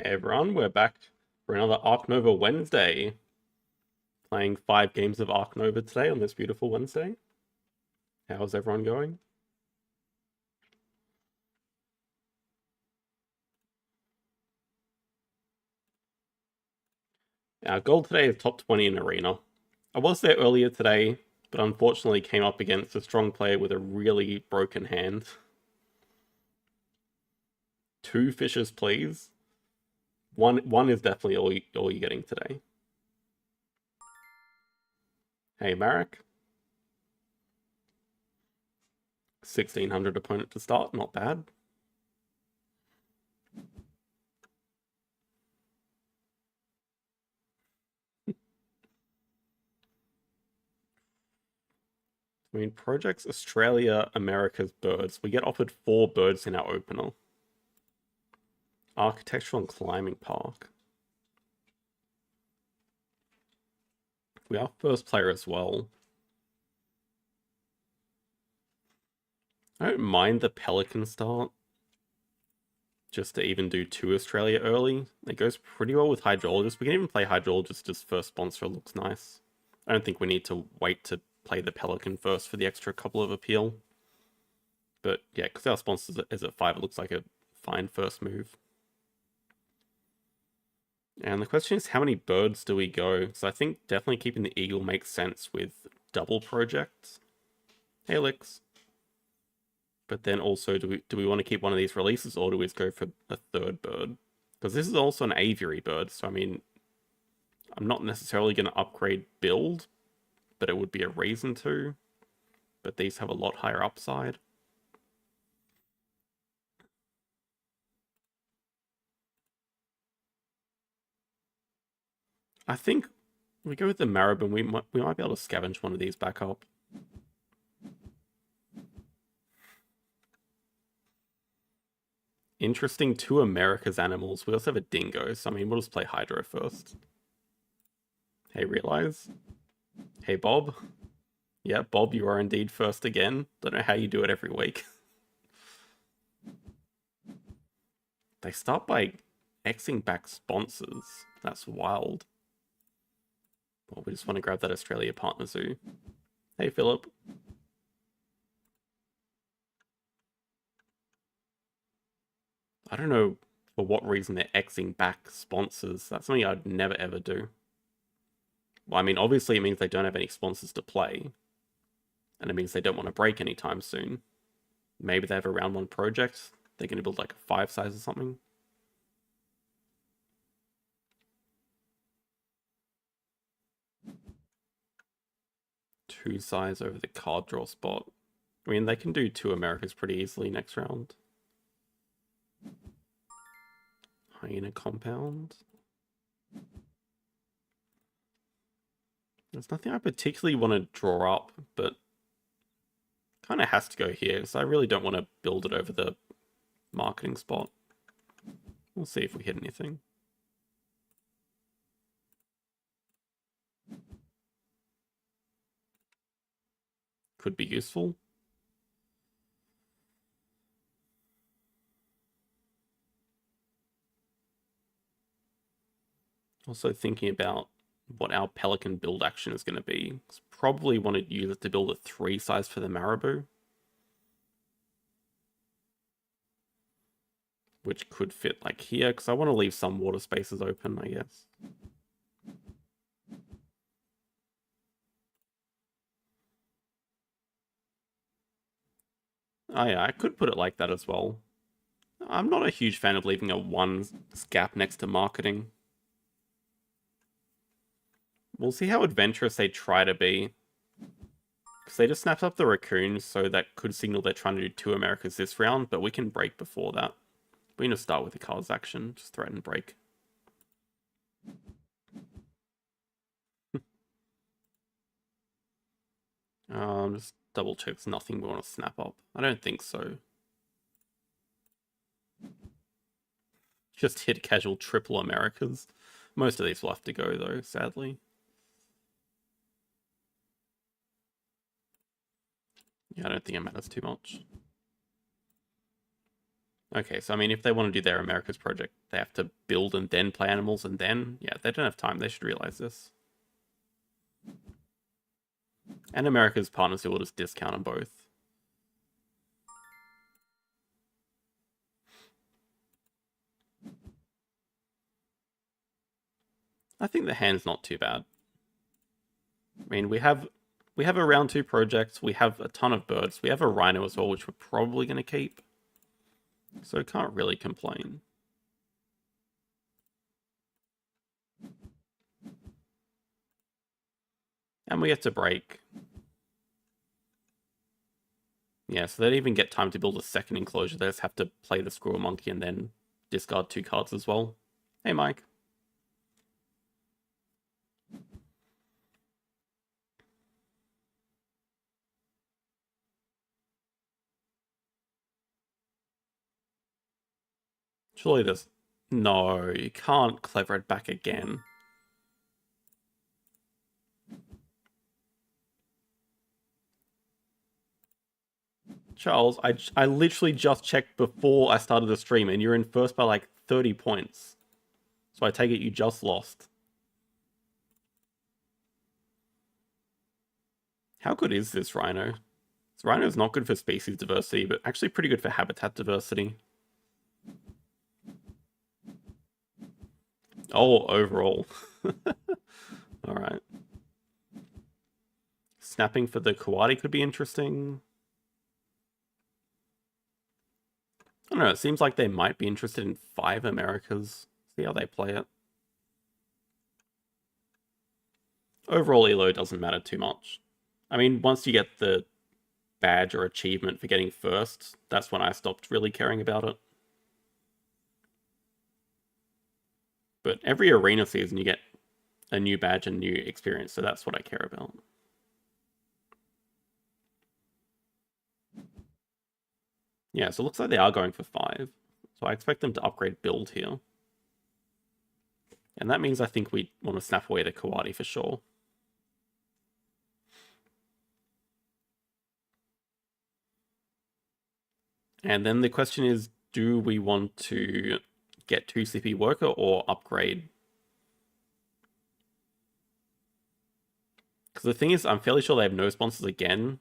Hey everyone, we're back for another Ark Nova Wednesday. Playing 5 games of Ark Nova today on this beautiful Wednesday. How's everyone going? Our goal today is top 20 in Arena. I was there earlier today, but unfortunately came up against a strong player with a really broken hand. 2 fishes, please. One is definitely all you're getting today. Hey Marek. 1600 opponent to start, not bad. I mean, Projects Australia, America's birds. We get offered 4 birds in our opener. Architectural and Climbing Park. We are first player as well. I don't mind the Pelican start. Just to even do 2 Australia early. It goes pretty well with Hydrologist. We can even play Hydrologist just first sponsor. It looks nice. I don't think we need to wait to play the Pelican first for the extra couple of appeal. But yeah, because our sponsor is at 5, it looks like a fine first move. And the question is, how many birds do we go? So I think definitely keeping the eagle makes sense with double projects. Helix. But then also, do we want to keep one of these releases, or do we just go for a 3rd bird? Because this is also an aviary bird, so I mean, I'm not necessarily going to upgrade build, but it would be a reason to. But these have a lot higher upside. I think we go with the Maribin. We might be able to scavenge one of these back up. Interesting, 2 America's animals. We also have a dingo, so I mean, we'll just play Hydro first. Hey, Realize. Hey, Bob. Yeah, Bob, you are indeed first again. Don't know how you do it every week. They start by Xing back sponsors. That's wild. Well, we just want to grab that Australia partner zoo. Hey, Philip. I don't know for what reason they're Xing back sponsors. That's something I'd never ever do. Well, I mean, obviously it means they don't have any sponsors to play. And it means they don't want to break anytime soon. Maybe they have a round 1 project. They're going to build like a 5 size or something. Two size over the card draw spot. I mean, they can do 2 Americas pretty easily next round. Hyena Compound. There's nothing I particularly want to draw up, but kind of has to go here, so I really don't want to build it over the marketing spot. We'll see if we hit anything. Could be useful. Also thinking about what our Pelican build action is going to be. Probably want to use it to build a 3 size for the Marabou. Which could fit like here, because I want to leave some water spaces open, I guess. Oh yeah, I could put it like that as well. I'm not a huge fan of leaving a 1 gap next to marketing. We'll see how adventurous they try to be. Because they just snapped up the raccoons, so that could signal they're trying to do 2 Americas this round, but we can break before that. We can just start with the cards action, just threaten break. Just double check there's nothing we want to snap up. I don't think so. Just hit casual triple Americas. Most of these will have to go though, sadly. Yeah, I don't think it matters too much. Okay, so I mean, if they want to do their America's project, they have to build and then play animals and then... Yeah, they don't have time. They should realize this. And America's partners who will just discount them both. I think the hand's not too bad. I mean, we have a round 2 project. We have a ton of birds. We have a rhino as well, which we're probably going to keep. So can't really complain. And we get to break. Yeah, so they don't even get time to build a second enclosure. They just have to play the squirrel monkey and then discard 2 cards as well. Hey, Mike. Surely there's... No, you can't clever it back again. Charles, I literally just checked before I started the stream and you're in first by like 30 points. So I take it you just lost. How good is this rhino? This rhino is not good for species diversity, but actually pretty good for habitat diversity. Oh, overall. Alright. Snapping for the Kawadi could be interesting. I don't know, it seems like they might be interested in 5 Americas. See how they play it. Overall, elo doesn't matter too much. I mean, once you get the badge or achievement for getting first, that's when I stopped really caring about it. But every arena season you get a new badge and new experience, so that's what I care about. Yeah, so it looks like they are going for 5. So I expect them to upgrade build here. And that means I think we want to snap away the Kawadi for sure. And then the question is, do we want to get 2 CP worker or upgrade? Because the thing is, I'm fairly sure they have no sponsors again.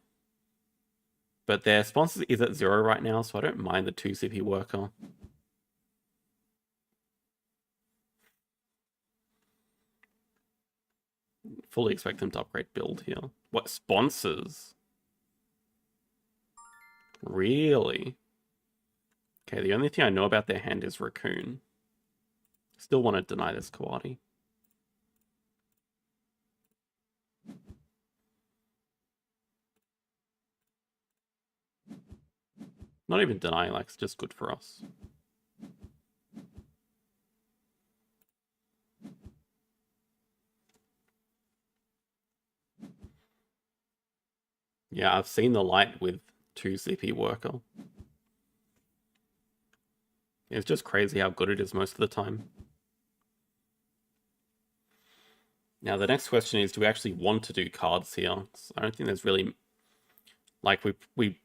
But their sponsors is at 0 right now, so I don't mind the 2 CP worker. Fully expect them to upgrade build here. What, sponsors? Really? Okay, the only thing I know about their hand is Raccoon. Still want to deny this Kawadi. Not even denying, like, it's just good for us. Yeah, I've seen the light with 2 CP worker. It's just crazy how good it is most of the time. Now, the next question is, do we actually want to do cards here? I don't think there's really... Like, we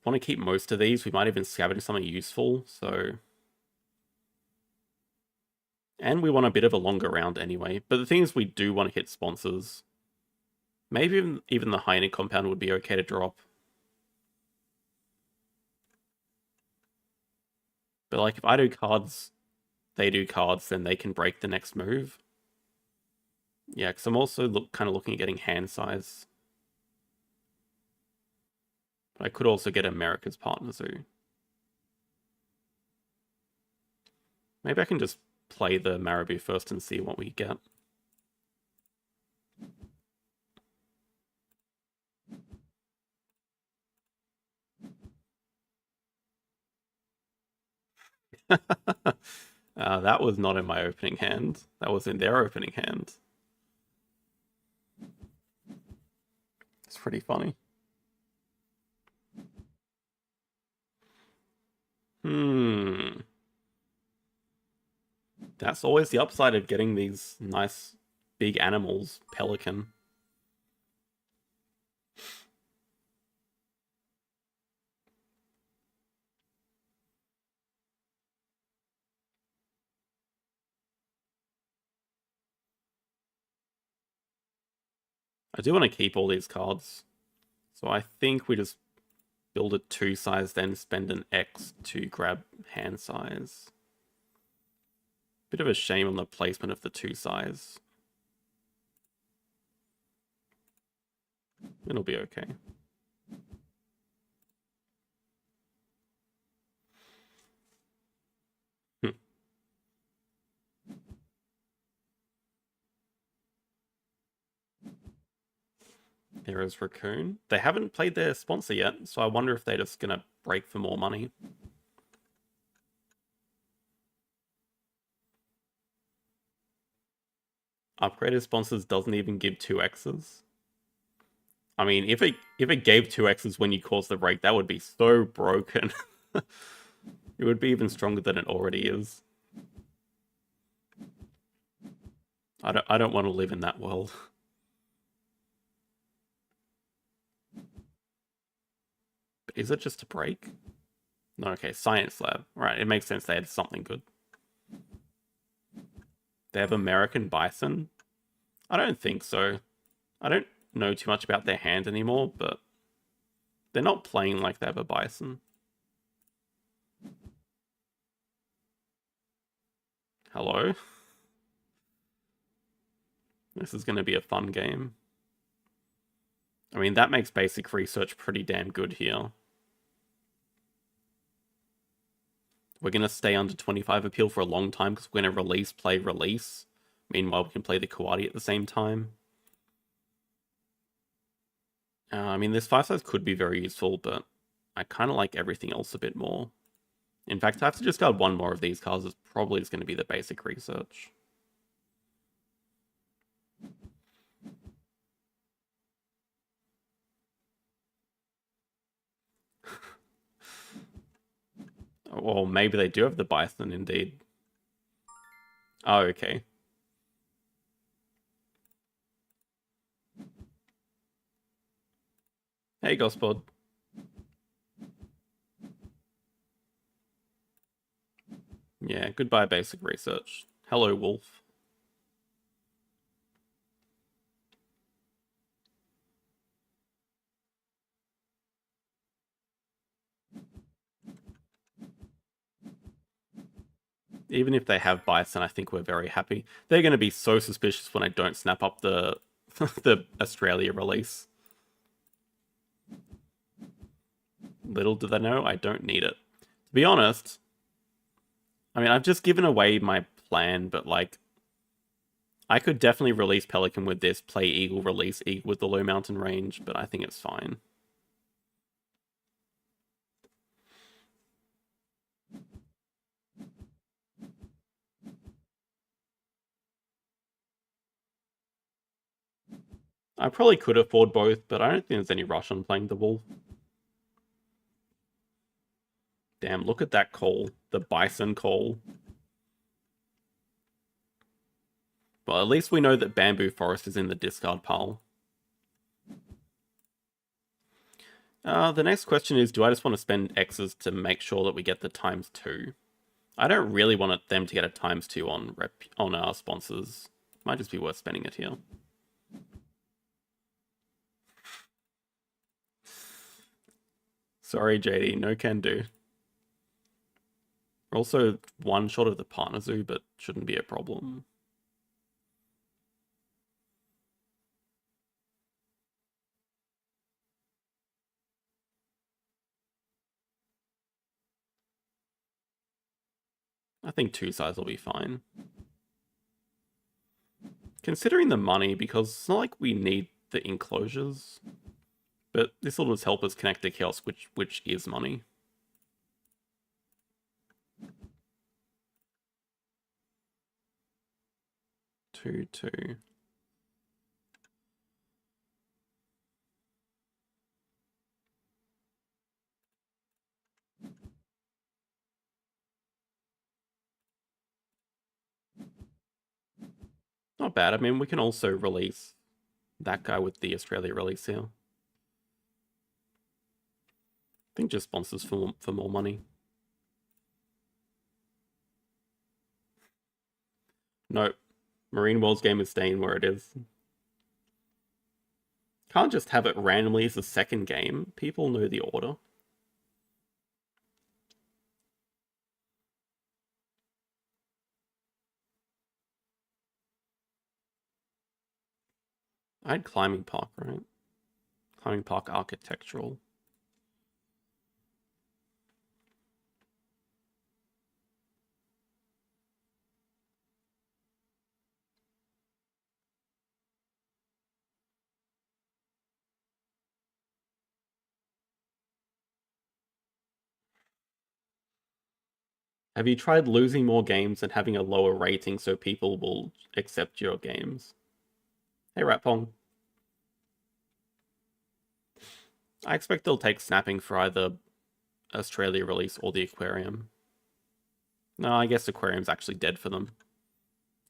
want to keep most of these. We might even scavenge something useful, so... And we want a bit of a longer round anyway. But the thing is, we do want to hit sponsors. Maybe even the Hyena compound would be okay to drop. But like, if I do cards, they do cards, then they can break the next move. Yeah, because I'm also kind of looking at getting hand size. But I could also get America's Partner Zoo. Maybe I can just play the Marabou first and see what we get. That was not in my opening hand. That was in their opening hand. It's pretty funny. That's always the upside of getting these nice big animals. Pelican. I do want to keep all these cards. So I think we just build a 2 size, then spend an X to grab hand size. Bit of a shame on the placement of the 2 size. It'll be okay. There is Raccoon. They haven't played their sponsor yet, so I wonder if they're just gonna break for more money. Upgraded sponsors doesn't even give 2Xs. I mean, if it gave 2Xs when you cause the break, that would be so broken. It would be even stronger than it already is. I don't want to live in that world. But is it just a break? No, okay, science lab. Right, it makes sense they had something good. They have American Bison? I don't think so. I don't know too much about their hand anymore, but they're not playing like they have a Bison. Hello? This is going to be a fun game. I mean, that makes basic research pretty damn good here. We're going to stay under 25 appeal for a long time because we're going to release, play, release. Meanwhile, we can play the Kawadi at the same time. I mean, this 5 size could be very useful, but I kind of like everything else a bit more. In fact, I have to discard one more of these cards. It's probably just going to be the basic research. Or maybe they do have the Bison, indeed. Oh, okay. Hey, Gospod. Yeah, goodbye basic research. Hello, Wolf. Even if they have Bison, I think we're very happy. They're going to be so suspicious when I don't snap up the the Australia release. Little do they know, I don't need it. To be honest, I mean, I've just given away my plan, but like, I could definitely release Pelican with this, play Eagle, release Eagle with the low mountain range, but I think it's fine. I probably could afford both, but I don't think there's any rush on playing the Wolf. Damn, look at that call. The Bison call. Well, at least we know that Bamboo Forest is in the discard pile. The next question is, do I just want to spend X's to make sure that we get the ×2? I don't really want them to get a ×2 on our sponsors. Might just be worth spending it here. Sorry, JD, no can do. We're also one short of the partner zoo, but shouldn't be a problem. I think 2 size will be fine. Considering the money, because it's not like we need the enclosures, but this will just help us connect to Chaos, which is money. Two. Not bad. I mean, we can also release that guy with the Australia release here. I think just sponsors for more money. Nope. Marine World's game is staying where it is. Can't just have it randomly as the second game. People know the order. I had Climbing Park, right? Climbing Park Architectural. Have you tried losing more games and having a lower rating so people will accept your games? Hey, Ratpong. I expect they'll take snapping for either Australia release or the aquarium. No, I guess aquarium's actually dead for them.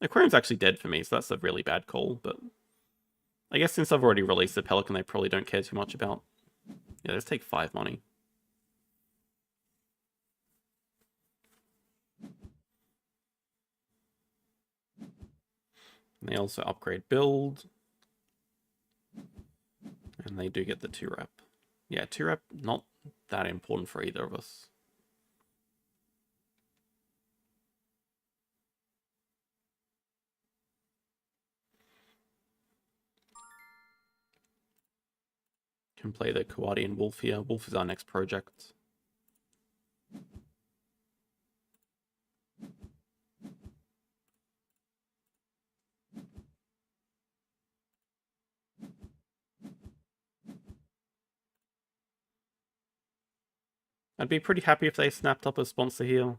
Aquarium's actually dead for me, so that's a really bad call, but I guess since I've already released the Pelican, they probably don't care too much about. Yeah, let's take 5 money. And they also upgrade build. And they do get the 2-rep. Yeah, 2-rep, not that important for either of us. Can play the Kawadi and Wolf here. Wolf is our next project. I'd be pretty happy if they snapped up a sponsor here.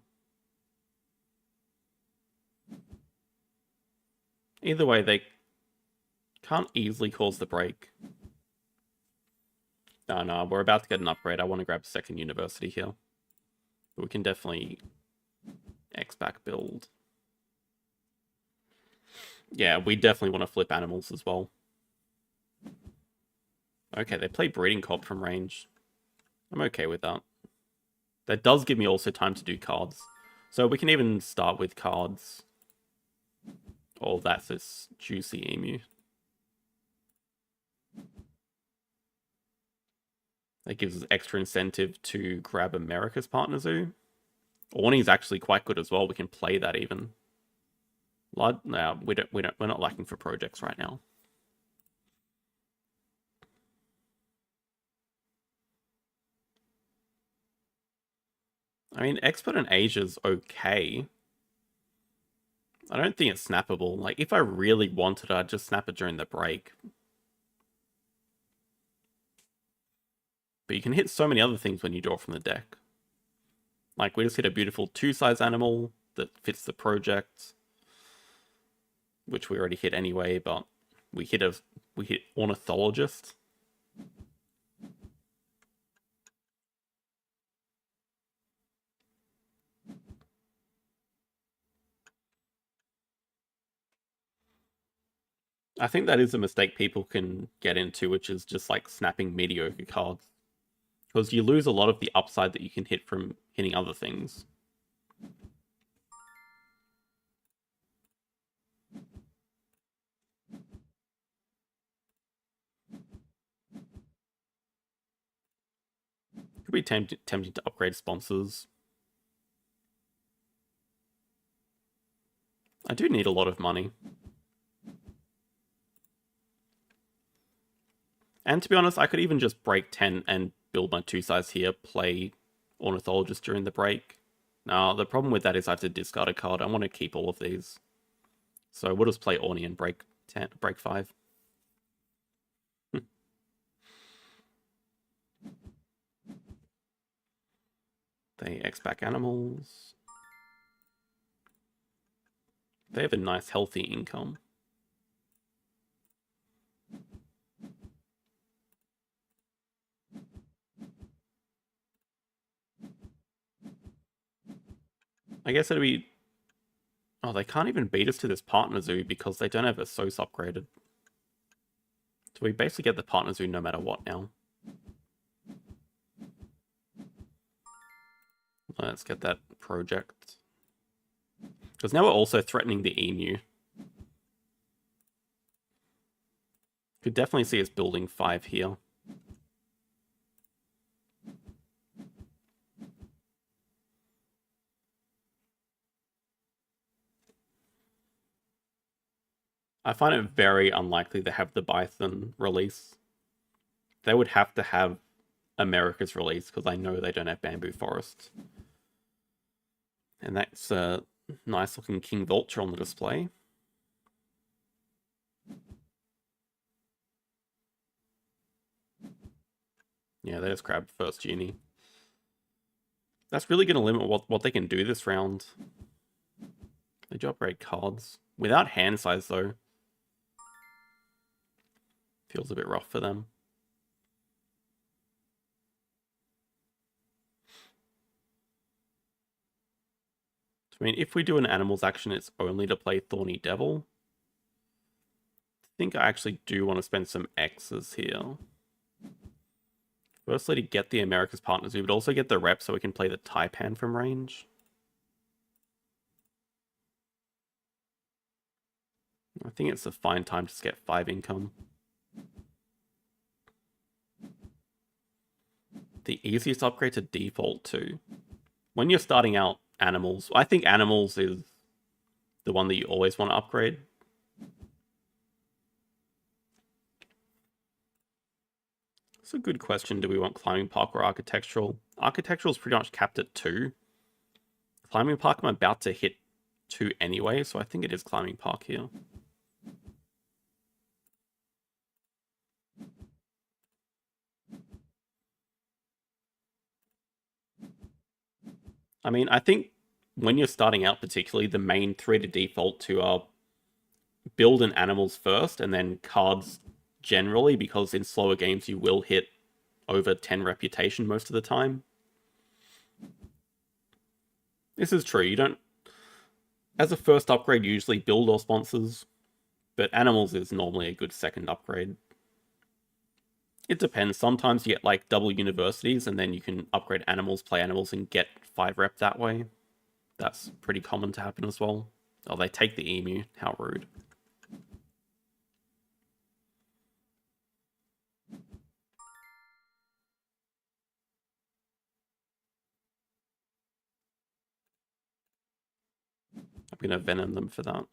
Either way, they can't easily cause the break. No, we're about to get an upgrade. I want to grab a second university here. But we can definitely X-back build. Yeah, we definitely want to flip animals as well. Okay, they play breeding cob from range. I'm okay with that. That does give me also time to do cards. So we can even start with cards. Oh, that's this juicy emu. That gives us extra incentive to grab America's Partner Zoo. Orney's actually quite good as well. We can play that even. No, we're not lacking for projects right now. I mean, Expert in Asia's okay. I don't think it's snappable. Like, if I really wanted it, I'd just snap it during the break. But you can hit so many other things when you draw from the deck. Like, we just hit a beautiful 2-size animal that fits the project, which we already hit anyway, but we hit Ornithologist. I think that is a mistake people can get into, which is just like snapping mediocre cards. Because you lose a lot of the upside that you can hit from hitting other things. Could be tempting to upgrade sponsors. I do need a lot of money. And to be honest, I could even just break 10 and build my 2-size here, play Ornithologist during the break. Now, the problem with that is I have to discard a card. I want to keep all of these. So we'll just play Orny and break 5. They X-back animals. They have a nice healthy income. I guess it'd be... Oh, they can't even beat us to this Partner Zoo because they don't have a SOS upgraded. So we basically get the Partner Zoo no matter what now. Let's get that project. Because now we're also threatening the emu. Could definitely see us building 5 here. I find it very unlikely to have the Bison release. They would have to have America's release because I know they don't have bamboo forests. And that's a nice looking King Vulture on the display. Yeah, they just grabbed first uni. That's really going to limit what they can do this round. They do upgrade cards. Without hand size, though. Feels a bit rough for them. I mean, if we do an animals action, it's only to play Thorny Devil. I think I actually do want to spend some X's here. Firstly, to get the America's Partners, we would also get the rep so we can play the Taipan from range. I think it's a fine time to just get 5 income. The easiest upgrade to default too. When you're starting out animals, I think animals is the one that you always want to upgrade. It's a good question. Do we want Climbing Park or Architectural? Architectural is pretty much capped at 2. Climbing Park I'm about to hit 2 anyway, so I think it is Climbing Park here. I mean, I think when you're starting out particularly, the main 3 to default to are build and animals first, and then cards generally, because in slower games you will hit over 10 reputation most of the time. This is true. You don't, as a first upgrade, usually build or sponsors, but animals is normally a good second upgrade. It depends. Sometimes you get like double universities, and then you can upgrade animals, play animals, and get 5 rep that way. That's pretty common to happen as well. Oh, they take the emu. How rude. I'm going to venom them for that.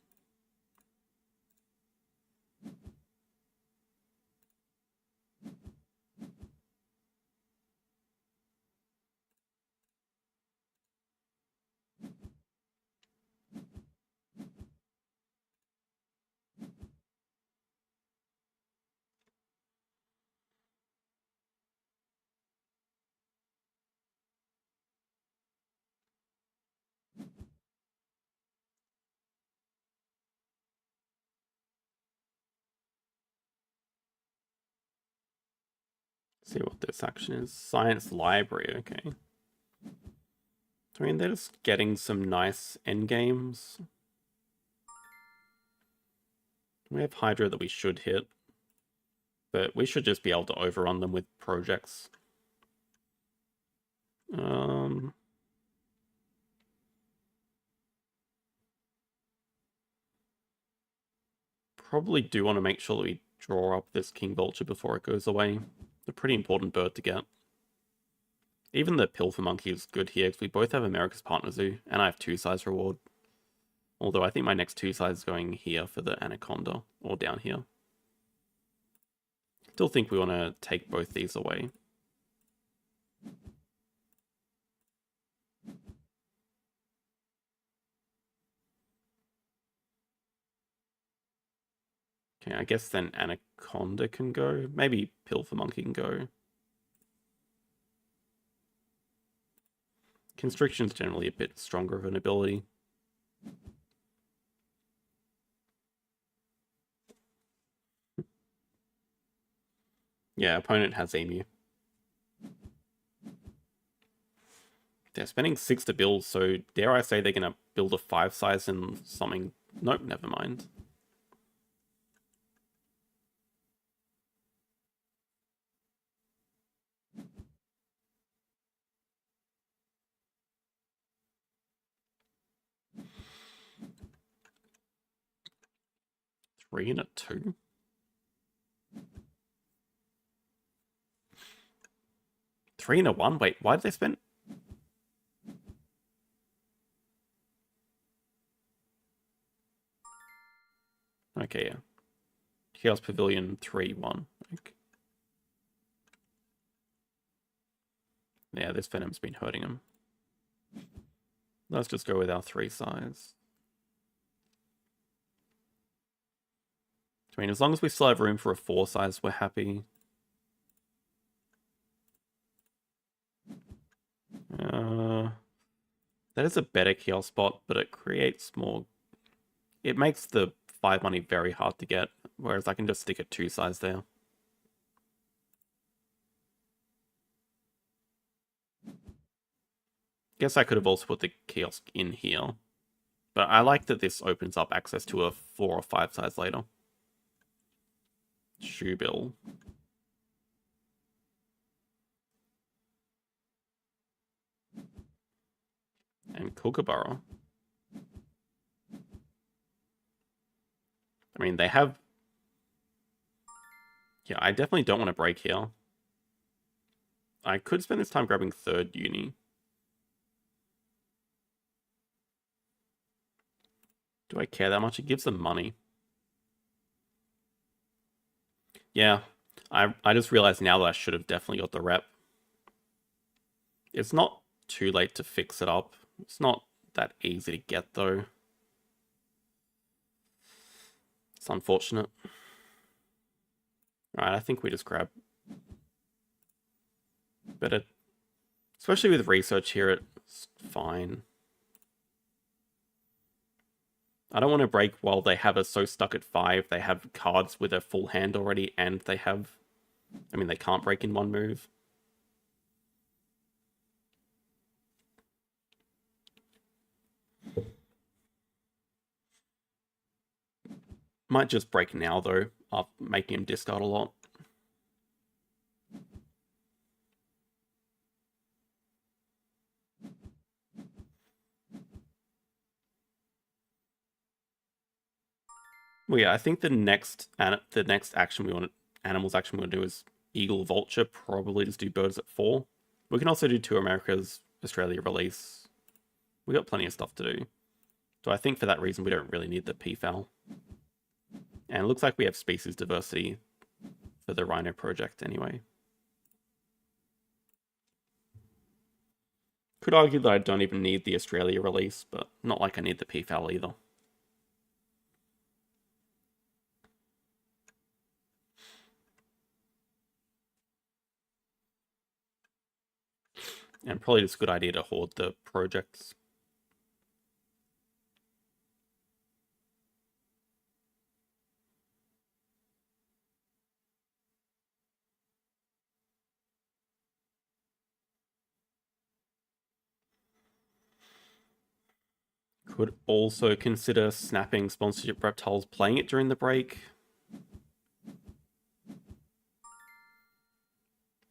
See what this action is. Science Library, okay. I mean, they're just getting some nice endgames. We have Hydra that we should hit, but we should just be able to overrun them with projects. Probably do want to make sure that we draw up this King Vulture before it goes away. A pretty important bird to get. Even the Pilfer Monkey is good here, because we both have America's Partner Zoo, and I have 2-size reward. Although I think my next 2-size is going here for the Anaconda, or down here. Still think we want to take both these away. Okay, I guess then Anaconda can go. Maybe Pilfer Monkey can go. Constriction's generally a bit stronger of an ability. Yeah, opponent has Emu. They're spending 6 to build, so dare I say they're going to build a 5-size and something... Nope, never mind. Three and a 2? 3 and a 1? Wait, why did they spend... Okay, yeah. Chaos Pavilion 3-1. Okay. Yeah, this Venom's been hurting him. Let's just go with our 3 size. I mean, as long as we still have room for a 4 size, we're happy. That is a better kill spot, but it creates more... It makes the 5 money very hard to get, whereas I can just stick a 2 size there. Guess I could have also put the kiosk in here. But I like that this opens up access to a 4 or 5 size later. Shoe bill. And Kookaburra. I mean, they have... Yeah, I definitely don't want to break here. I could spend this time grabbing 3rd uni. Do I care that much? It gives them money. Yeah, I just realized now that I should have definitely got the rep. It's not too late to fix it up. It's not that easy to get, though. It's unfortunate. Alright, I think we just grab... Better... Especially with research here, it's fine. I don't want to break while they have us so stuck at 5. They have cards with a full hand already, and they have... I mean, they can't break in 1 move. Might just break now, though, up making him discard a lot. Well, yeah, I think the next action we want, animals action we want to do is Eagle Vulture. Probably just do birds at 4. We can also do 2 America's Australia release. We got plenty of stuff to do. So I think for that reason we don't really need the PFAL. And it looks like we have species diversity for the Rhino project anyway. Could argue that I don't even need the Australia release, but not like I need the PFAL either. And probably just a good idea to hoard the projects. Could also consider snapping sponsorship reptiles, playing it during the break.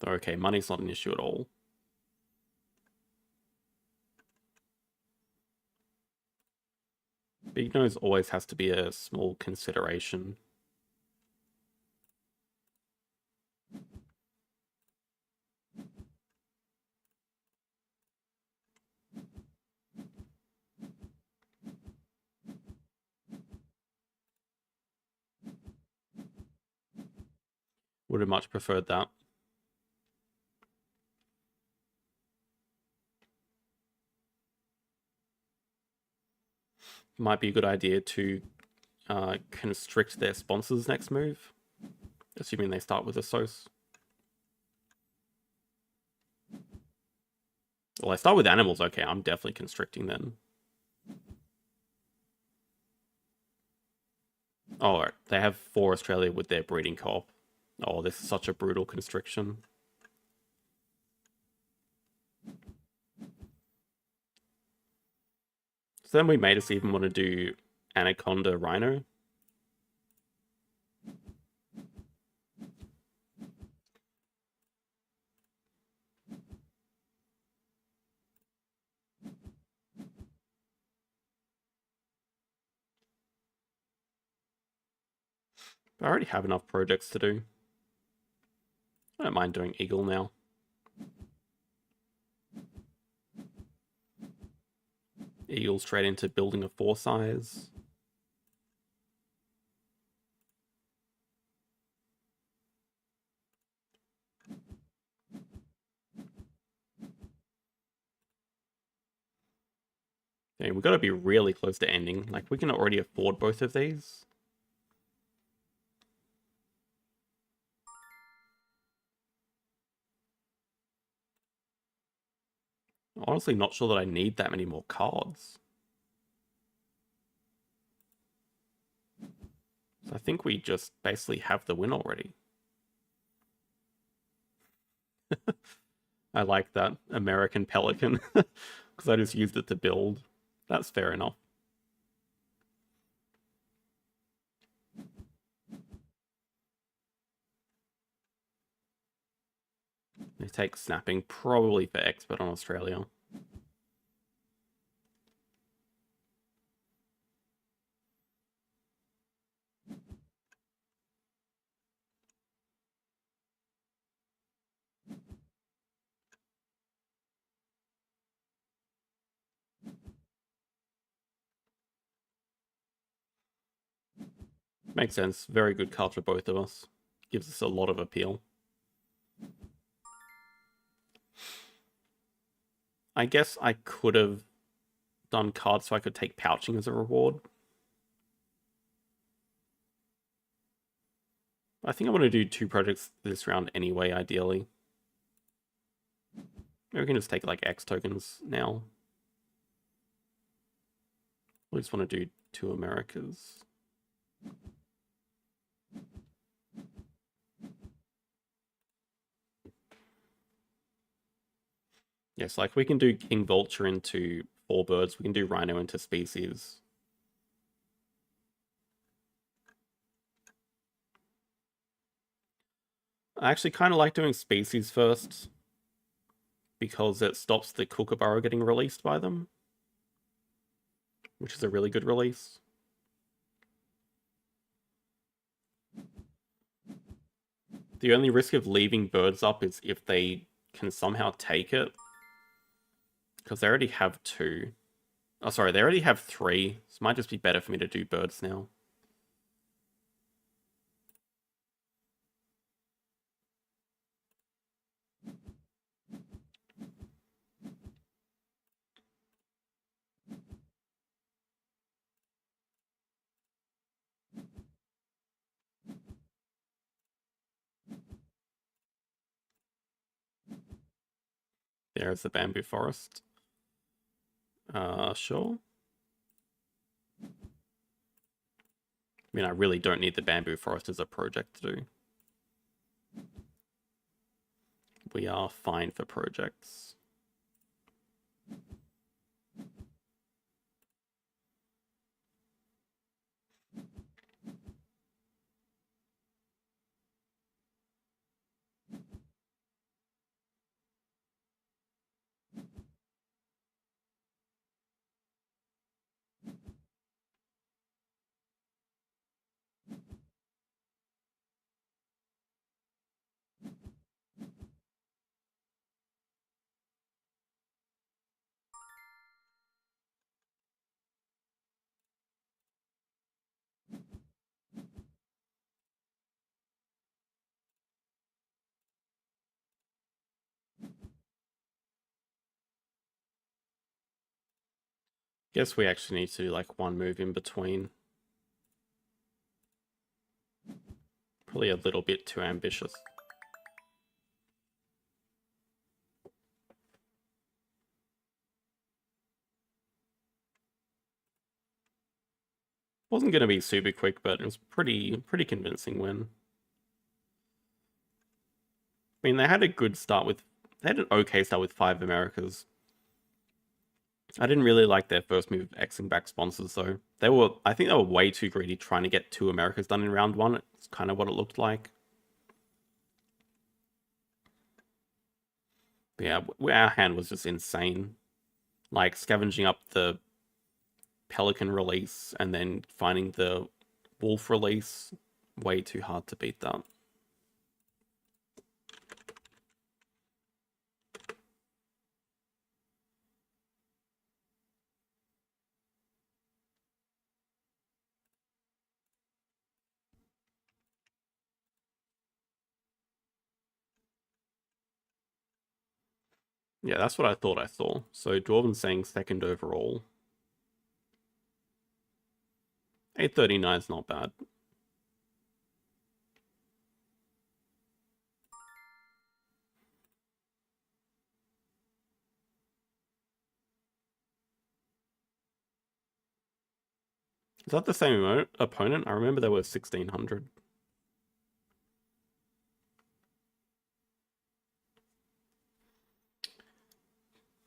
Okay, money's not an issue at all. Big nose always has to be a small consideration. Would have much preferred that. Might be a good idea to constrict their sponsors next move, assuming they start with a SOS. Well, I start with animals. Okay, I'm definitely constricting then. Oh, right. They have 4 Australia with their breeding co-op. Oh, this is such a brutal constriction. So then we made us even want to do Anaconda Rhino. I already have enough projects to do. I don't mind doing Eagle now. Eagle straight into building a 4 size. Okay, we've got to be really close to ending. Like, we can already afford both of these. Honestly, not sure that I need that many more cards. So I think we just basically have the win already. I like that American Pelican, because I just used it to build. That's fair enough. They take snapping, probably for expert on Australia. Makes sense. Very good card for both of us. Gives us a lot of appeal. I guess I could have done cards so I could take pouching as a reward. I think I want to do 2 projects this round anyway, ideally. Maybe we can just take like X tokens now. We just want to do 2 Americas. Yes, like we can do King Vulture into 4 birds. We can do Rhino into species. I actually kind of like doing species first, because it stops the Kookaburra getting released by them, which is a really good release. The only risk of leaving birds up is if they can somehow take it, because they already have 2. Oh, sorry, they already have 3, so it might just be better for me to do birds now. There's the bamboo forest. Sure. I mean, I really don't need the bamboo forest as a project to do. We are fine for projects. Guess we actually need to do like 1 move in between. Probably a little bit too ambitious. Wasn't going to be super quick, but it was pretty convincing win. I mean, they had a good start with... They had an okay start with 5 Americas. I didn't really like their first move Xing back sponsors, though. I think they were way too greedy trying to get 2 Americas done in round 1. It's kind of what it looked like. But yeah, our hand was just insane. Like, scavenging up the Pelican release and then finding the Wolf release, way too hard to beat that. Yeah, that's what I thought I saw. So Dwarven saying second overall. 839 is not bad. Is that the same opponent? I remember there was 1600.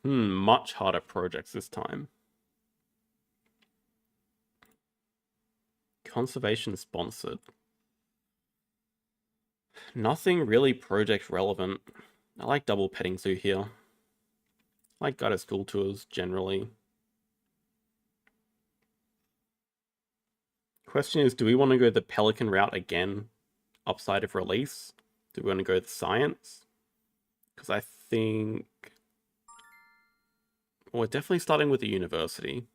Much harder projects this time. Conservation sponsored. Nothing really project relevant. I like double petting zoo here. I like guided school tours generally. Question is, do we want to go the Pelican route again, upside of release? Do we want to go the science? Because I think... Well, we're definitely starting with the university.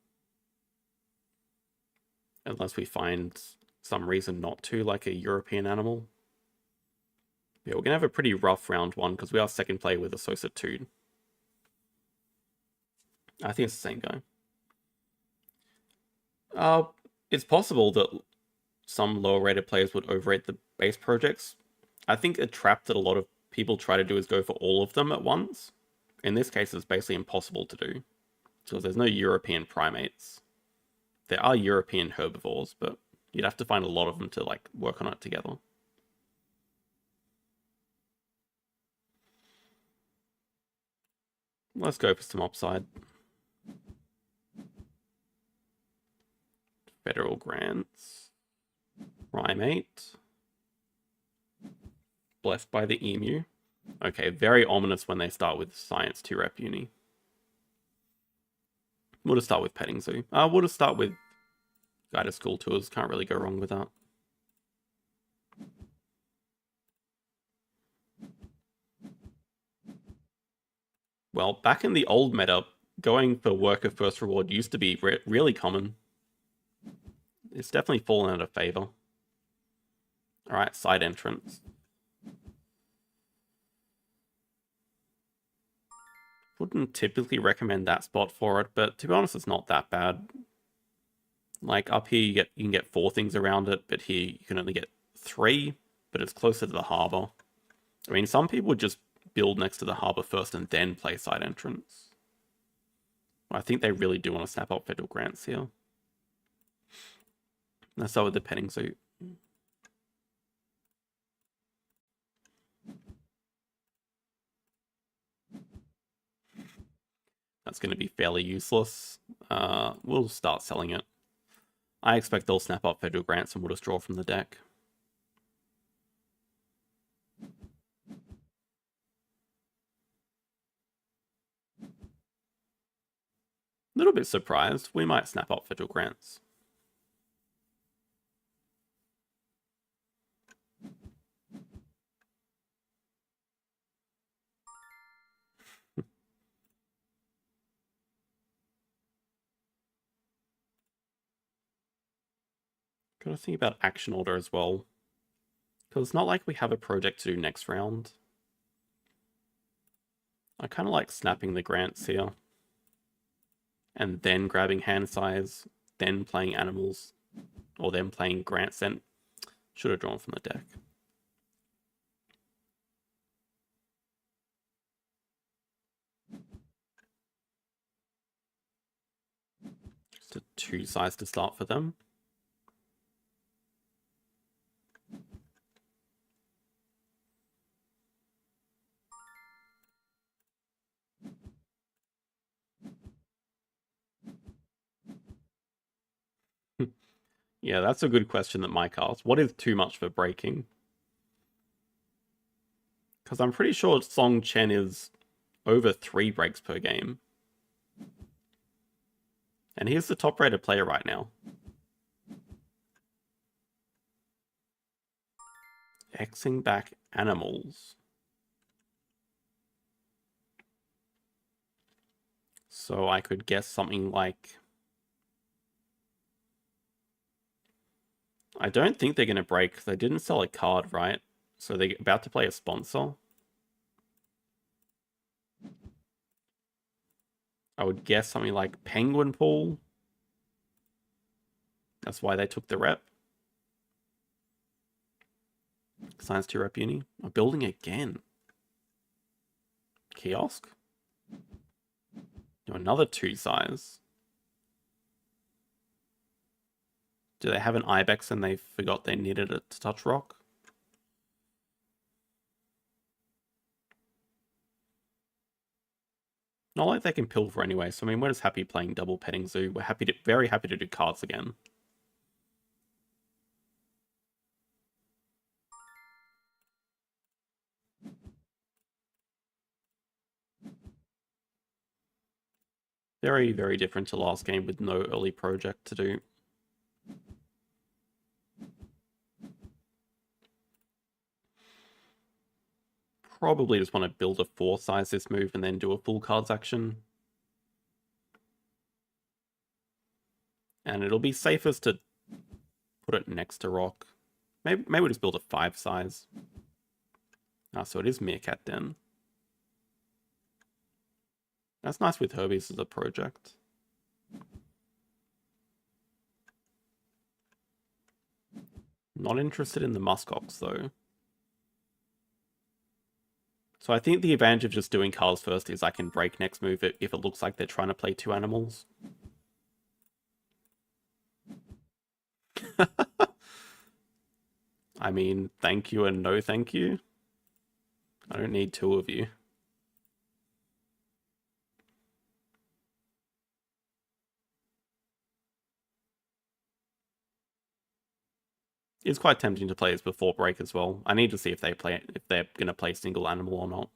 Unless we find some reason not to, like a European animal. Yeah, we're going to have a pretty rough round one, because we are second play with a Solicitude. I think it's the same guy. It's possible that some lower rated players would overrate the base projects. I think a trap that a lot of people try to do is go for all of them at once. In this case, it's basically impossible to do, because there's no European primates. There are European herbivores, but you'd have to find a lot of them to like work on it together. Let's go for some upside. Federal grants. Primate. Blessed by the emu. Okay, very ominous when they start with science 2 rep uni. We'll just start with petting zoo. We'll just start with guided school tours. Can't really go wrong with that. Well, back in the old meta, going for worker first reward used to be really common. It's definitely fallen out of favor. Alright, side entrance. Wouldn't typically recommend that spot for it, but to be honest, it's not that bad. Like, up here, you can get 4 things around it, but here you can only get 3, but it's closer to the harbor. I mean, some people would just build next to the harbor first and then play side entrance. I think they really do want to snap up federal grants here. Let's start with the petting zoo. That's going to be fairly useless. We'll start selling it. I expect they'll snap up federal grants and we'll just draw from the deck. A little bit surprised. We might snap up federal grants. Gotta think about action order as well. Because it's not like we have a project to do next round. I kind of like snapping the grants here. And then grabbing hand size, then playing animals, or then playing grants, then should have drawn from the deck. Just a 2 size to start for them. Yeah, that's a good question that Mike asked. What is too much for breaking? Because I'm pretty sure Song Chen is over 3 breaks per game. And he's the top rated player right now. Xing back animals. So I could guess something like... I don't think they're going to break. They didn't sell a card, right? So they're about to play a sponsor. I would guess something like Penguin Pool. That's why they took the rep. Science 2 rep uni. I'm building again. Kiosk. Another 2 size. Do they have an Ibex and they forgot they needed it to touch rock? Not like they can pilfer anyway, so I mean, we're just happy playing double petting zoo. We're very happy to do cards again. Very, very different to last game with no early project to do. Probably just want to build a 4 size this move and then do a full cards action. And it'll be safest to put it next to rock. Maybe we'll just build a 5 size. Ah, so it is Meerkat Den. That's nice with Herbies as a project. Not interested in the Muskox though. So I think the advantage of just doing cards first is I can break next move if it looks like they're trying to play 2 animals. I mean, thank you and no thank you. I don't need 2 of you. It's quite tempting to play this before break as well. I need to see if they're going to play single animal or not.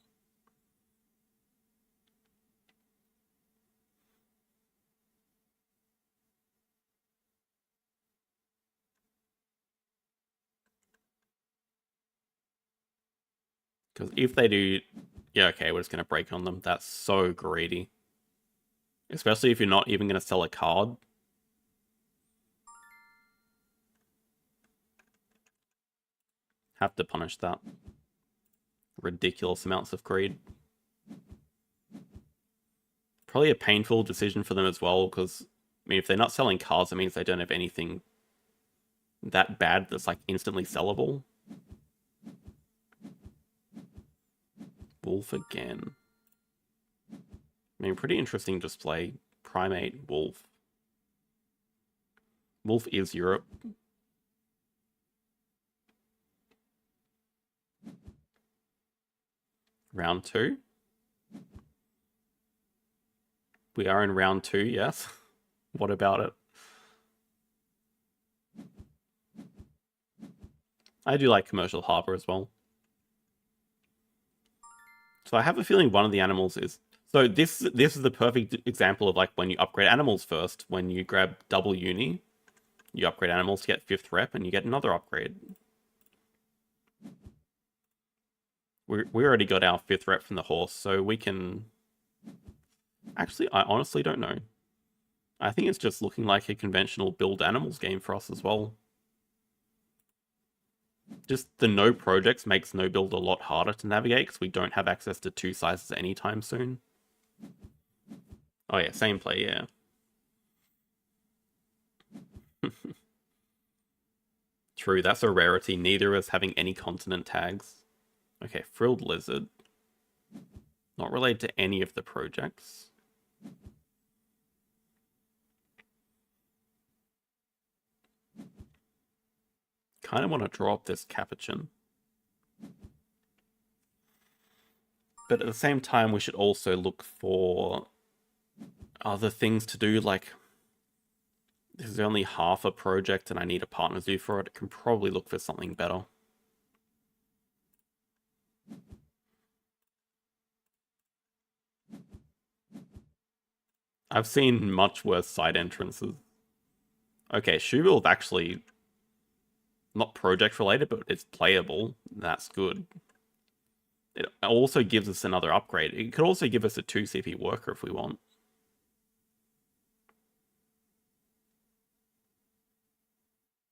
Because if they do, yeah, okay, we're just going to break on them. That's so greedy. Especially if you're not even going to sell a card. Have to punish that. Ridiculous amounts of greed. Probably a painful decision for them as well, because, I mean, if they're not selling cards, it means they don't have anything that bad that's, like, instantly sellable. Wolf again. I mean, pretty interesting display. Primate, Wolf. Wolf is Europe. Round 2. We are in round 2, yes. What about it? I do like Commercial Harbor as well. So I have a feeling one of the animals is... So this is the perfect example of like when you upgrade animals first. When you grab double uni, you upgrade animals to get 5th rep and you get another upgrade. We already got our 5th rep from the horse, so we can... Actually, I honestly don't know. I think it's just looking like a conventional build animals game for us as well. Just the no projects makes no build a lot harder to navigate because we don't have access to 2 sizes anytime soon. Oh yeah, same play, yeah. True, that's a rarity. Neither of us having any continent tags. Okay, Frilled Lizard. Not related to any of the projects. Kind of want to draw up this Capuchin. But at the same time, we should also look for other things to do, like... This is only half a project and I need a partner zoo for it. I can probably look for something better. I've seen much worse side entrances. Okay, Shoebuild actually not project related, but it's playable. That's good. It also gives us another upgrade. It could also give us a 2 CP worker if we want.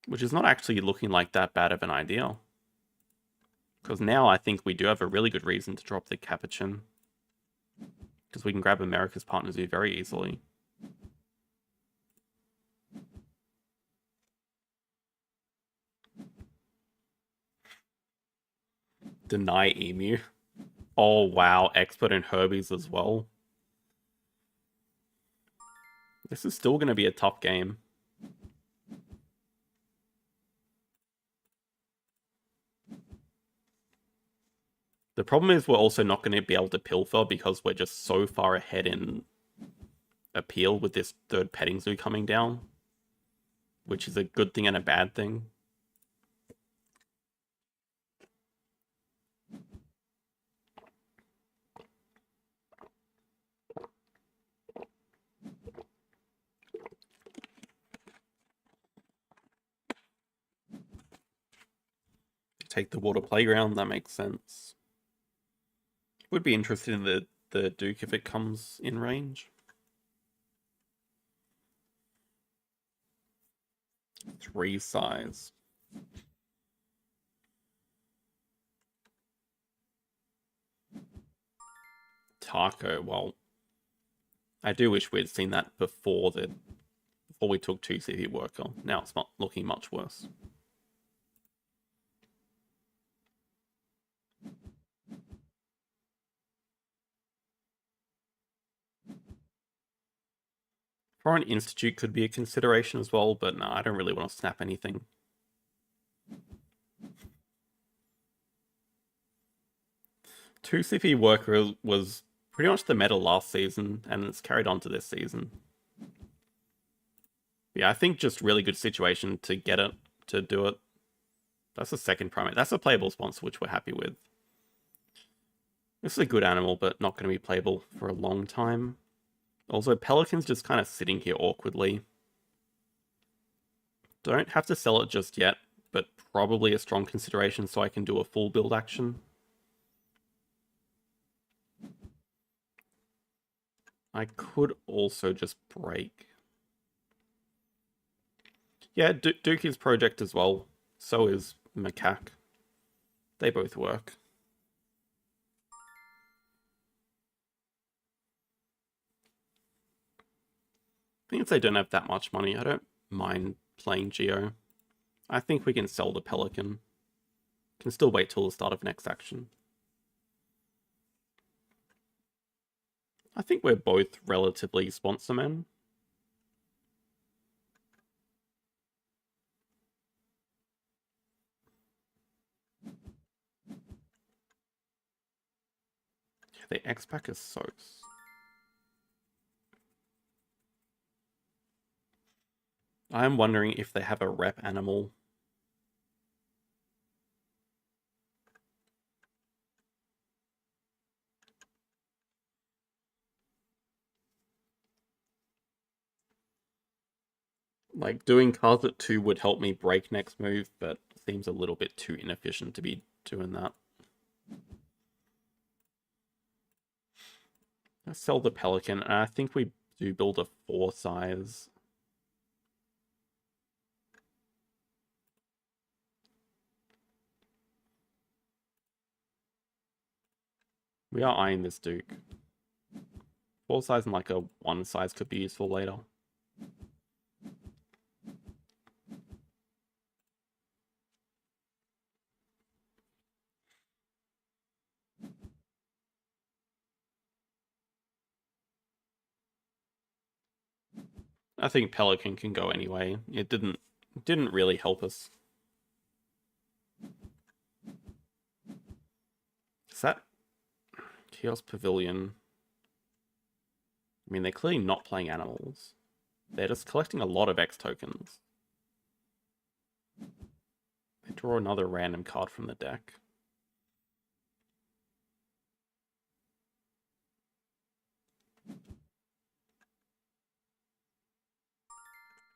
Which is not actually looking like that bad of an idea. Because now I think we do have a really good reason to drop the Capuchin. Because we can grab America's Partner Zoo very easily. Deny Emu. Oh, wow. Expert in Herbies as well. This is still going to be a tough game. The problem is we're also not going to be able to pilfer because we're just so far ahead in appeal with this third petting zoo coming down, which is a good thing and a bad thing. Take the water playground, that makes sense. Would be interested in the Duke if it comes in range. 3 size. Taco, well, I do wish we'd seen that before we took 2 CV Worker. Now it's not looking much worse. Foreign Institute could be a consideration as well, but no, I don't really want to snap anything. Two CP Worker was pretty much the meta last season, and it's carried on to this season. Yeah, I think just really good situation to get it, to do it. That's the second primate. That's a playable sponsor, which we're happy with. This is a good animal, but not going to be playable for a long time. Also, Pelican's just kind of sitting here awkwardly. Don't have to sell it just yet, but probably a strong consideration so I can do a full build action. I could also just break. Yeah, Dookie's project as well. So is Macaque. They both work. I think if they don't have that much money, I don't mind playing Geo. I think we can sell the Pelican. Can still wait till the start of next action. I think we're both relatively sponsor men. The X-Pack is so... I'm wondering if they have a rep animal. Like, doing cards at 2 would help me break next move, but seems a little bit too inefficient to be doing that. Let's sell the Pelican, and I think we do build a 4 size. We are eyeing this Duke. 4 size and like a 1 size could be useful later. I think Pelican can go anyway. It didn't really help us. Is that Kiosk Pavilion? I mean, they're clearly not playing animals. They're just collecting a lot of X tokens. They draw another random card from the deck.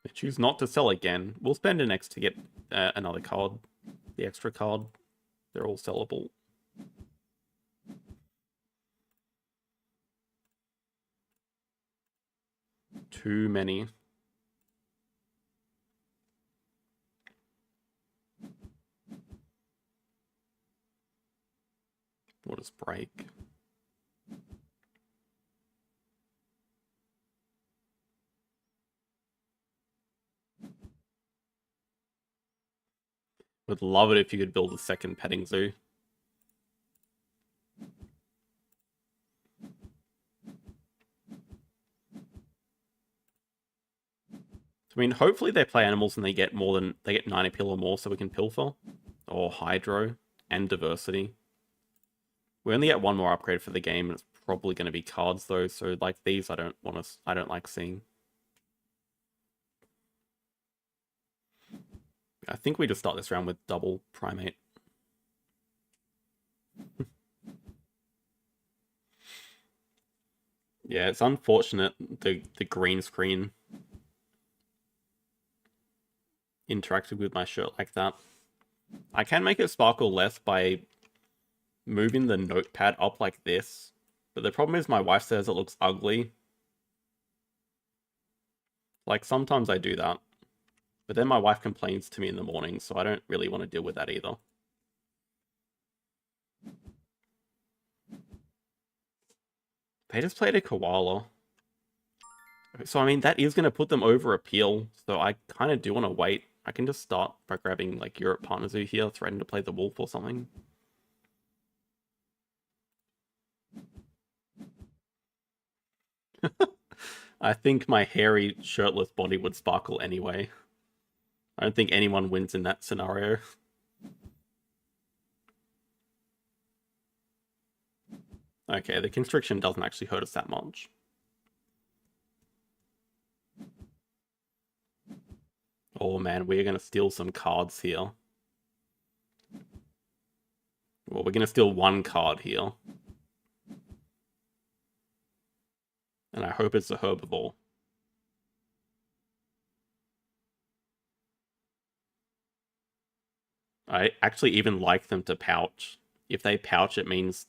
They choose not to sell again. We'll spend an X to get another card. The extra card. They're all sellable. Too many. We'll just break. Would love it if you could build a second petting zoo. I mean, hopefully they play animals and they get 9 appeal or more so we can pilfer. Or hydro and diversity. We only get one more upgrade for the game, and it's probably going to be cards though, so like these I don't like seeing. I think we just start this round with double primate. Yeah, it's unfortunate the green screen interacted with my shirt like that. I can make it sparkle less by moving the notepad up like this, but the problem is my wife says it looks ugly. Like, sometimes I do that, but then my wife complains to me in the morning, so I don't really want to deal with that either. They just played a koala. So, I mean, that is going to put them over appeal, so I kind of do want to wait. I can just start by grabbing, like, Europe Partner Zoo here, threaten to play the wolf or something. I think my hairy, shirtless body would sparkle anyway. I don't think anyone wins in that scenario. Okay, the constriction doesn't actually hurt us that much. Oh man, we're going to steal some cards here. Well, we're going to steal one card here. And I hope it's a herbivore. I actually even like them to pouch. If they pouch, it means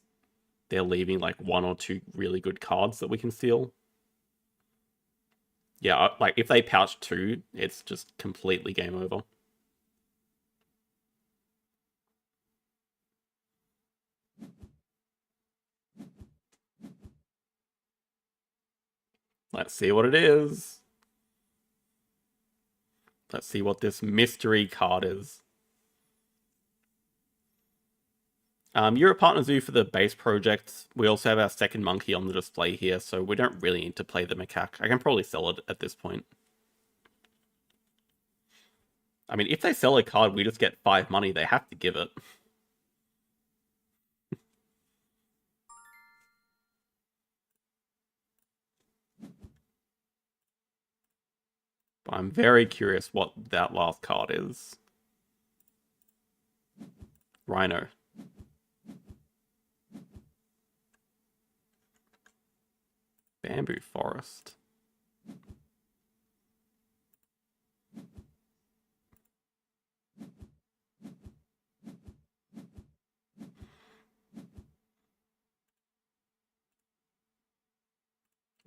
they're leaving like 1 or 2 really good cards that we can steal. Yeah, like if they pouch 2, it's just completely game over. Let's see what it is. Let's see what this mystery card is. Europe Partner Zoo for the base project. We also have our second monkey on the display here, so we don't really need to play the macaque. I can probably sell it at this point. I mean, if they sell a card, we just get 5 money. They have to give it. But I'm very curious what that last card is. Rhino. Bamboo forest.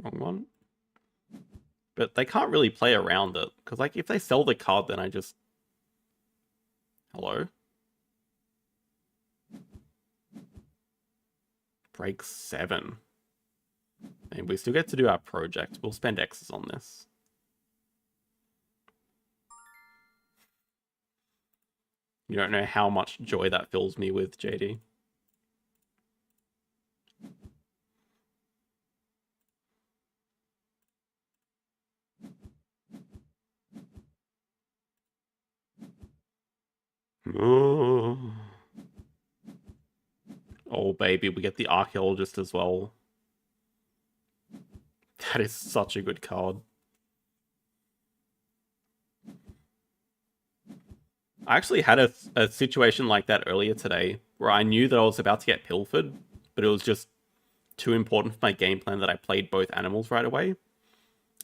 Wrong one. But they can't really play around it. Because, like, if they sell the card, then I just... Hello? Break 7. And we still get to do our project. We'll spend X's on this. You don't know how much joy that fills me with, JD. Oh. Oh, baby, we get the archaeologist as well. That is such a good card. I actually had a situation like that earlier today, where I knew that I was about to get pilfered, but it was just too important for my game plan that I played both animals right away.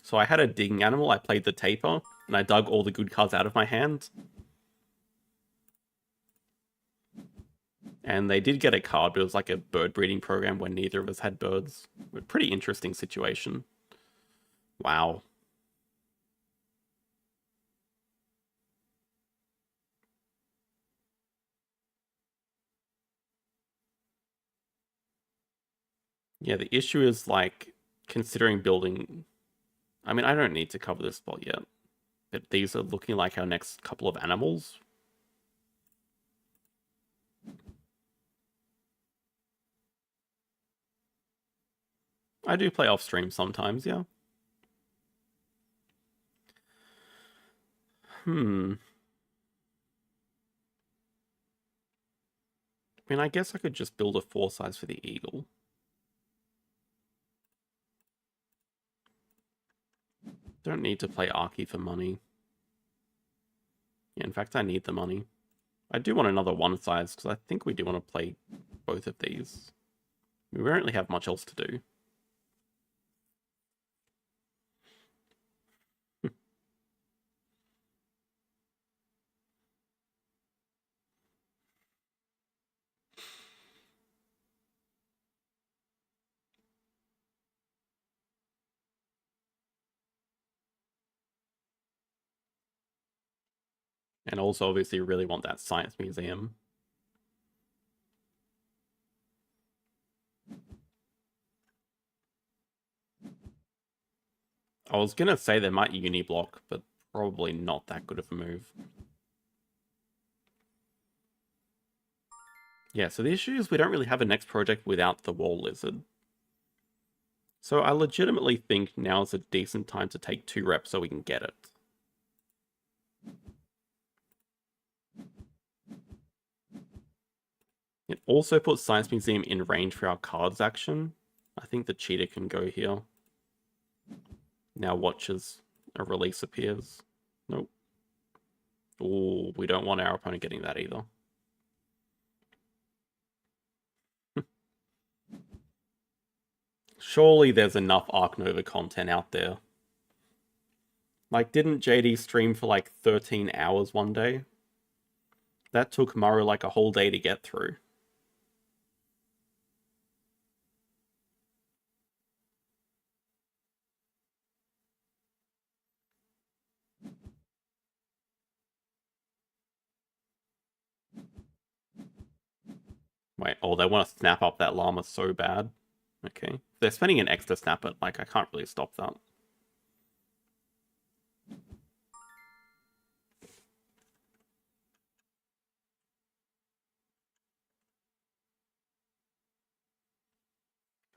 So I had a digging animal, I played the taper, and I dug all the good cards out of my hand. And they did get a card, but it was like a bird breeding program where neither of us had birds. A pretty interesting situation. Wow. Yeah, the issue is, like, considering building... I mean, I don't need to cover this spot yet. But these are looking like our next couple of animals. I do play off stream sometimes, yeah. I mean, I guess I could just build a 4 size for the eagle. Don't need to play Arky for money. Yeah, in fact, I need the money. I do want another 1 size, because I think we do want to play both of these. We don't really have much else to do. And also, obviously, really want that science museum. I was gonna say they might uni-block, but probably not that good of a move. Yeah, so the issue is we don't really have a next project without the wall lizard. So I legitimately think now is a decent time to take 2 reps so we can get it. It also puts Science Museum in range for our cards action. I think the cheetah can go here. Now watches a release appears. Nope. Oh, we don't want our opponent getting that either. Surely there's enough Ark Nova content out there. Like, didn't JD stream for like 13 hours one day? That took Murrow like a whole day to get through. Wait, oh, they want to snap up that llama so bad. Okay. They're spending an extra snap it, like, I can't really stop that.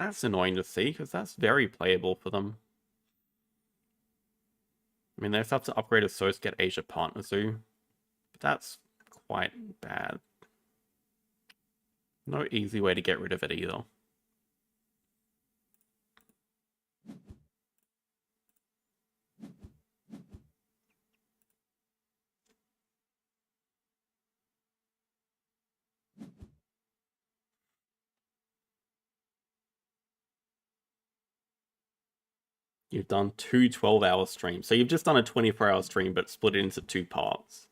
That's annoying to see, because that's very playable for them. I mean, they have to upgrade a Source get Asia Partner Zoo, but that's quite bad. No easy way to get rid of it either. You've done 2 12-hour streams. So you've just done a 24-hour stream, but split it into 2 parts.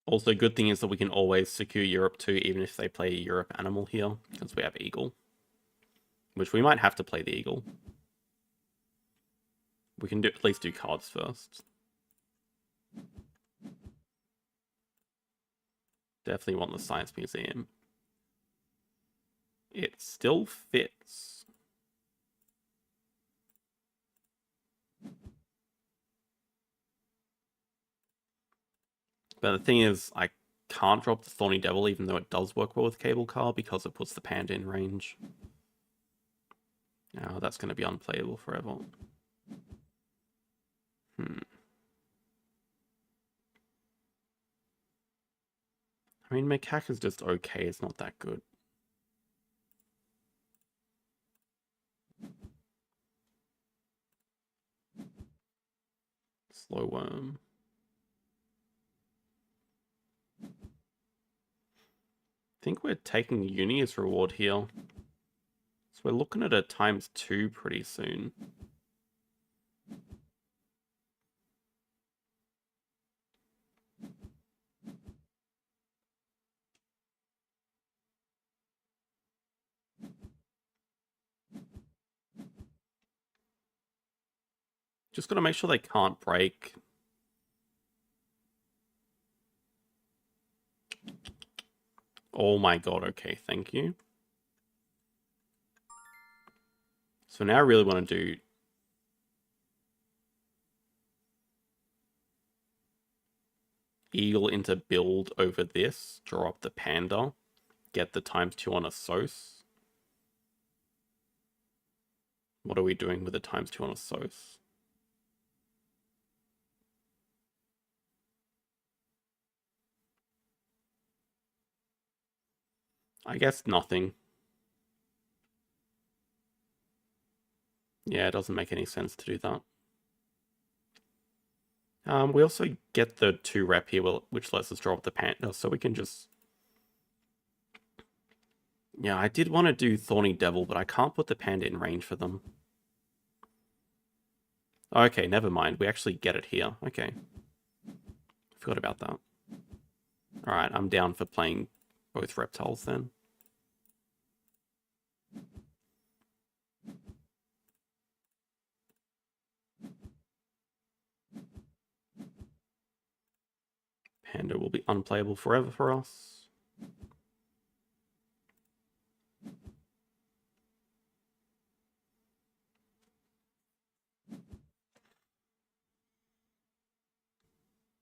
Also, good thing is that we can always secure Europe too, even if they play a Europe animal here, since we have Eagle. Which we might have to play the Eagle. We can at least do cards first. Definitely want the Science Museum. It still fits. But the thing is, I can't drop the Thorny Devil, even though it does work well with Cable Car, because it puts the Panda in range. Now, that's going to be unplayable forever. I mean, Macaque is just okay, it's not that good. Slow Worm. I think we're taking Uni as reward here. So we're looking at a ×2 pretty soon. Just got to make sure they can't break. Oh my god, okay, thank you. So now I really want to do... Eagle into build over this, draw up the panda, get the ×2 on a Sos. What are we doing with the ×2 on a Sos? I guess nothing. Yeah, it doesn't make any sense to do that. We also get the 2 rep here, which lets us draw up the panda, so we can just... Yeah, I did want to do Thorny Devil, but I can't put the panda in range for them. Okay, never mind. We actually get it here. Okay. Forgot about that. Alright, I'm down for playing both reptiles then. Panda will be unplayable forever for us.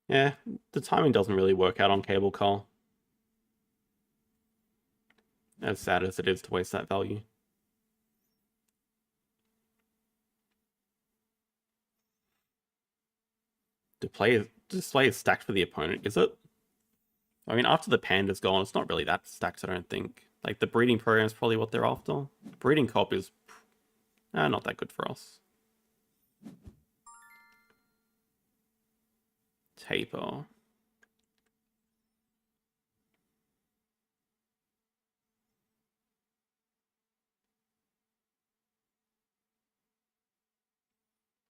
Yeah, the timing doesn't really work out on cable car. As sad as it is to waste that value. Display is stacked for the opponent, is it? I mean, after the panda's gone, it's not really that stacked, I don't think. Like, the breeding program is probably what they're after. Breeding cop is not that good for us. Taper.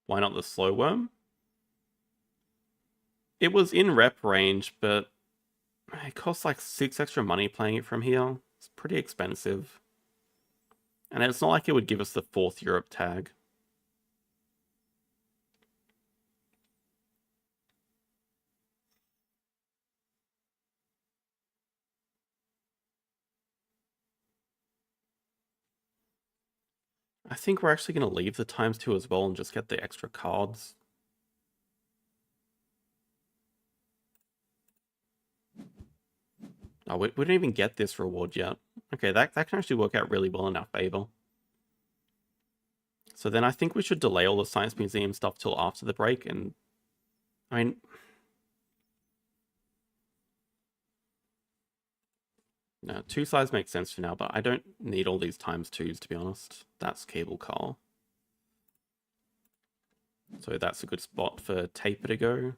Why not the slow worm? It was in rep range, but it costs like 6 extra money playing it from here. It's pretty expensive. And it's not like it would give us the 4th Europe tag. I think we're actually going to leave the ×2 as well and just get the extra cards. Oh, we didn't even get this reward yet. Okay, that can actually work out really well in our favor. So then I think we should delay all the Science Museum stuff till after the break, and... I mean... No, 2 sides make sense for now, but I don't need all these ×2s, to be honest. That's cable car. So that's a good spot for Taper to go.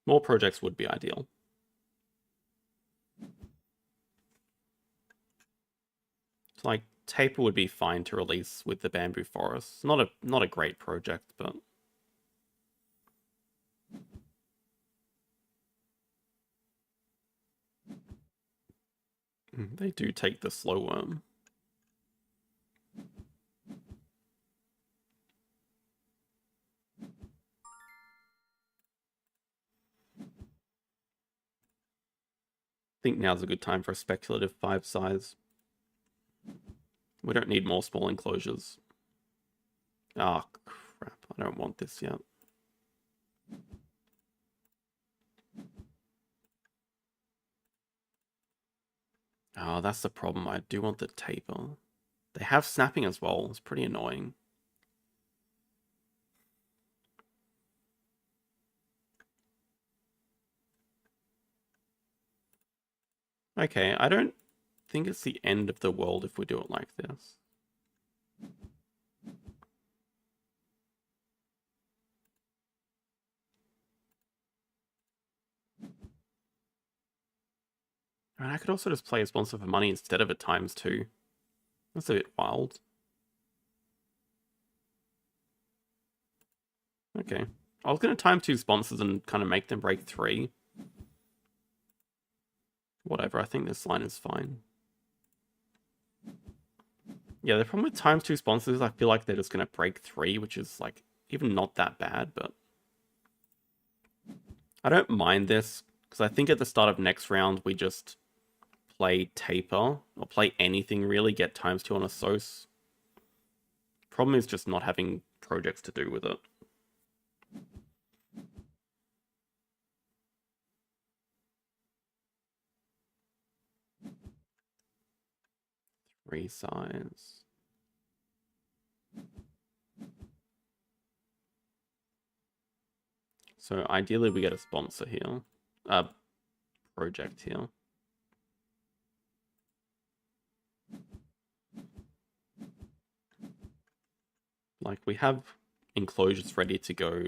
More projects would be ideal. It's like, Taper would be fine to release with the Bamboo Forest. Not a great project, but... They do take the slow worm. I think now's a good time for a speculative 5 size. We don't need more small enclosures. Ah, crap. I don't want this yet. Oh, that's the problem. I do want the taper. They have snapping as well. It's pretty annoying. Okay, I don't think it's the end of the world if we do it like this. And I could also just play a sponsor for money instead of a ×2. That's a bit wild. Okay. I was going to ×2 sponsors and kind of make them break 3. Whatever, I think this line is fine. Yeah, the problem with ×2 sponsors, I feel like they're just going to break 3, which is like even not that bad, but I don't mind this because I think at the start of next round we just play Taper or play anything really, get ×2 on a Sos. Problem is just not having projects to do with it. Resize. So ideally we get a sponsor here. Project here. Like we have enclosures ready to go.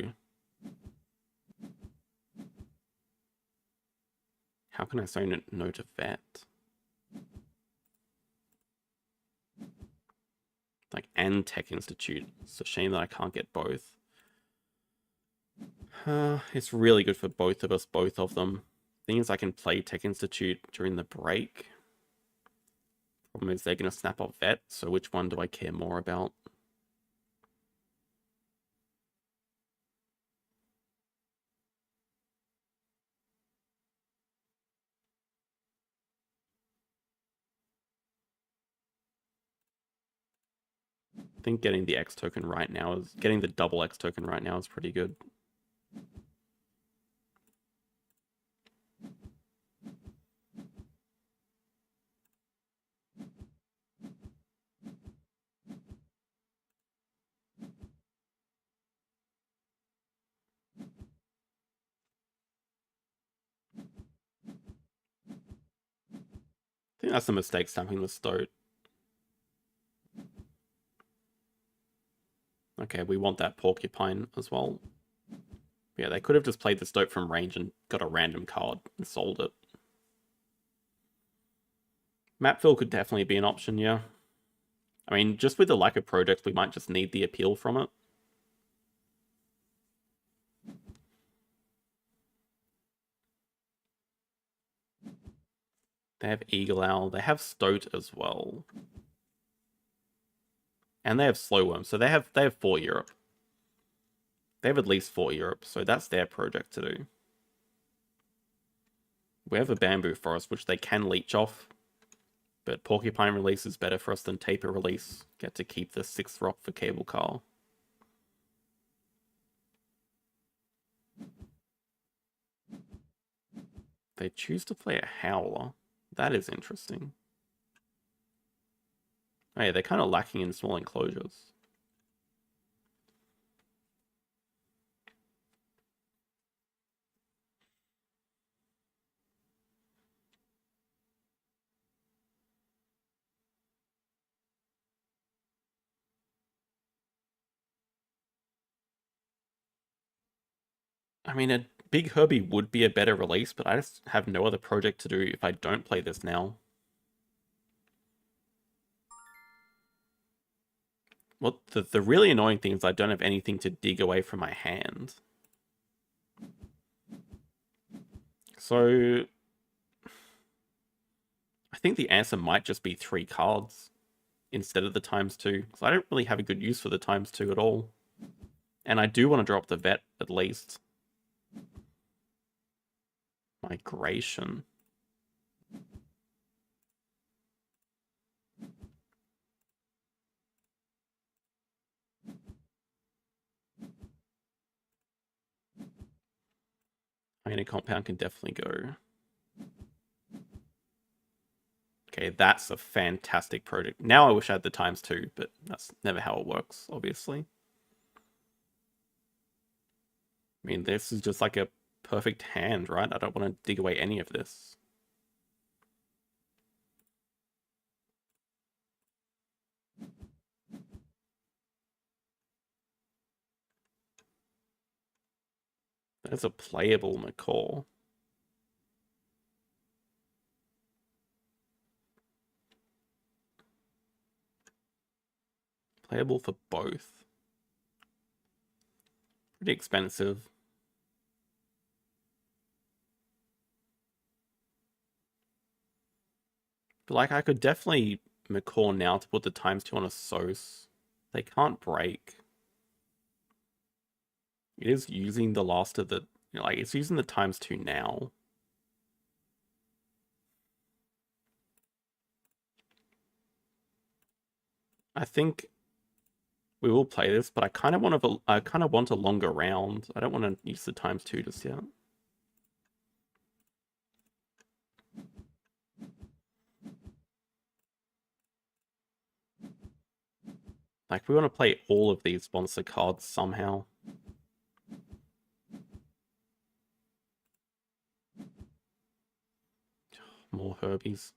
How can I say no to vet? Like, and Tech Institute. It's a shame that I can't get both. It's really good for both of us, both of them. Thing is, I can play Tech Institute during the break. Problem is, they're going to snap off vet, so which one do I care more about? I think getting the X token right now is getting the double X token right now is pretty good. I think that's a mistake stamping the Stoat. Okay, we want that Porcupine as well. Yeah, they could have just played the Stoat from range and got a random card and sold it. Map fill could definitely be an option, yeah. I mean, just with the lack of projects, we might just need the appeal from it. They have Eagle Owl. They have Stoat as well. And they have Slow Worm, so they have 4 Europe. They have at least 4 Europe, so that's their project to do. We have a Bamboo Forest, which they can leech off. But Porcupine release is better for us than Taper release. Get to keep the 6th rock for Cable Car. They choose to play a Howler. That is interesting. Oh yeah, they're kind of lacking in small enclosures. I mean, a Big Herbie would be a better release, but I just have no other project to do if I don't play this now. Well, the really annoying thing is I don't have anything to dig away from my hand. So I think the answer might just be 3 cards instead of the ×2. So I don't really have a good use for the ×2 at all. And I do want to drop the vet at least. Migration. I mean, a compound can definitely go. Okay, that's a fantastic project. Now I wish I had the ×2, but that's never how it works, obviously. I mean, this is just like a perfect hand, right? I don't want to dig away any of this. That's a playable Macaw. Playable for both. Pretty expensive. But like, I could definitely McCall now to put the ×2 on a Sos. They can't break. It is using the last of the, like, it's using the ×2 now. I think we will play this, but I kind of want a longer round. I don't want to use the ×2 just yet. Like, we want to play all of these sponsor cards somehow. More Herbies.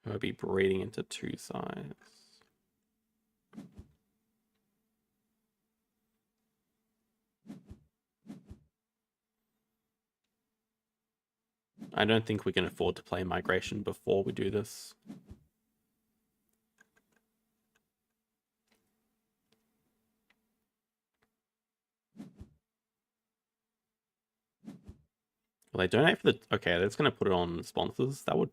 Herbie breeding into 2 sides. I don't think we can afford to play Migration before we do this. Well, they donate for the... Okay, that's going to put it on sponsors. That would...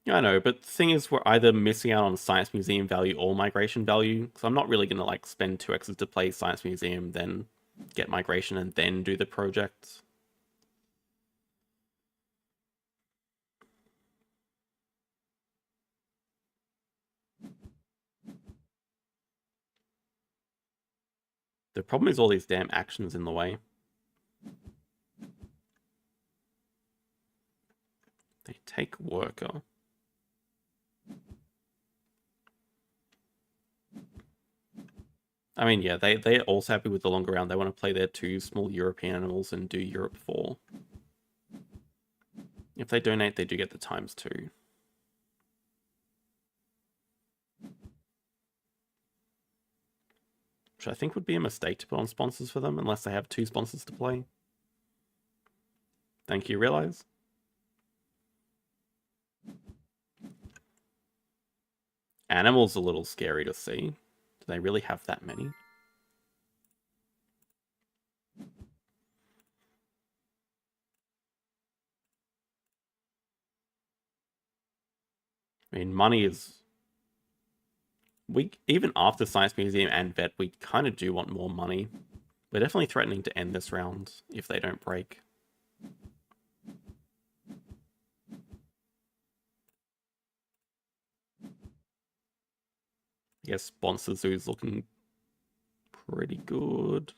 Yeah, I know, but the thing is, we're either missing out on Science Museum value or Migration value, so I'm not really going to, like, spend 2x's to play Science Museum, then get Migration, and then do the project. The problem is all these damn actions in the way. They take Worker. I mean, yeah, they're also happy with the longer round. They want to play their 2 small European animals and do Europe 4. If they donate, they do get the ×2. Which I think would be a mistake to put on sponsors for them, unless they have 2 sponsors to play. Thank you, Realize. Animals a little scary to see. Do they really have that many? I mean, money is... even after Science Museum and Vet, we kind of do want more money. We're definitely threatening to end this round if they don't break. I guess Sponsor Zoo's looking pretty good.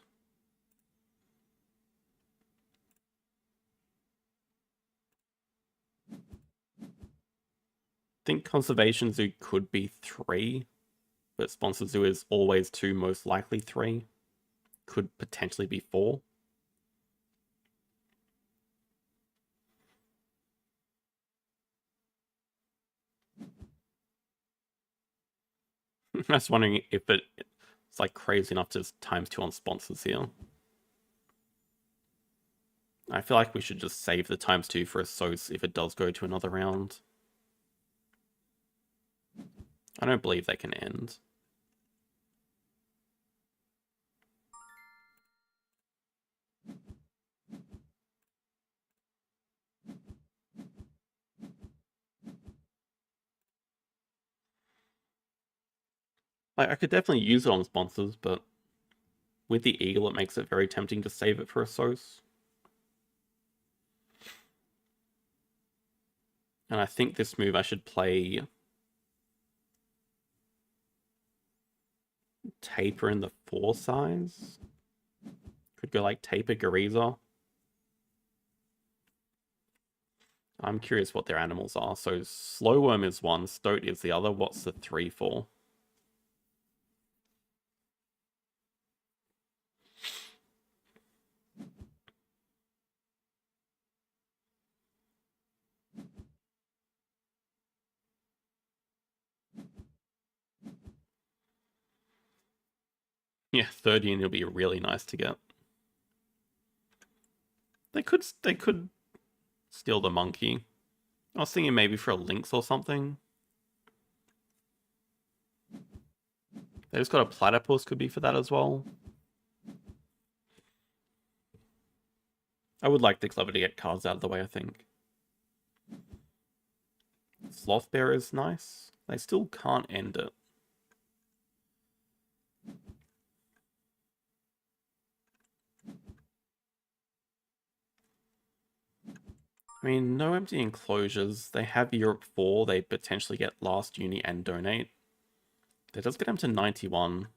I think Conservation Zoo could be 3, but Sponsor Zoo is always 2, most likely 3. Could potentially be 4. I was wondering if it's like crazy enough to just ×2 on sponsors here. I feel like we should just save the ×2 for a Sos if it does go to another round. I don't believe they can end. Like, I could definitely use it on sponsors, but with the Eagle, it makes it very tempting to save it for a Sos. And I think this move I should play Taper in the 4 size. Could go like Taper Gariza. I'm curious what their animals are. So Slowworm is 1, Stoat is the other. What's the 3 for? Yeah, 30 and it'll be really nice to get. They could steal the monkey. I was thinking maybe for a lynx or something. They just got a platypus, could be for that as well. I would like the Clever to get cards out of the way, I think. Sloth Bear is nice. They still can't end it. I mean, no empty enclosures. They have Europe 4. They potentially get Last Uni and Donate. That does get them to 91.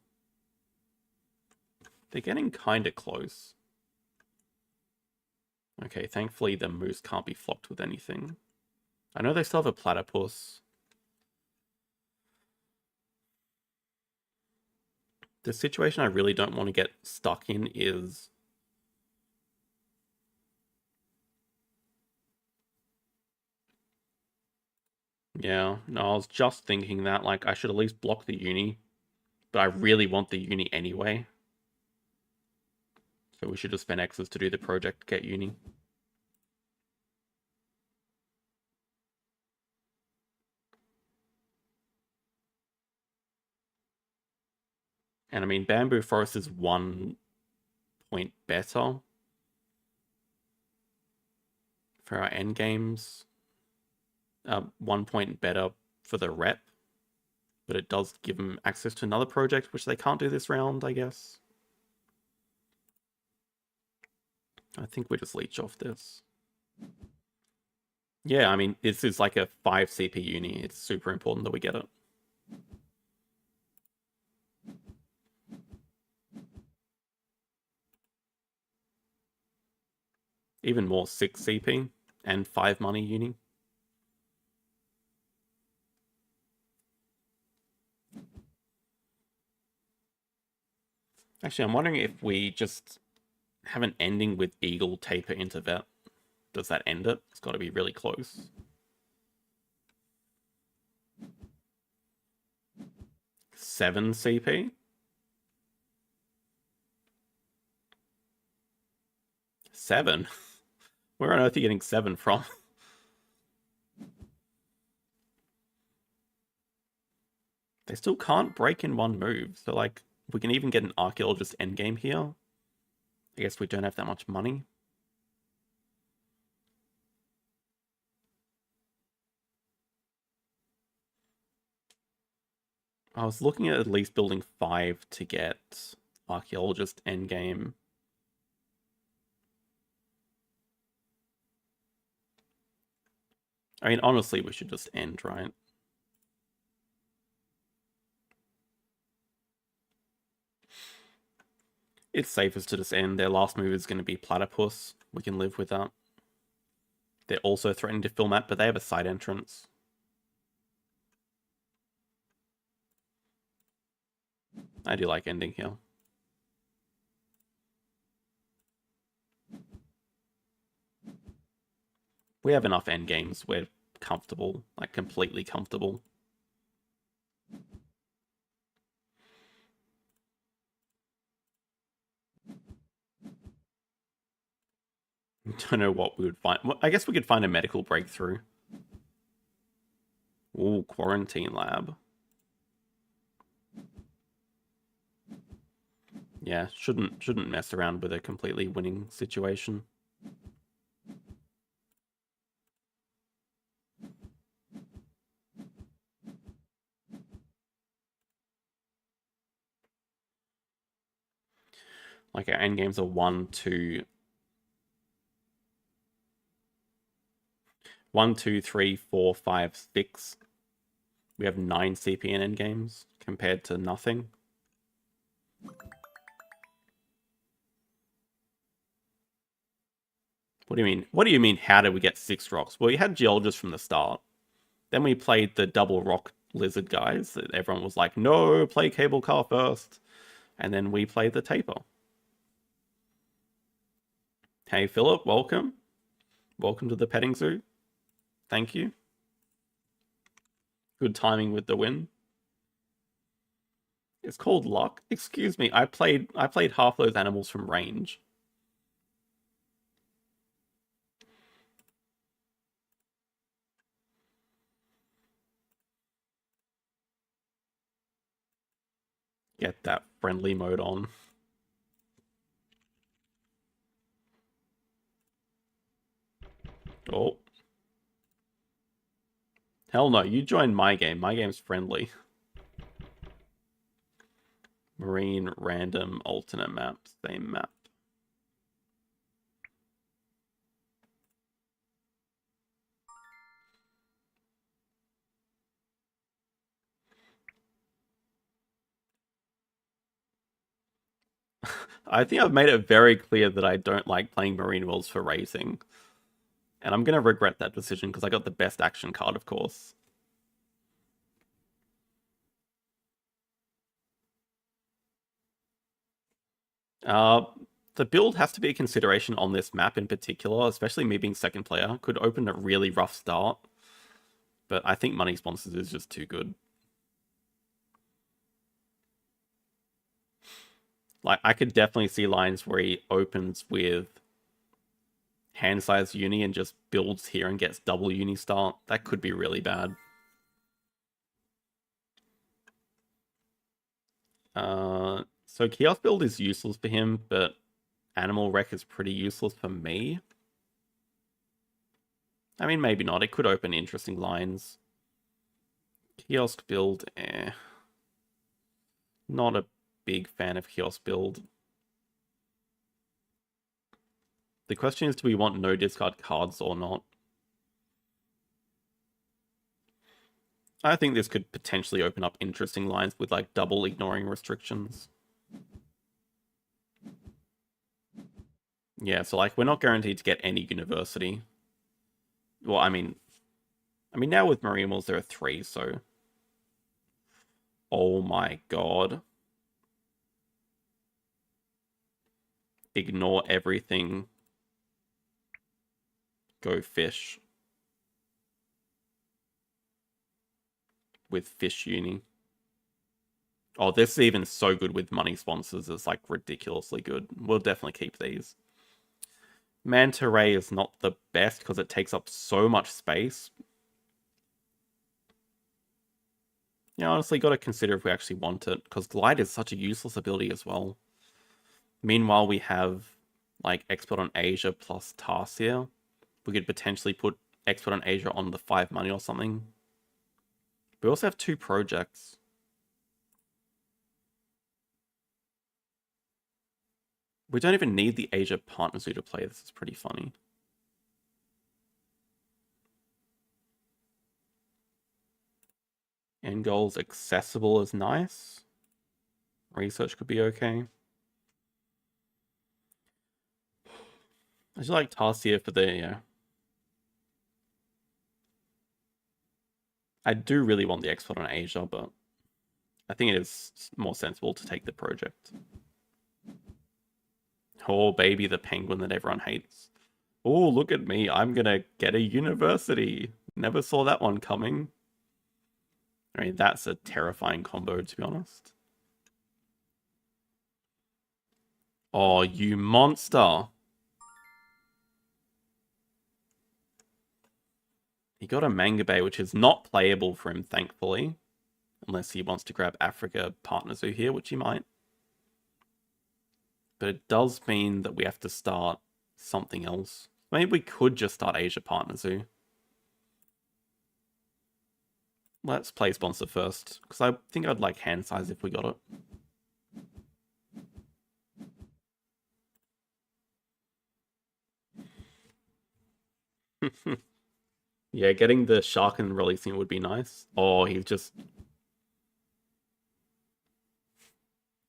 They're getting kind of close. Okay, thankfully the moose can't be flocked with anything. I know they still have a platypus. The situation I really don't want to get stuck in is... Yeah, no, I was just thinking that, like, I should at least block the uni. But I really want the uni anyway. So we should just spend X's to do the project, get uni. And I mean, Bamboo Forest is 1 point better for our end games. 1 point better for the rep. But it does give them access to another project, which they can't do this round, I guess. I think we just leech off this. Yeah, I mean, this is like a 5 CP uni. It's super important that we get it. Even more 6 CP and 5 money uni. Actually, I'm wondering if we just have an ending with Eagle taper into Vet. Does that end it? It's got to be really close. Seven CP? Seven? Where on earth are you getting 7 from? They still can't break in 1 move. So, like, we can even get an Archaeologist endgame here. I guess we don't have that much money. I was looking at least building 5 to get Archaeologist endgame. I mean, honestly, we should just end, right? It's safest to just end. Their last move is going to be Platypus. We can live with that. They're also threatening to fill map, but they have a side entrance. I do like ending here. We have enough end games. We're comfortable, like completely comfortable. Don't know what we would find. I guess we could find a medical breakthrough. Ooh, quarantine lab. Yeah, shouldn't mess around with a completely winning situation. Like our end games are 1, 2, 1, 2, 3, 4, 5, 6. We have 9 CP in end games compared to nothing. What do you mean? What do you mean? How did we get 6 rocks? Well, you had geologists from the start. Then we played the double rock lizard guys. Everyone was like, "No, play cable car first." And then we played the taper. Hey, Philip, welcome. Welcome to the petting zoo. Thank you. Good timing with the win. It's called luck. Excuse me. I played half those animals from range. get that friendly mode on. Oh. Hell no, you join my game. My game's friendly. Marine, random, alternate map, same map. I think I've made it very clear that I don't like playing Marine Worlds for racing. And I'm going to regret that decision because I got the best action card, of course. The build has to be a consideration on this map in particular, especially me being second player. Could open a really rough start. But I think Money Sponsors is just too good. Like, I could definitely see lines where he opens with hand size uni and just builds here and gets double uni start. That could be really bad. So Kiosk build is useless for him, but Animal Wreck is pretty useless for me. I mean, maybe not. It could open interesting lines. Kiosk build, Not a big fan of Kiosk build. The question is, do we want no discard cards or not? I think this could potentially open up interesting lines with like double ignoring restrictions. Yeah, so like we're not guaranteed to get any university. Well, I mean now with Marine Worlds there are 3, so oh my god. Ignore everything. Go fish. With fish uni. Oh, this is even so good with money sponsors. It's like ridiculously good. We'll definitely keep these. Manta Ray is not the best because it takes up so much space. Yeah, honestly, got to consider if we actually want it, because Glide is such a useless ability as well. Meanwhile, we have like Expert on Asia plus Tarsier. We could potentially put Expert on Asia on the 5 money or something. We also have 2 projects. We don't even need the Asia Partner Zoo to play. This is pretty funny. End goals accessible is nice. Research could be okay. I just like Tarsier for the, I do really want the export on Asia, but I think it is more sensible to take the project. Oh, baby, the penguin that everyone hates. Oh, look at me. I'm gonna get a university. Never saw that one coming. I mean, that's a terrifying combo, to be honest. Oh, you monster. He got a Manga Bay, which is not playable for him, thankfully. Unless he wants to grab Africa Partner Zoo here, which he might. But it does mean that we have to start something else. Maybe we could just start Asia Partner Zoo. Let's play sponsor first, because I think I'd like hand size if we got it. Yeah, getting the shark and releasing it would be nice. Oh, he's just...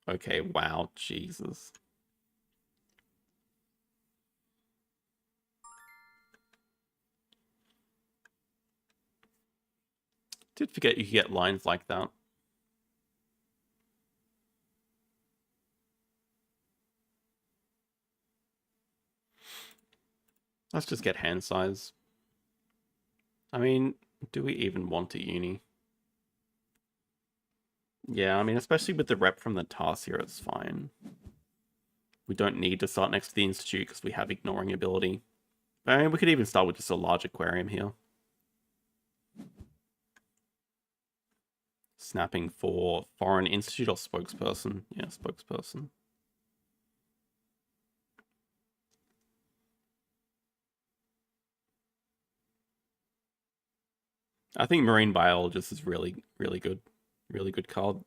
Okay, wow, Jesus. Did forget you could get lines like that. Let's just get hand size. I mean, do we even want a uni? Yeah, I mean, especially with the rep from the task here, it's fine. We don't need to start next to the Institute because we have ignoring ability. I mean, we could even start with just a large aquarium here. snapping for Foreign Institute or spokesperson. Yeah, spokesperson. I think Marine Biologist is really, really good. Really good card.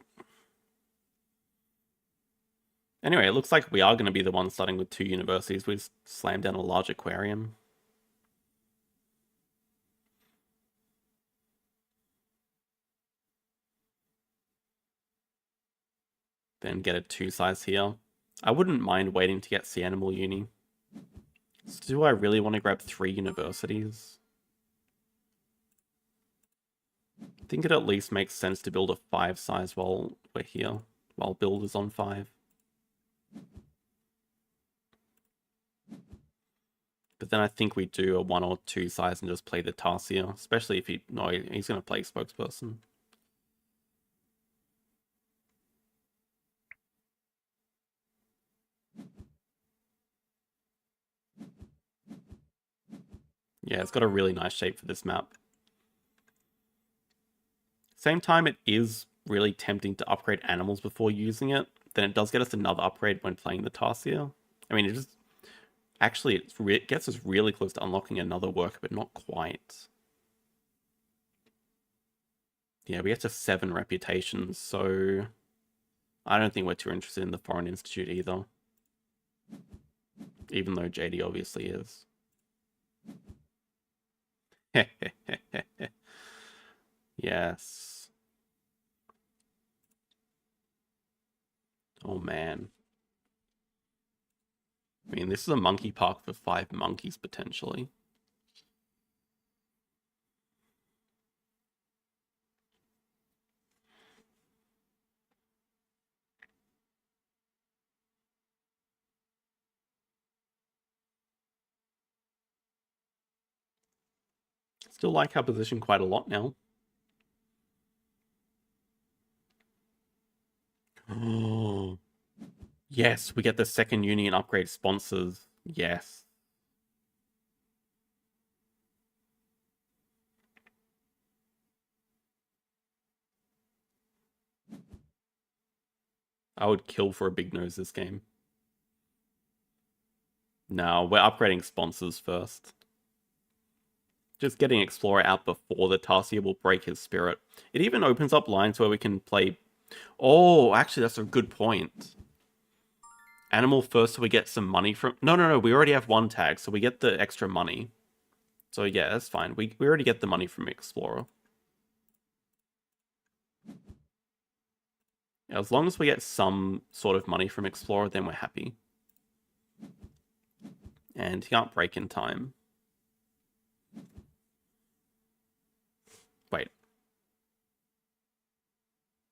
Anyway, it looks like we are going to be the ones starting with 2 universities. We just slammed down a large aquarium. Then get a 2 size here. I wouldn't mind waiting to get Sea Animal Uni. So do I really want to grab 3 universities? I think it at least makes sense to build a 5 size while we're here. While build is on 5. But then I think we do a 1 or 2 size and just play the Tarsier. Especially if he's going to play spokesperson. Yeah, it's got a really nice shape for this map. Same time, it is really tempting to upgrade animals before using it. Then it does get us another upgrade when playing the Tarsier. I mean, it just... Actually, it gets us really close to unlocking another worker, but not quite. Yeah, we get to 7 reputations, so... I don't think we're too interested in the Foreign Institute either. Even though JD obviously is. Yes. Oh man. I mean, this is a monkey park for 5 monkeys potentially. Still like our position quite a lot now. Oh. Yes, we get the second uni and upgrade sponsors. Yes. I would kill for a big nose this game. No, we're upgrading sponsors first. Just getting Explorer out before the Tarsier will break his spirit. It even opens up lines where we can play... Oh, actually, that's a good point. Animal first so we get some money from... No, we already have 1 tag, so we get the extra money. So yeah, that's fine. We already get the money from Explorer. As long as we get some sort of money from Explorer, then we're happy. And he can't break in time. Wait.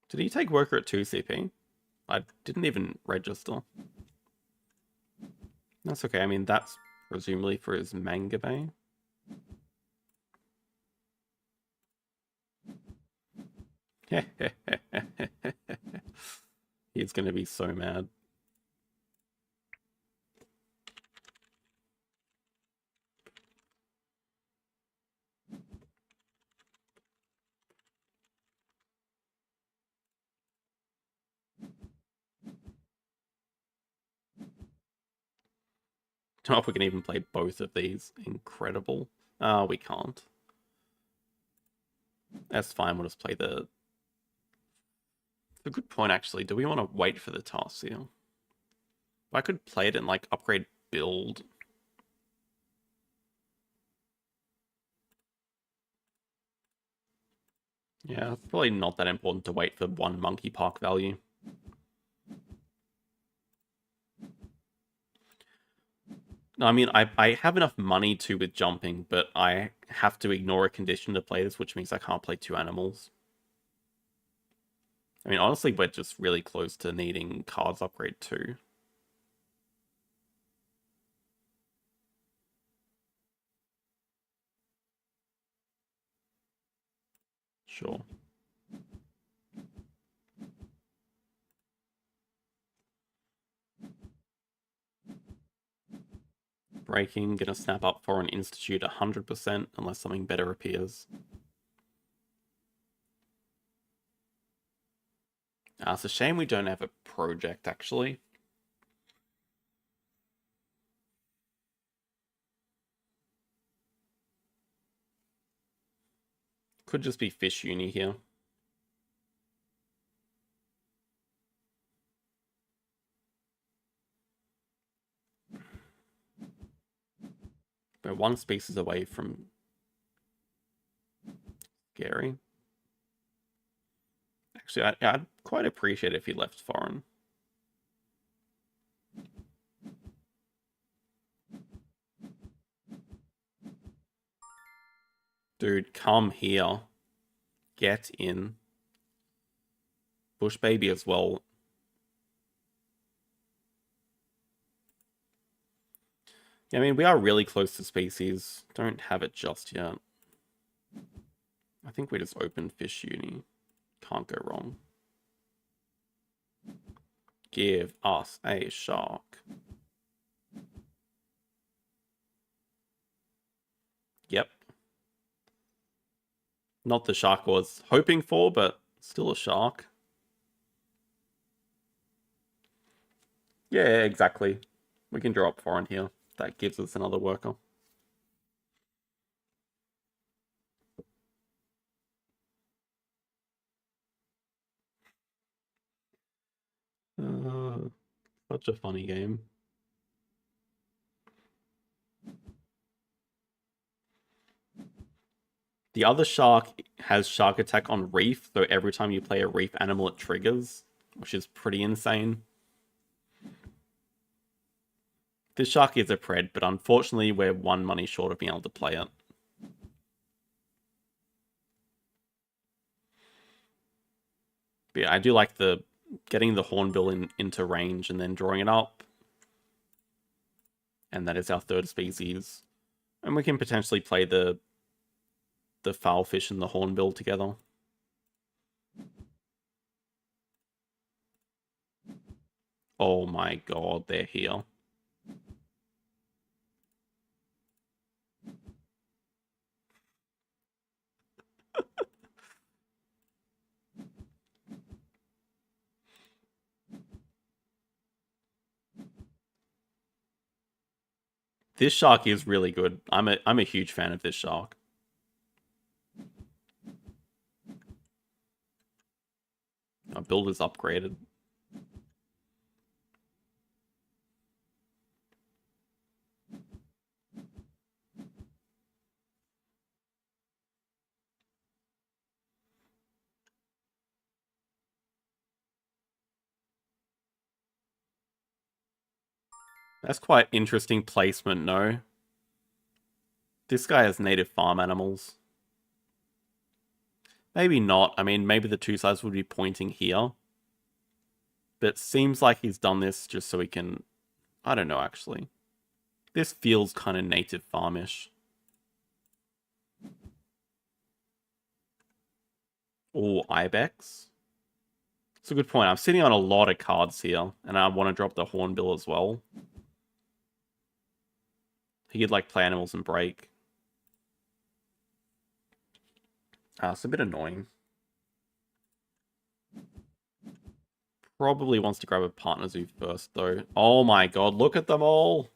Did he take Worker at 2 CP? I didn't even register. That's okay. I mean, that's presumably for his Manga Bay. He's going to be so mad. Don't know if we can even play both of these. Incredible. We can't. That's fine. We'll just play the... A good point, actually. Do we want to wait for the Tarsier? I could play it and, like, upgrade build. Yeah, probably not that important to wait for 1 monkey park value. No, I mean, I have enough money to with jumping, but I have to ignore a condition to play this, which means I can't play 2 animals. I mean, honestly, we're just really close to needing cards upgrade too. Sure. Breaking, gonna snap up for an institute 100% unless something better appears. It's a shame we don't have a project, actually. Could just be Fish Uni here. We're one species away from Gary. Actually, I'd quite appreciate it if he left foreign. Dude, come here. Get in. Bush baby as well. Yeah, I mean, we are really close to species. Don't have it just yet. I think we just opened Fish Uni. Can't go wrong. Give us a shark. Yep. Not the shark I was hoping for, but still a shark. Yeah, exactly. We can drop foreign here. That gives us another worker. Such a funny game. The other shark has shark attack on reef, so every time you play a reef animal it triggers, which is pretty insane. This shark is a pred, but unfortunately we're one money short of being able to play it. But yeah, I do like the getting the hornbill into range and then drawing it up. And that is our third species. And we can potentially play the foulfish and the hornbill together. Oh my god, they're here. This shark is really good. I'm a huge fan of this shark. Our build is upgraded. That's quite interesting placement, no? This guy has native farm animals. Maybe not. I mean, maybe the two sides would be pointing here. But it seems like he's done this just so he can... I don't know, actually. This feels kind of native farmish. Or Ibex. It's a good point. I'm sitting on a lot of cards here, and I want to drop the Hornbill as well. He could, like, play animals and break. It's a bit annoying. Probably wants to grab a partner zoo first, though. Oh my god, look at them all!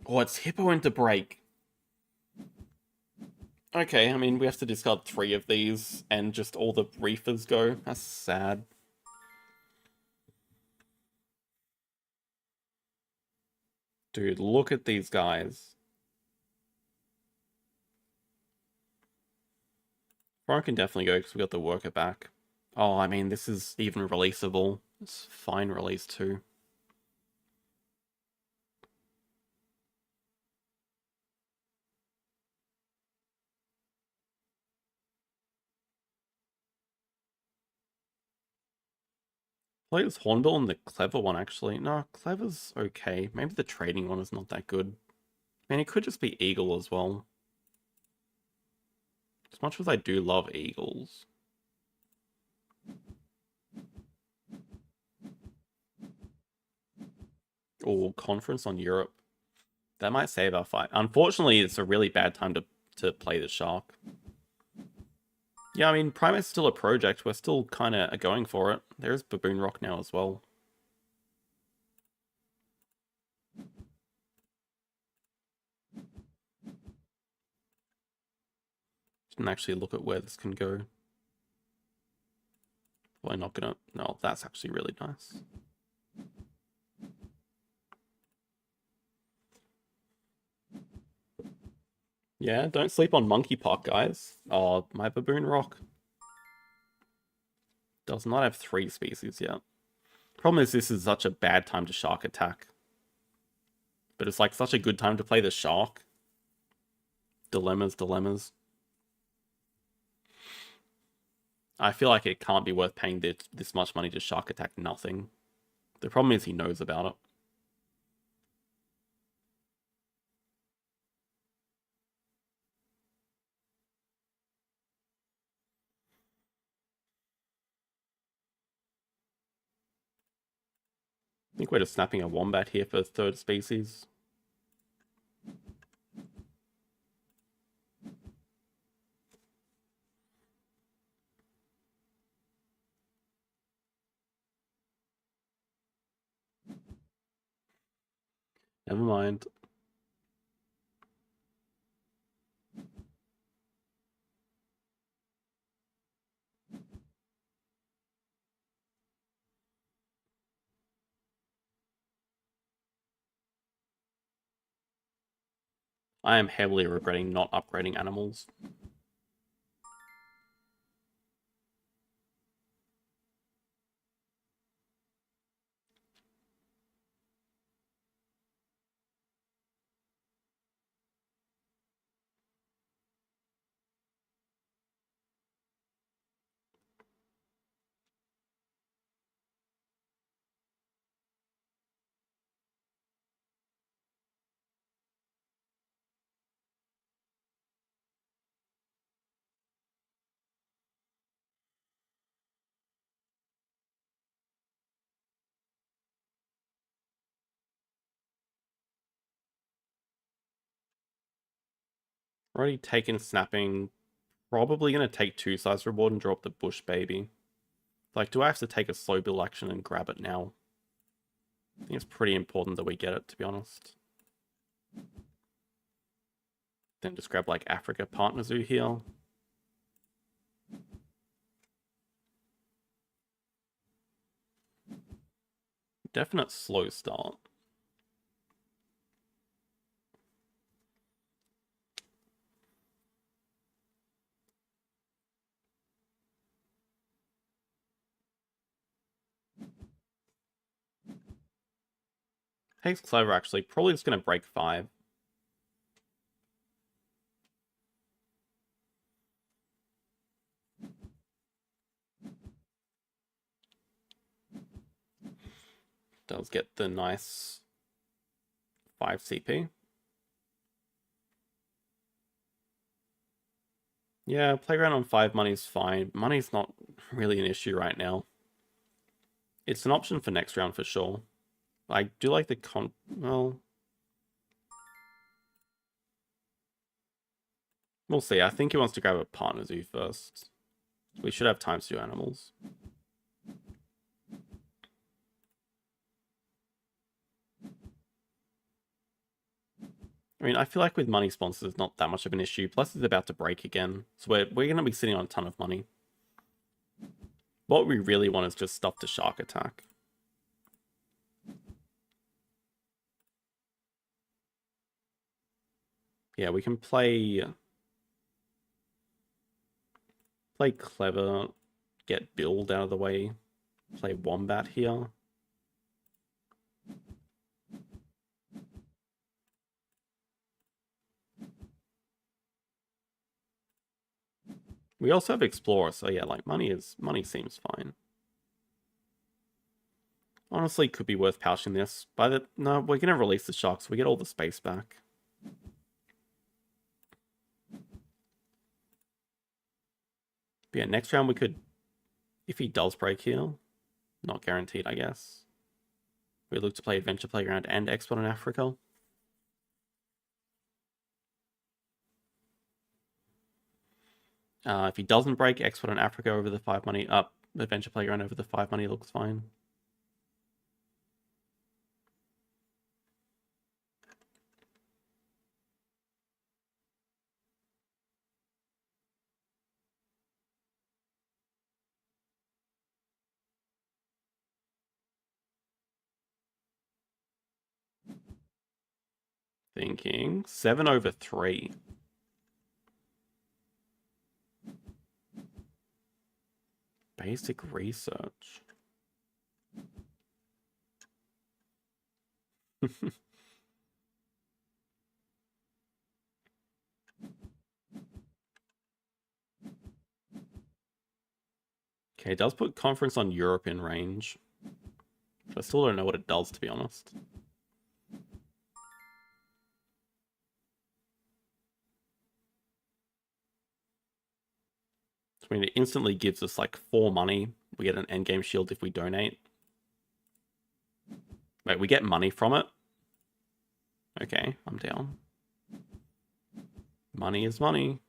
Oh, it's Hippo into break. Okay, I mean, we have to discard 3 of these, and just all the reefers go. That's sad. Dude, look at these guys. Foreign can definitely go, because we got the worker back. Oh, I mean, this is even releasable. It's fine release, too. Play this Hornbill and the Clever one, actually. No, Clever's okay. Maybe the trading one is not that good. Man, it could just be Eagle as well. As much as I do love Eagles. Or Conference on Europe. That might save our fight. Unfortunately, it's a really bad time to play the Shark. Yeah, I mean, Primate's still a project. We're still kind of going for it. There's Baboon Rock now as well. Didn't actually look at where this can go. Probably not gonna... No, that's actually really nice. Yeah, don't sleep on Monkey Park, guys. Oh, my Baboon Rock does not have 3 species yet. Problem is, this is such a bad time to shark attack. But it's like such a good time to play the shark. Dilemmas, dilemmas. I feel like it can't be worth paying this much money to shark attack nothing. The problem is he knows about it. I think we're just snapping a wombat here for 3rd species. Never mind. I am heavily regretting not upgrading animals. Already taken snapping. Probably going to take 2 size reward and drop the bush baby. Like, do I have to take a slow build action and grab it now? I think it's pretty important that we get it, to be honest. Then just grab, like, Africa Partner Zoo here. Definite slow start. He's clever, actually. Probably just going to break 5. Does get the nice 5 CP. Yeah, playground on 5 money's fine. Money's not really an issue right now. It's an option for next round for sure. I do like the well, we'll see. I think he wants to grab a partner zoo first. We should have time to do animals. I mean, I feel like with money sponsors, it's not that much of an issue. Plus, it's about to break again. So we're going to be sitting on a ton of money. What we really want is just stuff to shark attack. Yeah, we can play clever, get build out of the way, play wombat here. We also have explorer, so yeah, like money seems fine. Honestly, could be worth pouching this. No, we're gonna release the sharks. So we get all the space back. But yeah, next round we could, if he does break here, not guaranteed, I guess. We look to play Adventure Playground and Export in Africa. If he doesn't break, export on Africa over the 5 money. Up, Adventure Playground over the 5 money looks fine. Thinking 7 over 3. Basic research. Okay, it does put conference on Europe in range. But I still don't know what it does, to be honest. I mean, it instantly gives us like 4 money. We get an endgame shield if we donate. Wait, we get money from it? Okay, I'm down. Money is money.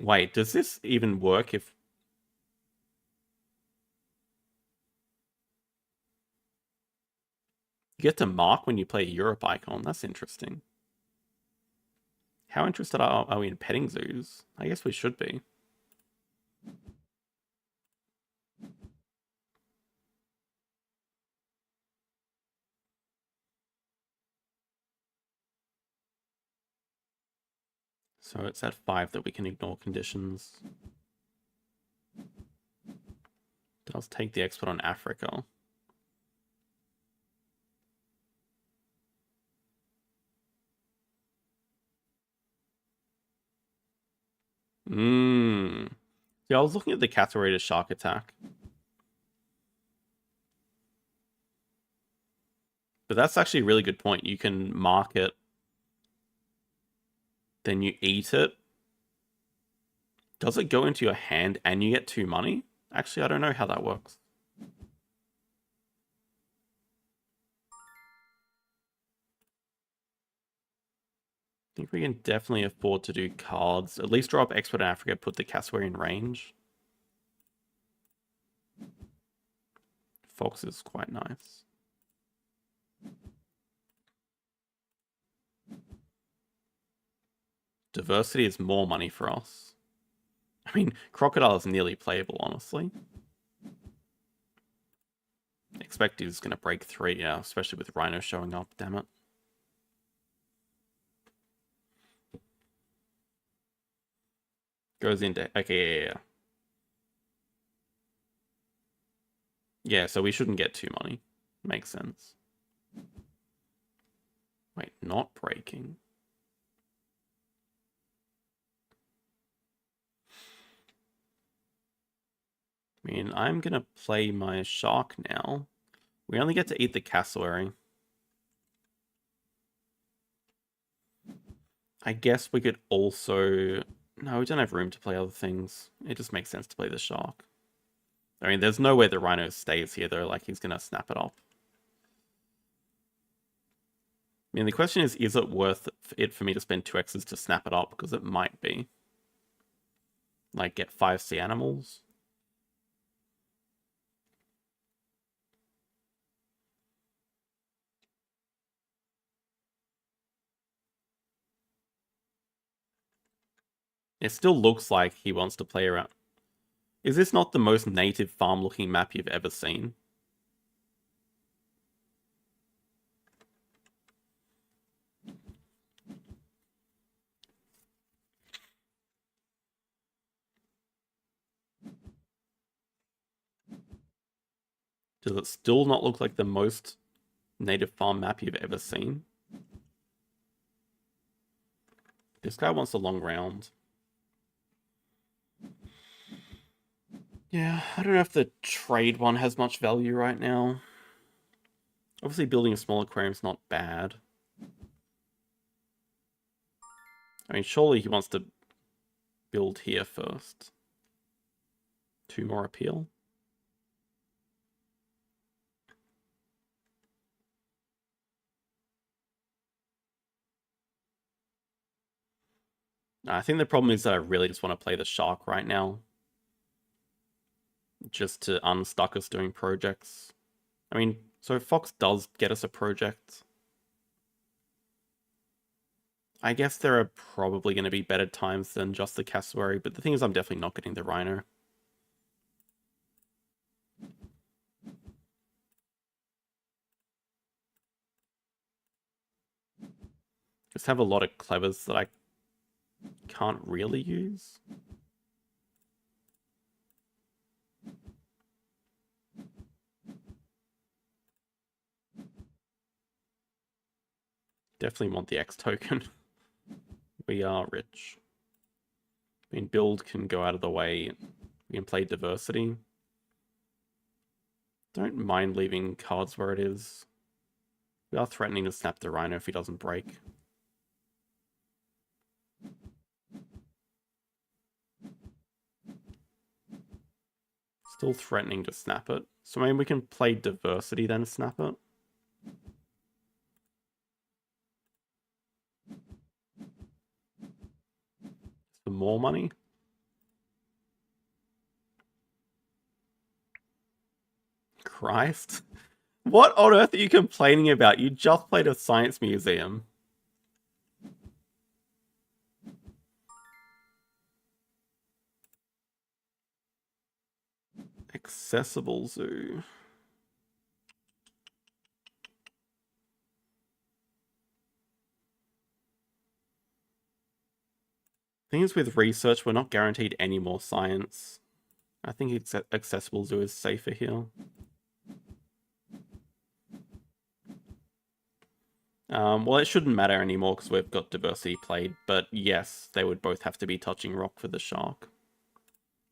Wait, does this even work if... You get to mark when you play a Europe icon. That's interesting. How interested are we in petting zoos? I guess we should be. So it's at 5 that we can ignore conditions. Does take the export on Africa. Yeah, I was looking at the Catarrhita Shark attack. But that's actually a really good point. You can mark it, then you eat it. Does it go into your hand and you get 2 money? Actually, I don't know how that works. I think we can definitely afford to do cards. At least drop Expert in Africa, put the cassowary in range. Fox is quite nice. Diversity is more money for us. I mean, Crocodile is nearly playable, honestly. Expect he's going to break 3, yeah, especially with Rhino showing up, damn it. Goes into... Okay, yeah. Yeah, so we shouldn't get 2 money. Makes sense. Wait, not breaking. I mean, I'm going to play my shark now. We only get to eat the cassowary. I guess we could also... No, we don't have room to play other things. It just makes sense to play the shark. I mean, there's no way the Rhino stays here, though. Like, he's going to snap it up. I mean, the question is it worth it for me to spend 2x's to snap it up? Because it might be. Like, get 5 sea animals. It still looks like he wants to play around. Is this not the most native farm-looking map you've ever seen? Does it still not look like the most native farm map you've ever seen? This guy wants a long round. Yeah, I don't know if the trade one has much value right now. Obviously, building a small aquarium is not bad. I mean, surely he wants to build here first. 2 more appeal. I think the problem is that I really just want to play the shark right now. Just to unstuck us doing projects. I mean, so Fox does get us a project. I guess there are probably going to be better times than just the cassowary, but the thing is I'm definitely not getting the rhino. Just have a lot of clevers that I can't really use. Definitely want the X token. We are rich. I mean, build can go out of the way. We can play diversity. Don't mind leaving cards where it is. We are threatening to snap the rhino if he doesn't break. Still threatening to snap it. So maybe we can play diversity then snap it. For more money. Christ. What on earth are you complaining about? You just played a science museum. Accessible zoo. Thing is, with research, we're not guaranteed any more science. I think accessible zoo is safer here. Well, it shouldn't matter anymore because we've got diversity played, but yes, they would both have to be touching rock for the shark.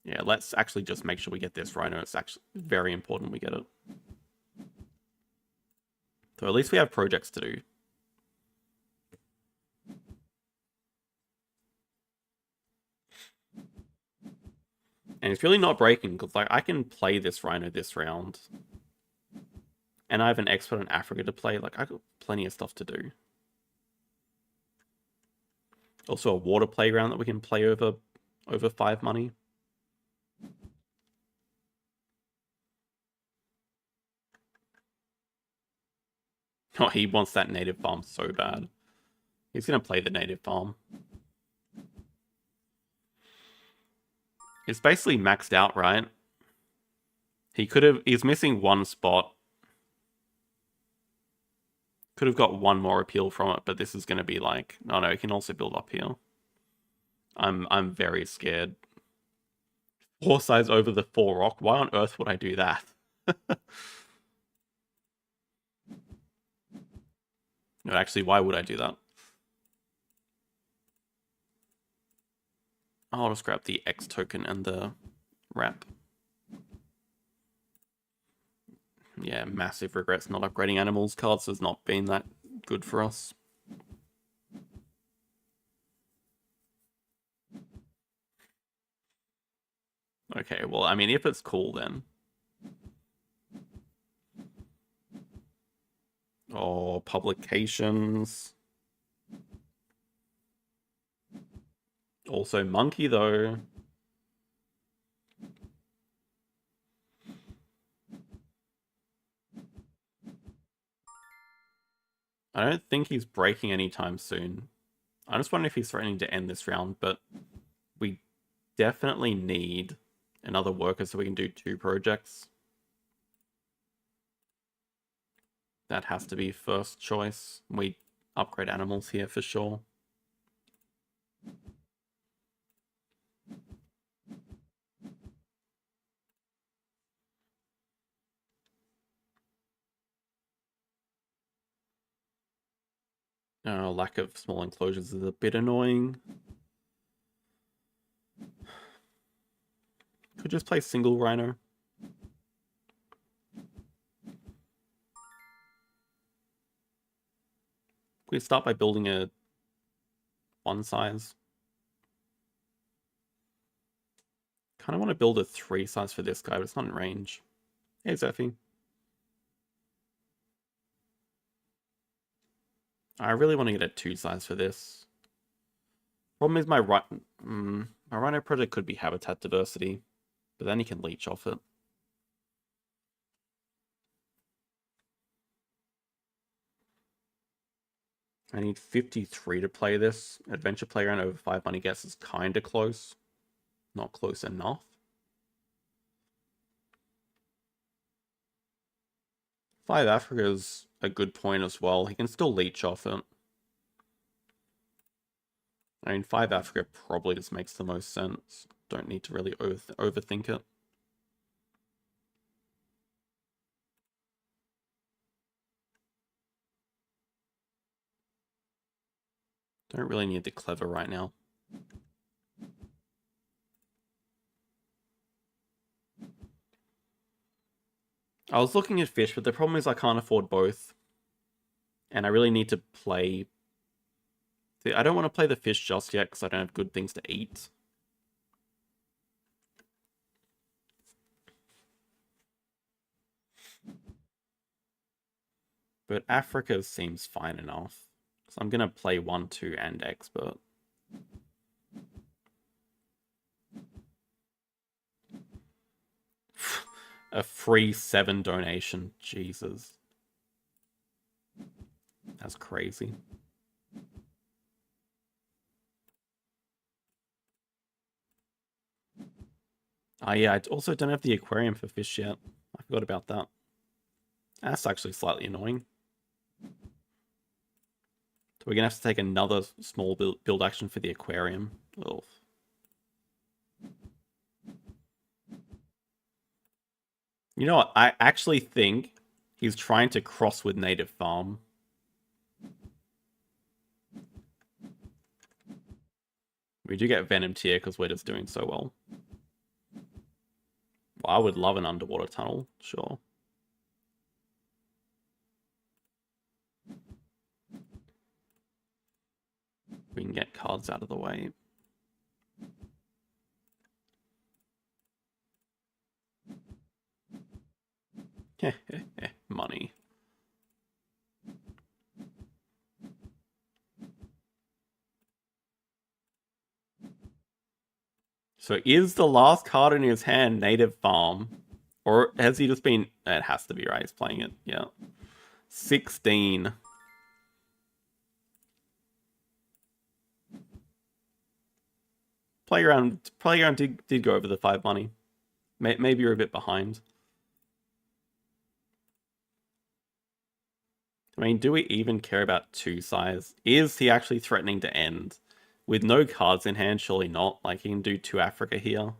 Yeah, let's actually just make sure we get this rhino. It's actually very important we get it. So at least we have projects to do. And it's really not breaking, because like I can play this rhino this round. And I have an expert in Africa to play. Like, I've got plenty of stuff to do. Also a water playground that we can play over 5 money. Oh, he wants that native farm so bad. He's going to play the native farm. It's basically maxed out, right? He's missing one spot. Could have got one more appeal from it, but this is going to be like, oh no, he can also build up here. I'm very scared. 4 size over the 4 rock. Why on earth would I do that? No, actually, why would I do that? I'll just grab the X token and the wrap. Yeah, massive regrets not upgrading animals cards has not been that good for us. Okay, well, I mean, if it's cool, then. Oh, publications. Also monkey, though. I don't think he's breaking anytime soon. I'm just wondering if he's threatening to end this round, but we definitely need another worker so we can do 2 projects. That has to be first choice. We upgrade animals here for sure. Lack of small enclosures is a bit annoying. Could just play single rhino. We start by building a 1 size. Kind of want to build a 3 size for this guy, but it's not in range. Hey, Zephy. I really want to get a 2 size for this. Problem is my Rhino project could be habitat diversity, but then he can leech off it. I need 53 to play this. Adventure playground over 5 money guess is kind of close. Not close enough. 5 Africa's a good point as well. He can still leech off it. I mean, 5 Africa probably just makes the most sense. Don't need to really overthink it. Don't really need the clever right now. I was looking at fish, but the problem is I can't afford both. And I really need to play... See, I don't want to play the fish just yet because I don't have good things to eat. But Africa seems fine enough. So I'm going to play 1, 2, and expert. A free 7 donation. Jesus. That's crazy. Oh yeah, I also don't have the aquarium for fish yet. I forgot about that. That's actually slightly annoying. So we're going to have to take another small build action for the aquarium. Ugh. You know what? I actually think he's trying to cross with native farm. We do get Venom tier because we're just doing so well. I would love an underwater tunnel, sure. We can get cards out of the way. Money. So is the last card in his hand native farm? Or has he just been... It has to be right, he's playing it, yeah. 16. Playground did go over the 5 money. Maybe you're a bit behind. I mean, do we even care about 2 size? Is he actually threatening to end? With no cards in hand, surely not. Like, he can do 2 Africa here.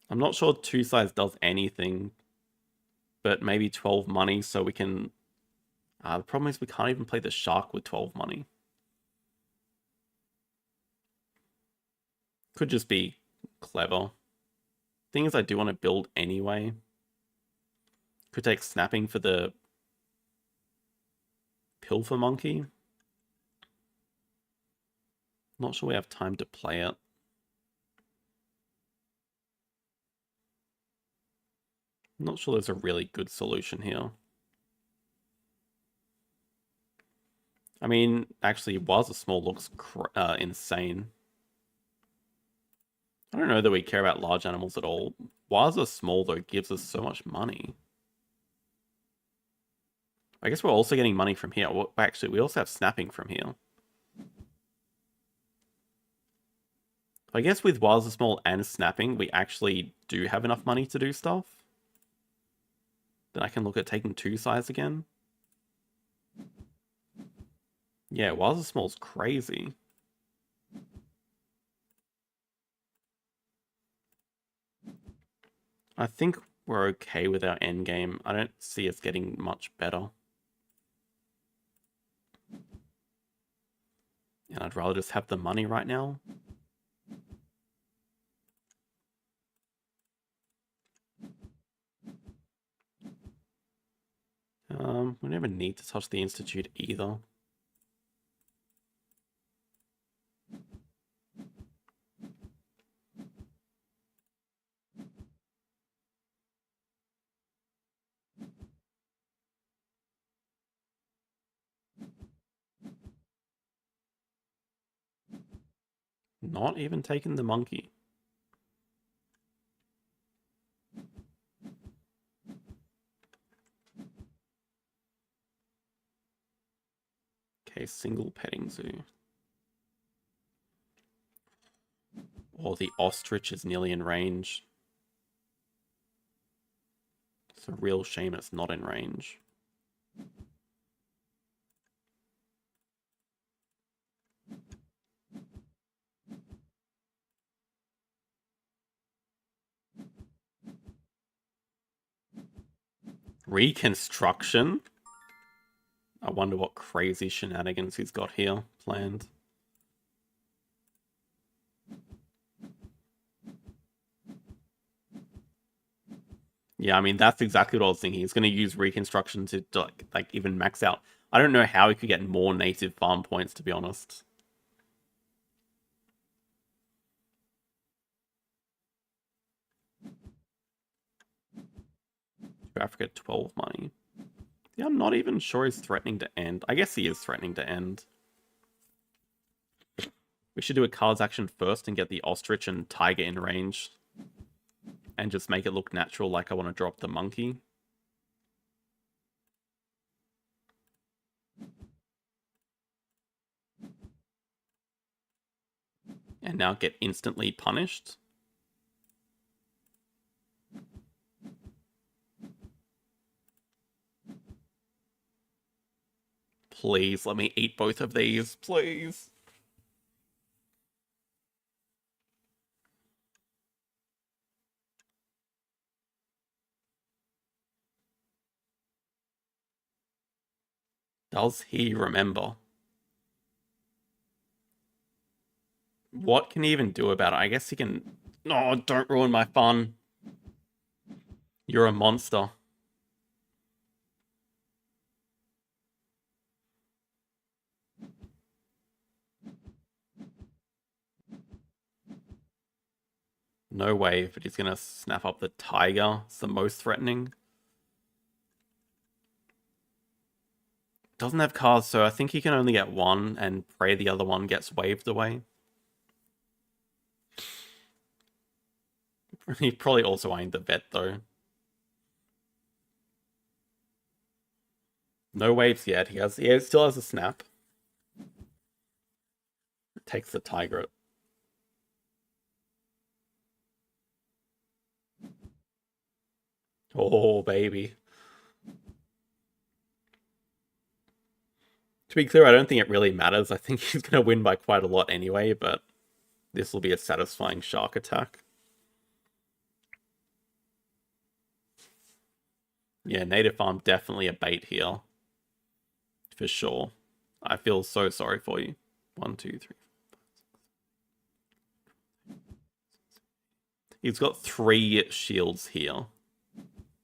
I'm not sure 2 size does anything. But maybe 12 money so we can... the problem is we can't even play the shark with 12 money. Could just be clever. Thing is, I do want to build anyway. Could take snapping for the Pilfer Monkey. Not sure we have time to play it. Not sure there's a really good solution here. I mean, actually, was a small looks insane. I don't know that we care about large animals at all. Was a small, though, gives us so much money. I guess we're also getting money from here. Well, actually, we also have snapping from here. I guess with was a small and snapping, we actually do have enough money to do stuff. Then I can look at taking 2 size again. Yeah, was a small's crazy. I think we're okay with our end game. I don't see us getting much better. And I'd rather just have the money right now. We never need to touch the Institute either. Not even taking the monkey. Okay, single petting zoo. Or the ostrich is nearly in range. It's a real shame it's not in range. Reconstruction? I wonder what crazy shenanigans he's got here planned. Yeah, I mean, that's exactly what I was thinking. He's going to use reconstruction to like even max out. I don't know how he could get more native farm points, to be honest. Africa 12 money. Yeah, I'm not even sure he's threatening to end. I guess he is threatening to end. We should do a cards action first and get the ostrich and tiger in range. And just make it look natural like I want to drop the monkey. And now get instantly punished. Please, let me eat both of these, please. Does he remember? What can he even do about it? I guess he can... No, don't ruin my fun. You're a monster. No way, but he's gonna snap up the tiger. It's the most threatening. Doesn't have cards, so I think he can only get one and pray the other one gets waved away. He probably also ain't the vet, though. No waves yet. He still has a snap. Takes the tiger. Oh, baby. To be clear, I don't think it really matters. I think he's going to win by quite a lot anyway, but this will be a satisfying shark attack. Yeah, native farm definitely a bait here. For sure. I feel so sorry for you. 1, 2, 3. He's got 3 shields here.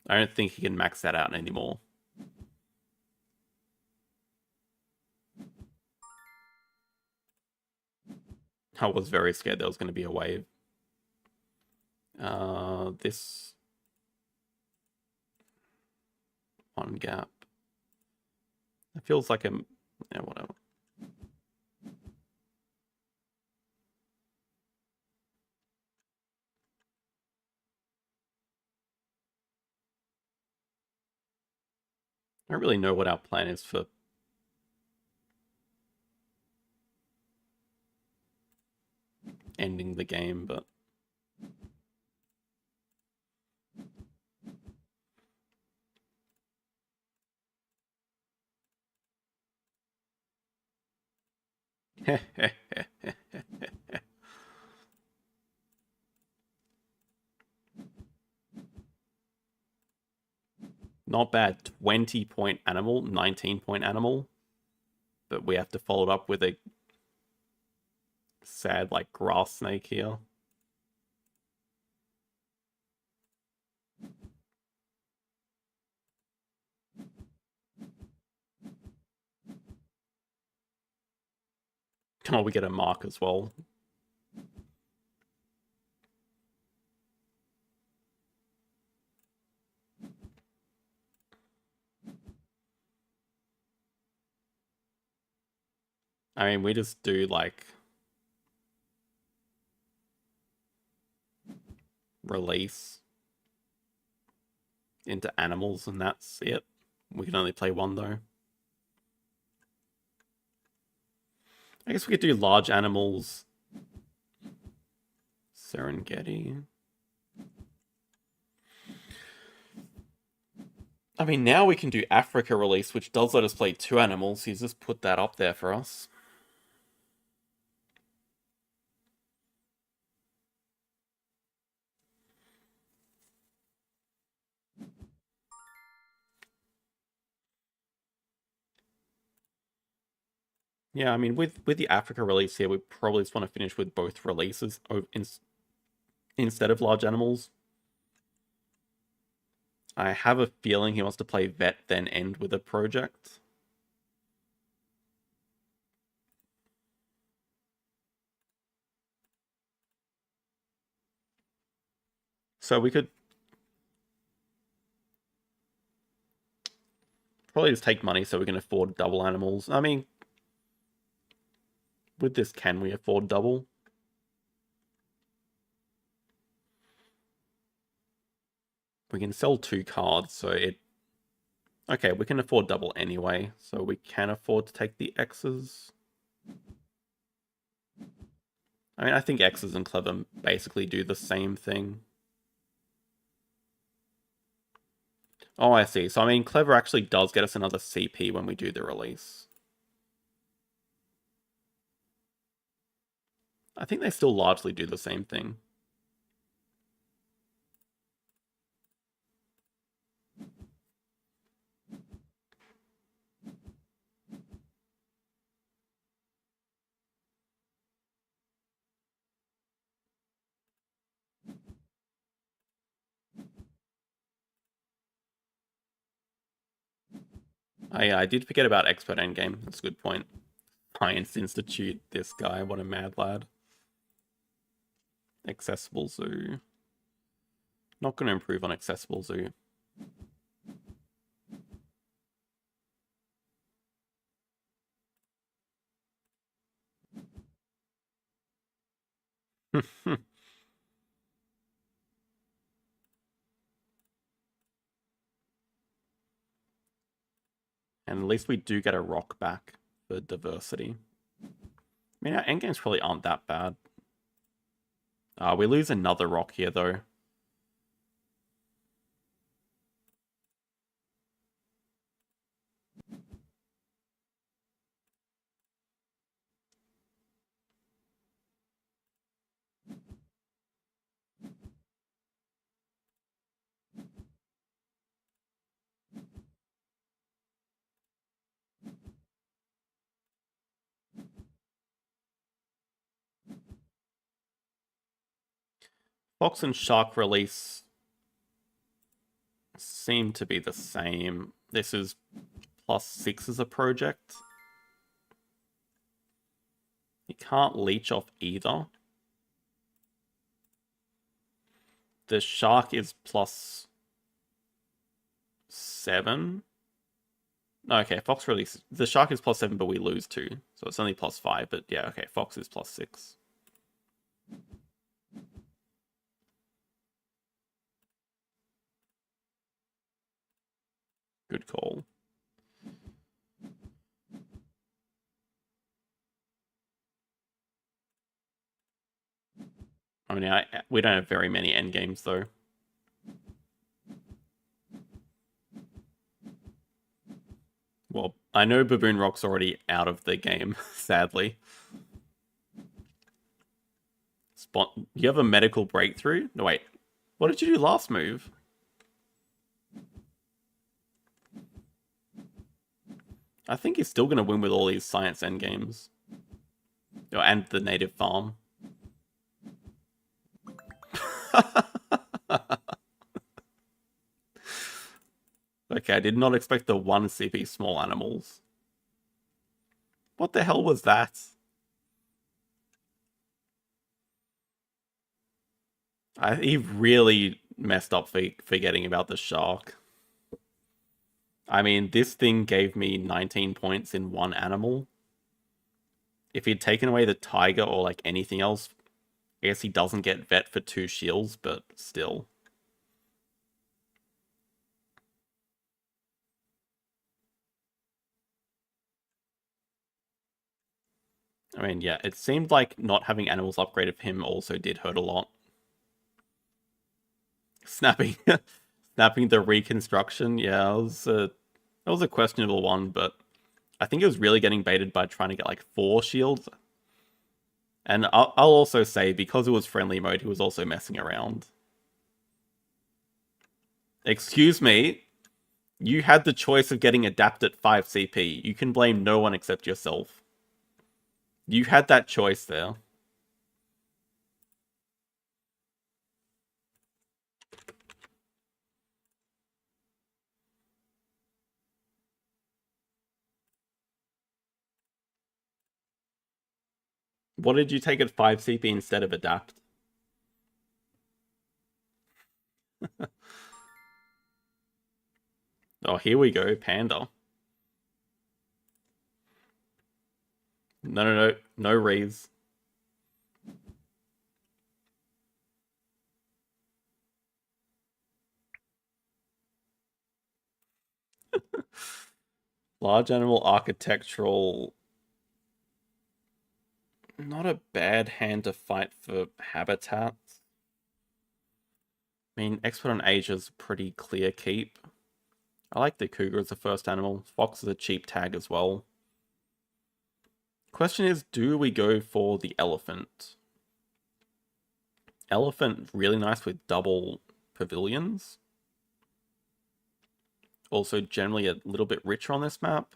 I don't think he can max that out anymore. I was very scared there was going to be a wave. This one gap. It feels like a... Yeah, whatever. I don't really know what our plan is for ending the game, but... Not bad. 20-point animal, 19-point animal. But we have to follow it up with a sad, like, grass snake here. Come on, we get a mark as well. I mean, we just do, like... release into animals, and that's it. We can only play one, though. I guess we could do large animals. Serengeti. I mean, now we can do Africa release, which does let us play 2 animals. He's just put that up there for us. Yeah, I mean, with the Africa release here, we probably just want to finish with both releases instead of large animals. I have a feeling he wants to play vet, then end with a project. So we could probably just take money so we can afford double animals. I mean, with this, can we afford double? We can sell 2 cards, so it... Okay, we can afford double anyway, so we can afford to take the X's. I mean, I think X's and Clever basically do the same thing. Oh, I see. So, I mean, Clever actually does get us another CP when we do the release. I think they still largely do the same thing. I did forget about Expert Endgame. That's a good point. Science Institute, this guy, what a mad lad. Accessible Zoo. Not going to improve on Accessible Zoo. And at least we do get a rock back for diversity. I mean, our endgames probably aren't that bad. We lose another rock here, though. Fox and Shark release seem to be the same. This is +6 as a project. You can't leech off either. The Shark is +7. Okay, Fox release. The Shark is +7, but we lose 2. So it's only +5. But yeah, okay, Fox is +6. Good call. I mean, we don't have very many endgames, though. Well, I know Baboon Rock's already out of the game, sadly. You have a medical breakthrough? No, wait. What did you do last move? I think he's still going to win with all these science endgames. Oh, and the native farm. Okay, I did not expect the 1 CP small animals. What the hell was that? He really messed up forgetting about the shark. I mean, this thing gave me 19 points in 1 animal. If he'd taken away the tiger or like anything else, I guess he doesn't get vet for 2 shields, but still. I mean, yeah, it seemed like not having animals upgraded for him also did hurt a lot. Snapping, snapping the reconstruction, yeah, that was a questionable one, but I think it was really getting baited by trying to get like 4 shields. And I'll also say, because it was friendly mode, he was also messing around. Excuse me, you had the choice of getting Adapt at 5 CP. You can blame no one except yourself. You had that choice there. What did you take at 5 CP instead of Adapt? Oh, here we go, Panda. No Rees. Large animal architectural. Not a bad hand to fight for habitats. I mean, Expert on Age is pretty clear keep. I like the cougar as the first animal. Fox is a cheap tag as well. Question is, do we go for the elephant? Elephant, really nice with double pavilions. Also generally a little bit richer on this map.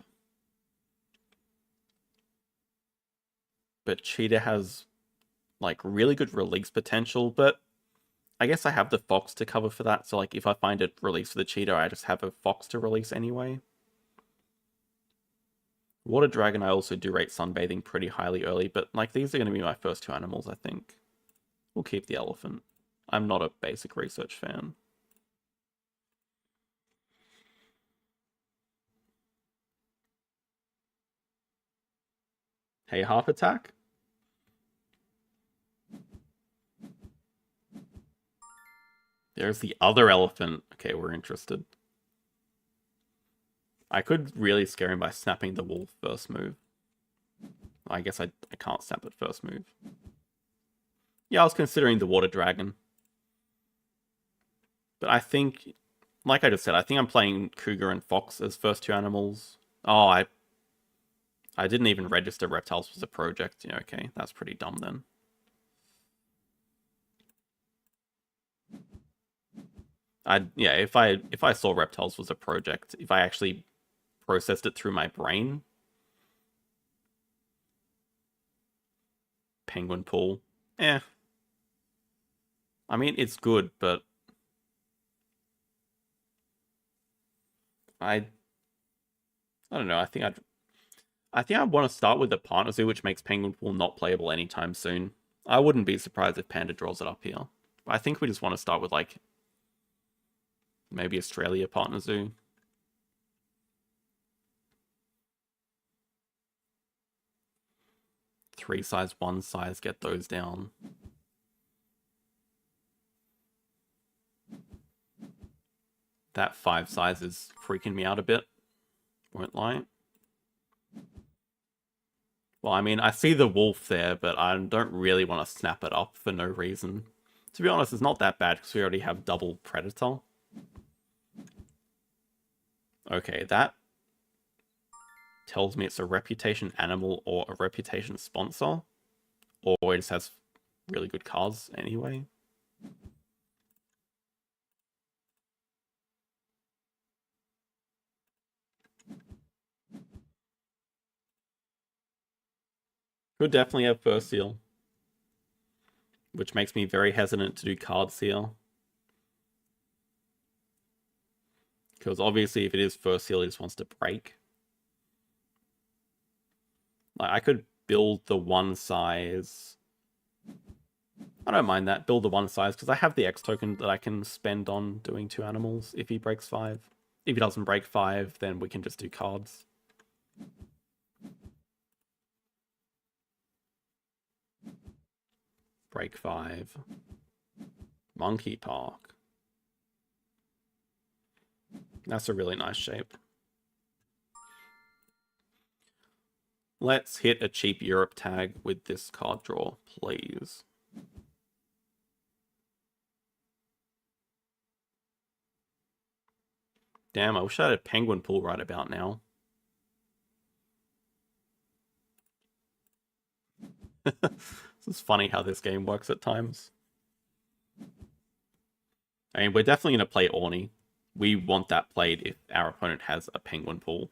But cheetah has like really good release potential, but I guess I have the fox to cover for that. So like if I find a release for the cheetah, I just have a fox to release anyway. Water dragon, I also do rate sunbathing pretty highly early, but like these are going to be my first 2 animals, I think. We'll keep the elephant. I'm not a basic research fan. Hey, half attack? There's the other elephant. Okay, we're interested. I could really scare him by snapping the wolf first move. I guess I can't snap it first move. Yeah, I was considering the water dragon. But I think, like I just said, I think I'm playing cougar and fox as first 2 animals. Oh, I didn't even register reptiles was a project. Yeah, okay, that's pretty dumb then. Yeah, if I saw reptiles was a project, if I actually processed it through my brain. Penguin pool. Eh. I mean, it's good, but I don't know. I think I'd want to start with the partner zoo, which makes Penguin Pool not playable anytime soon. I wouldn't be surprised if Panda draws it up here. I think we just want to start with like maybe Australia partner zoo. Three size, one size, get those down. That 5 size is freaking me out a bit. Won't lie. Well, I mean, I see the wolf there, but I don't really want to snap it up for no reason. To be honest, it's not that bad because we already have double predator. Okay, that tells me it's a reputation animal or a reputation sponsor. Or it just has really good cards anyway. Could definitely have first seal. Which makes me very hesitant to do card seal. Because obviously if it is first seal, it just wants to break. Like, I could build the 1 size. I don't mind that. Build the 1 size because I have the X token that I can spend on doing 2 animals if he breaks 5. If he doesn't break 5, then we can just do cards. Break 5. Monkey Park. That's a really nice shape. Let's hit a cheap Europe tag with this card draw, please. Damn, I wish I had a penguin pool right about now. It's funny how this game works at times. I mean, we're definitely going to play Orny. We want that played if our opponent has a penguin pool.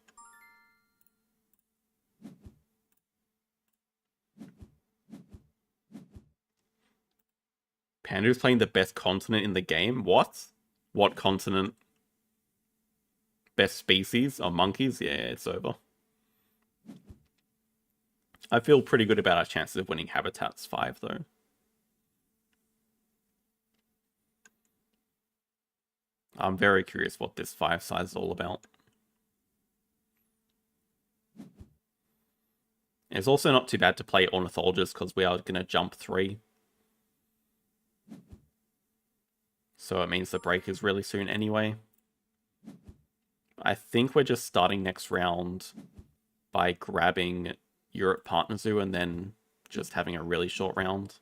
Panda's playing the best continent in the game? What? What continent? Best species? Oh, monkeys? Yeah, it's over. I feel pretty good about our chances of winning Habitats 5, though. I'm very curious what this 5 size is all about. It's also not too bad to play Ornithologist because we are going to jump 3. So it means the break is really soon anyway. I think we're just starting next round by grabbing Europe Partner Zoo and then just having a really short round.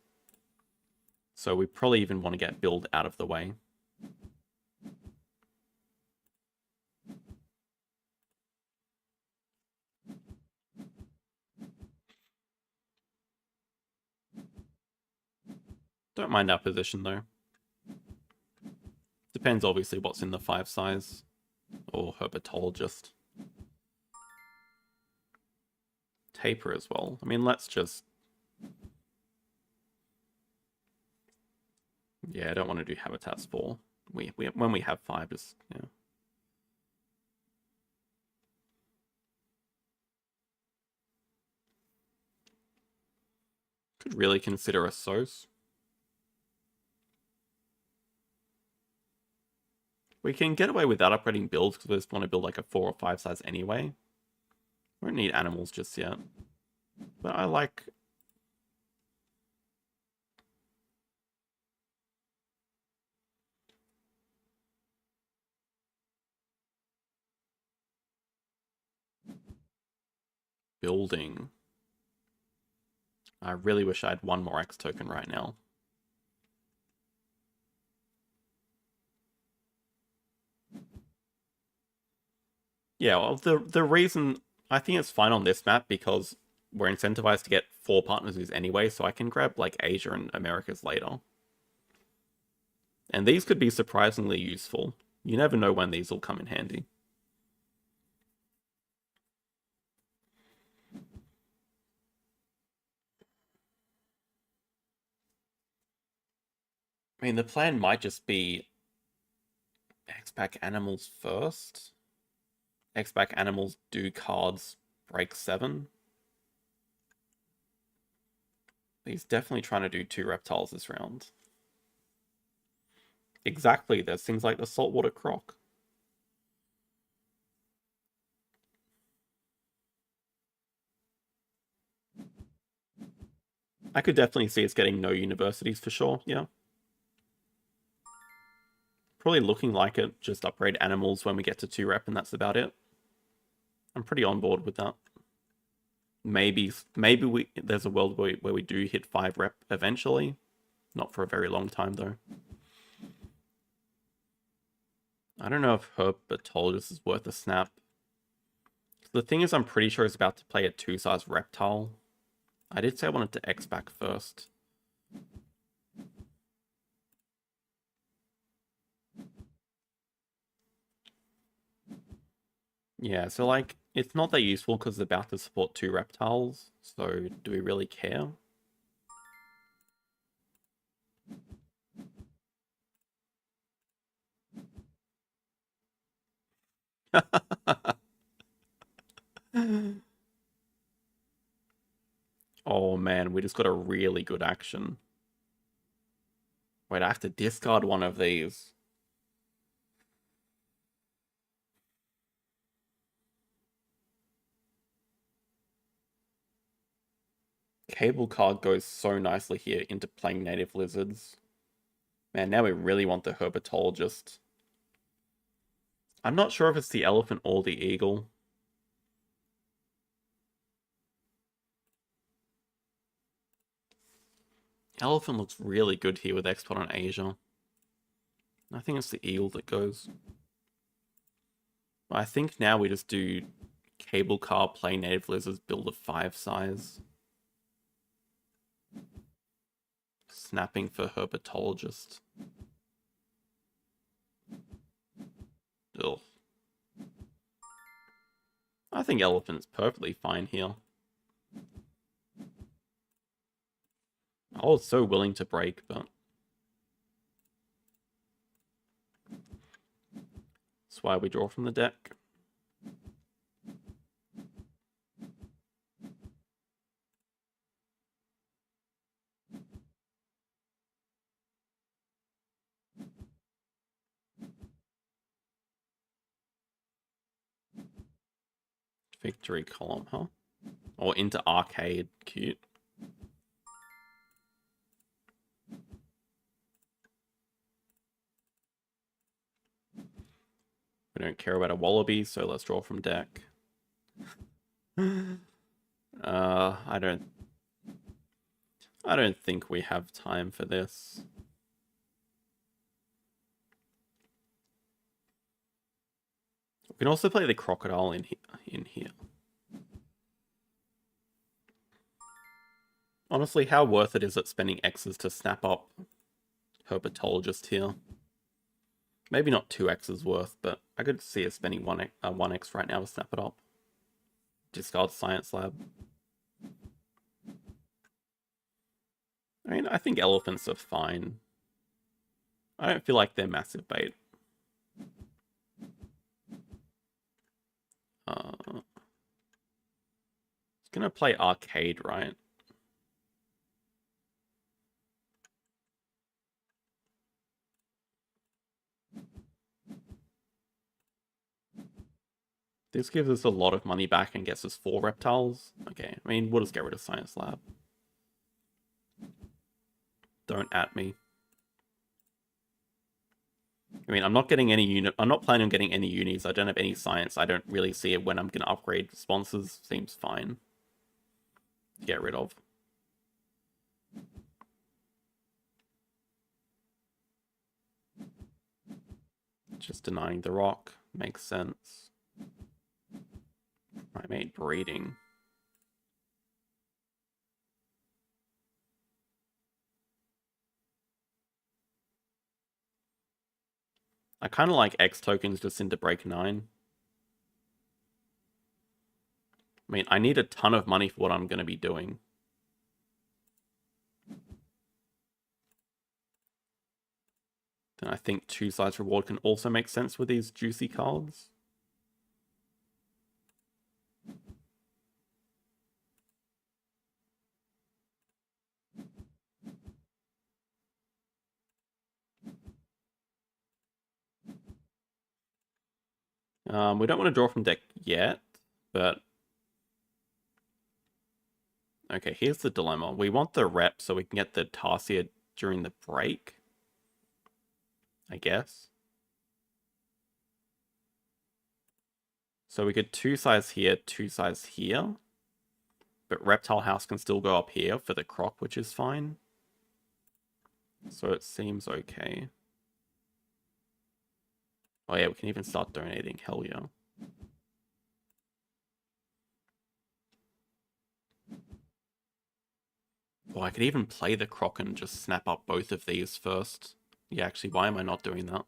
So we probably even want to get build out of the way. Don't mind our position though. Depends obviously what's in the 5 size. Or herpetologist. Taper as well. I mean, let's just... Yeah, I don't want to do Habitats 4. When we have 5, just... Yeah. Could really consider a SOS. We can get away without upgrading builds because we just want to build like a 4 or 5 size anyway. We don't need animals just yet. But I like... building. I really wish I had one more X token right now. Yeah, well, the reason I think it's fine on this map because we're incentivized to get 4 partners anyway, so I can grab like Asia and Americas later. And these could be surprisingly useful. You never know when these will come in handy. I mean, the plan might just be X-Pack Animals first. X-Pack Animals do cards break 7. He's definitely trying to do 2 reptiles this round. Exactly, there's things like the saltwater croc. I could definitely see it's getting no universities for sure, yeah. Probably looking like it, just upgrade animals when we get to 2 rep and that's about it. I'm pretty on board with that. Maybe there's a world where we do hit 5 rep eventually. Not for a very long time though. I don't know if herpetologist is worth a snap. The thing is, I'm pretty sure it's about to play a 2 size reptile. I did say I wanted to X back first. Yeah, so like, it's not that useful because it's about to support 2 reptiles, so do we really care? Oh man, we just got a really good action. Wait, I have to discard one of these. Cable car goes so nicely here into playing native lizards. Man, now we really want the herpetologist. I'm not sure if it's the elephant or the eagle. Elephant looks really good here with export on Asia. I think it's the eagle that goes. I think now we just do cable car, play native lizards, build a 5 size. Snapping for herpetologist. Ugh. I think elephant's perfectly fine here. I was so willing to break, but that's why we draw from the deck. Victory column, huh? Or into arcade, cute. We don't care about a wallaby, so let's draw from deck. I don't think we have time for this. We can also play the crocodile in here. Honestly, how worth it is it spending X's to snap up herpetologist here? Maybe not 2 X's worth, but I could see us spending 1X right now to snap it up. Discard science lab. I mean, I think elephants are fine. I don't feel like they're massive bait. It's gonna play arcade, right? This gives us a lot of money back and gets us 4 reptiles. Okay, I mean, we'll just get rid of science lab. Don't at me. I mean, I'm not getting any unit. I'm not planning on getting any unis. I don't have any science. I don't really see it when I'm gonna upgrade sponsors. Seems fine. Get rid of. Just denying the rock makes sense. Primate breeding. I kind of like X tokens just into break 9. I mean, I need a ton of money for what I'm going to be doing. Then I think 2 sides reward can also make sense with these juicy cards. We don't want to draw from deck yet, but... Okay, here's the dilemma. We want the rep so we can get the Tarsier during the break, I guess. So we get 2 sides here, 2 sides here. But Reptile House can still go up here for the croc, which is fine. So it seems okay. Oh yeah, we can even start donating. Hell yeah. Oh, I could even play the croc and just snap up both of these first. Yeah, actually, why am I not doing that?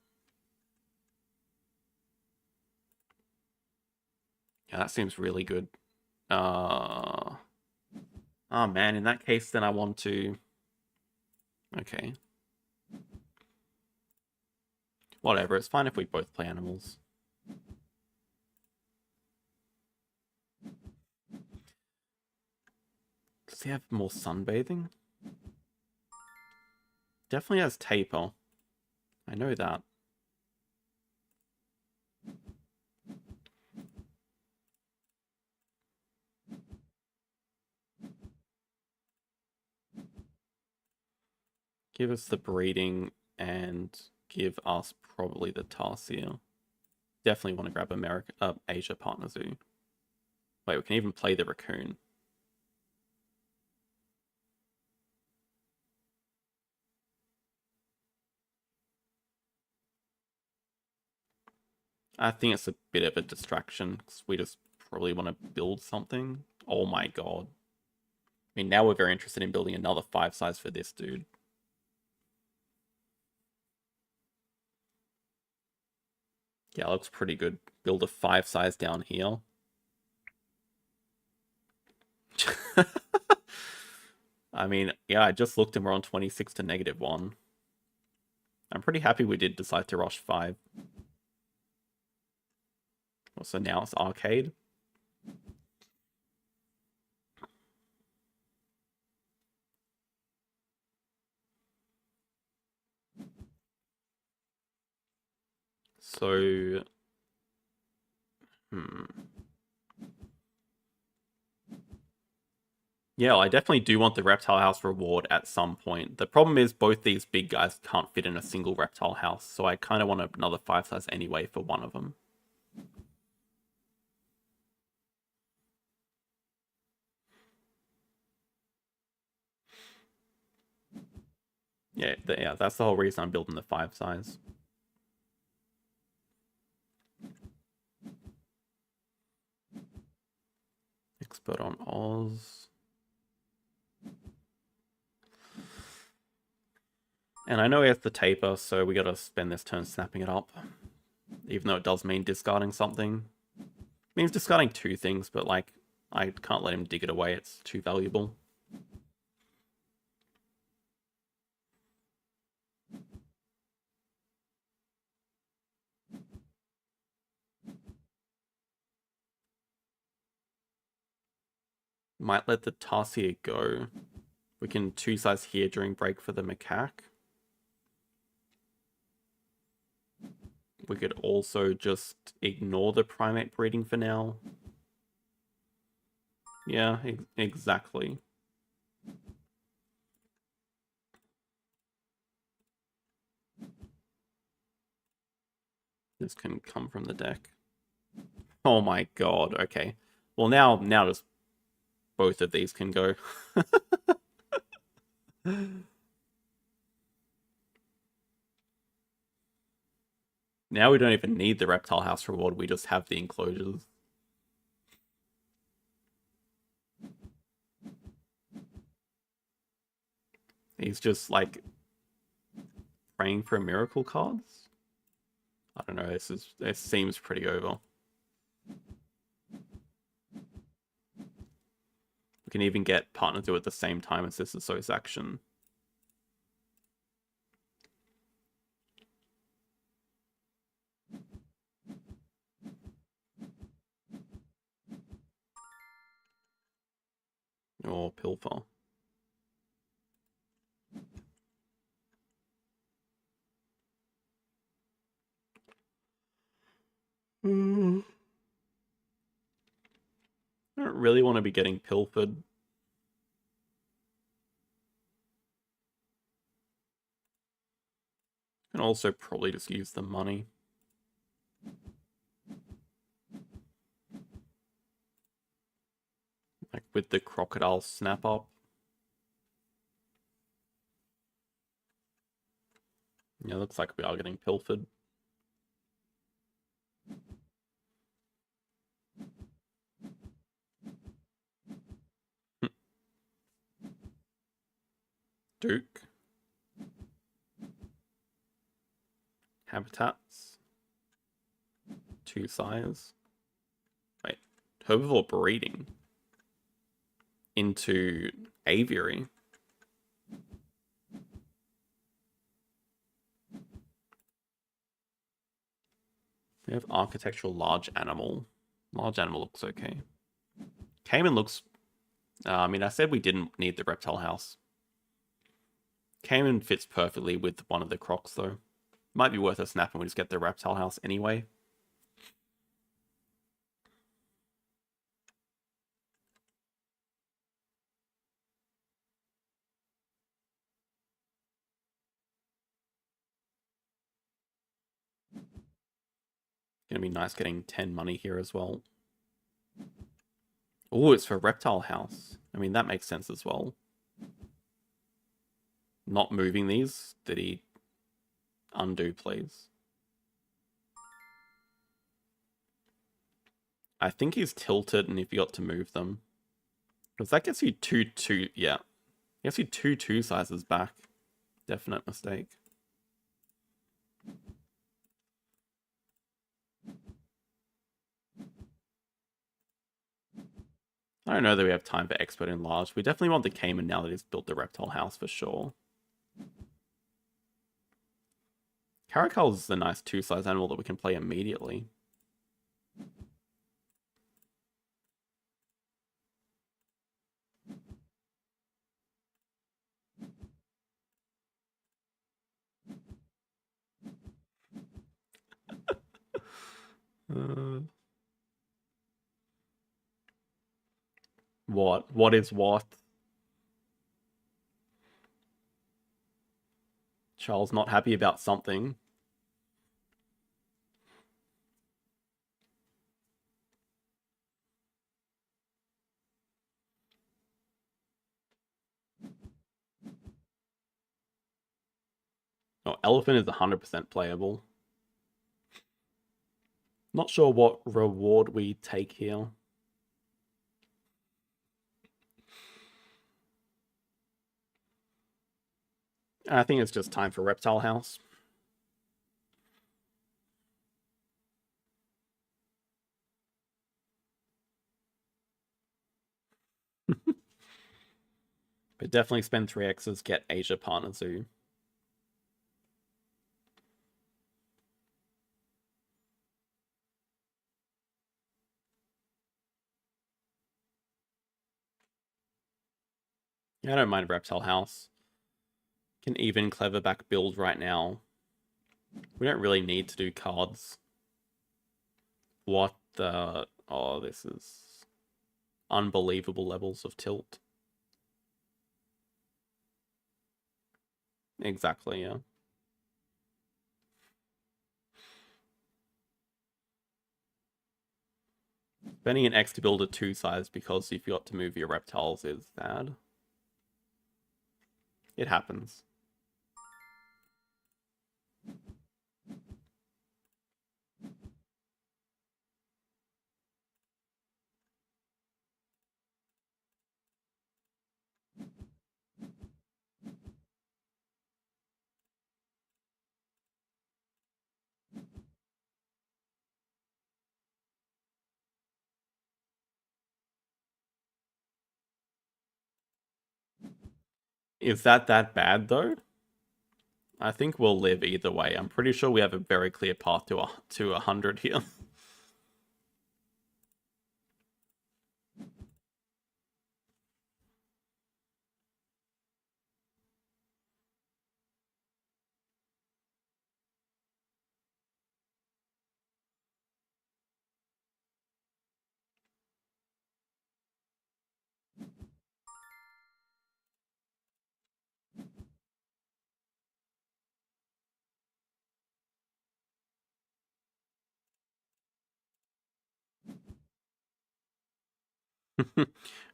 Yeah, that seems really good. Oh man, in that case, then I want to... Okay. Whatever, it's fine if we both play animals. Does he have more sunbathing? Definitely has taper. I know that. Give us the breeding and give us probably the Tarsier. Definitely want to grab Asia Partner Zoo. Wait, we can even play the Raccoon. I think it's a bit of a distraction because we just probably want to build something. Oh my god. I mean, now we're very interested in building another 5 size for this dude. Yeah, looks pretty good. Build a 5 size down here. I mean, yeah, I just looked and we're on 26 to -1. I'm pretty happy we did decide to rush 5. So now it's arcade. So, yeah, I definitely do want the Reptile House reward at some point. The problem is both these big guys can't fit in a single Reptile House, so I kind of want another 5 size anyway for one of them. Yeah, that's the whole reason I'm building the 5 size. Expert on Oz. And I know he has the taper, so we gotta spend this turn snapping it up. Even though it does mean discarding something. It means discarding 2 things, but like, I can't let him dig it away, it's too valuable. Might let the Tarsier go. We can 2 size here during break for the macaque. We could also just ignore the primate breeding for now. Yeah, exactly. This can come from the deck. Oh my god, okay. Well, now just both of these can go. Now we don't even need the Reptile House reward, we just have the enclosures. He's just like praying for miracle cards. I don't know. This seems pretty over. We can even get partner do at the same time as this Asso's action. Or Pilfer. I don't really want to be getting pilfered. And also probably just use the money. Like with the crocodile snap up. Yeah, looks like we are getting pilfered. Duke. Habitats. 2 sires. Wait, herbivore breeding into aviary. We have architectural large animal. Large animal looks okay. Cayman looks... I mean, I said we didn't need the reptile house. Cayman fits perfectly with one of the crocs, though. Might be worth a snap and we just get the reptile house anyway. going to be nice getting 10 money here as well. Oh, it's for Reptile House. I mean, that makes sense as well. Not moving these. Did he undo, please? I think he's tilted and he forgot to move them. Because that gets you two, yeah. Gets you two sizes back. Definite mistake. I don't know that we have time for Expert Enlarged. We definitely want the Cayman now that he's built the Reptile House for sure. Caracal is a nice two-size animal that we can play immediately. What? What is what? Charles not happy about something. Oh, Elephant is 100% playable. Not sure what reward we take here. I think it's just time for Reptile House. But definitely spend 3x's, get Asia Partner Zoo. Yeah, I don't mind Reptile House. Can even Cleverback build right now. We don't really need to do cards. What the... Oh, this is unbelievable levels of tilt. Exactly, yeah. Spending an X to build a 2-size because you forgot to move your reptiles is bad. It happens. Is that bad, though? I think we'll live either way. I'm pretty sure we have a very clear path to 100 here.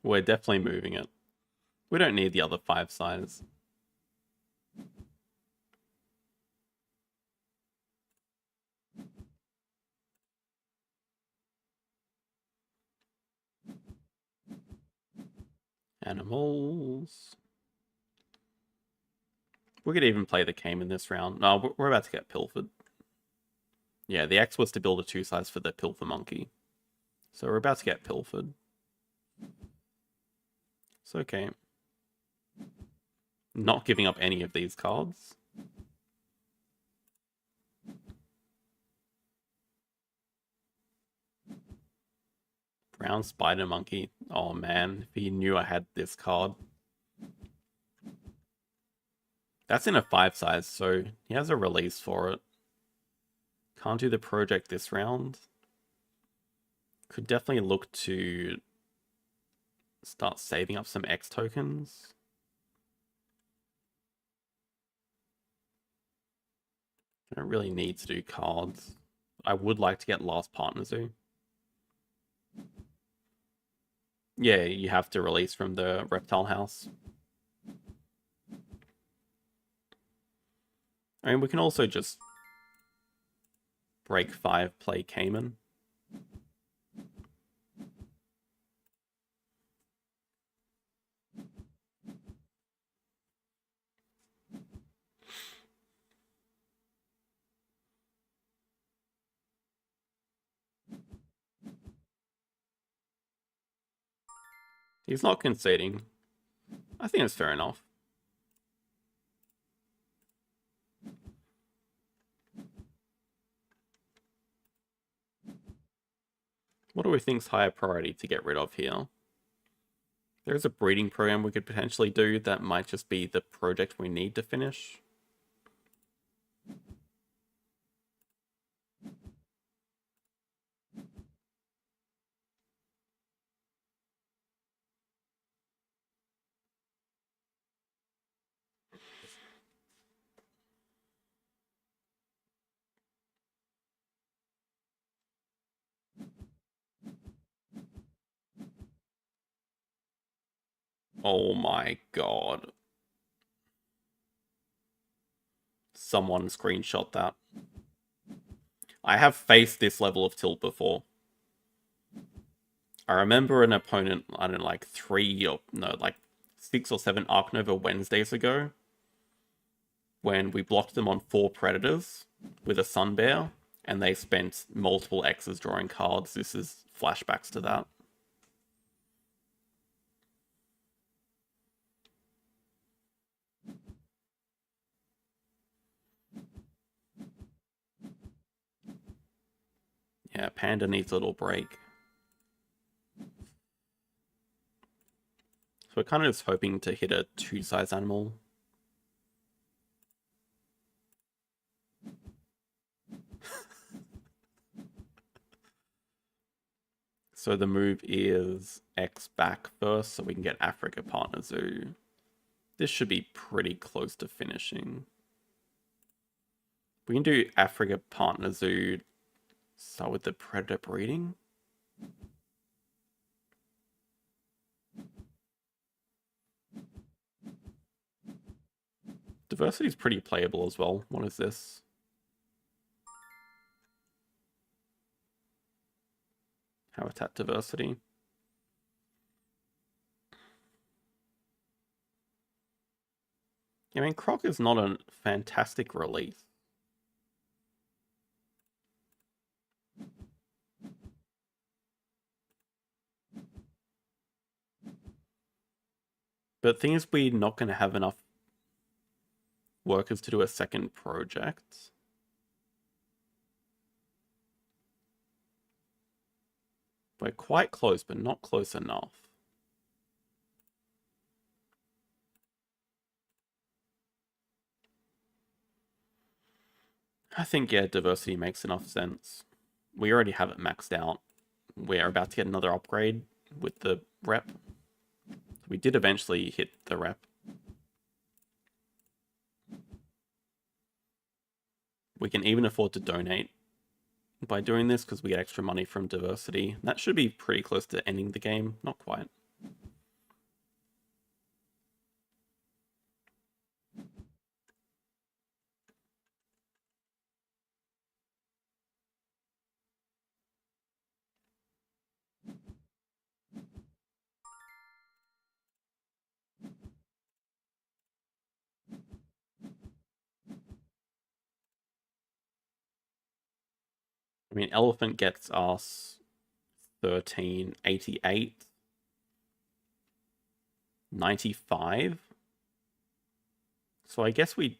We're definitely moving it. We don't need the other 5 sides. Animals. We could even play the Cayman this round. No, we're about to get pilfered. Yeah, the X was to build a 2-size for the Pilfer Monkey. So we're about to get pilfered. It's okay. Not giving up any of these cards. Brown Spider Monkey. Oh man, if he knew I had this card. That's in a 5-size, so he has a release for it. Can't do the project this round. Could definitely look to start saving up some X tokens. I don't really need to do cards. I would like to get Last Partner Zoo. Yeah, you have to release from the reptile house. I mean, we can also just break 5, play Cayman. He's not conceding. I think it's fair enough. What do we think's higher priority to get rid of here? There's a breeding program we could potentially do that might just be the project we need to finish. Oh my god. Someone screenshot that. I have faced this level of tilt before. I remember an opponent, I don't know, like 6 or 7 Ark Nova Wednesdays ago, when we blocked them on 4 Predators with a Sun Bear, and they spent multiple X's drawing cards. This is flashbacks to that. Yeah, Panda needs a little break. So we're kind of just hoping to hit a 2-size animal. So the move is X back first, so we can get Africa Partner Zoo. This should be pretty close to finishing. We can do Africa Partner Zoo, start with the Predator breeding. Diversity is pretty playable as well. What is this? Habitat diversity. I mean, Croc is not a fantastic release. But the thing is, we're not going to have enough workers to do a second project. We're quite close, but not close enough. I think, yeah, diversity makes enough sense. We already have it maxed out. We're about to get another upgrade with the rep. We did eventually hit the rep. We can even afford to donate by doing this because we get extra money from diversity. That should be pretty close to ending the game. Not quite. I mean, elephant gets us 1388, 95. So I guess we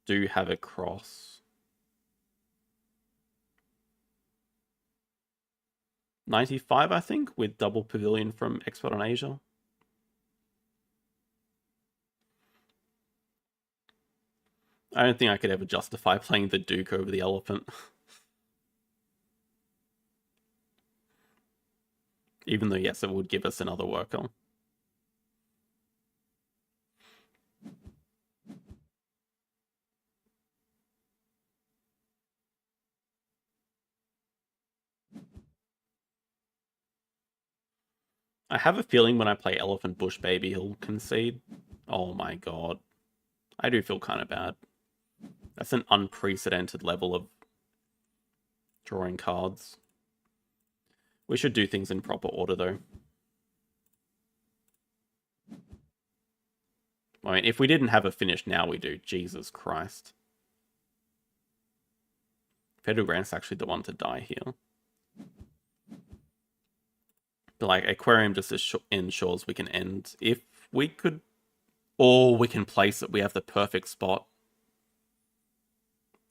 do have a cross. 95, I think, with double pavilion from Expert on Asia. I don't think I could ever justify playing the Duke over the elephant. Even though, yes, it would give us another worker. I have a feeling when I play Elephant Bush Baby, he'll concede. Oh my god. I do feel kind of bad. That's an unprecedented level of drawing cards. We should do things in proper order, though. I mean, if we didn't have a finish, now we do. Jesus Christ. Federal Grant's actually the one to die here. But, like, Aquarium just ensures we can end. If we could... Or we can place it. We have the perfect spot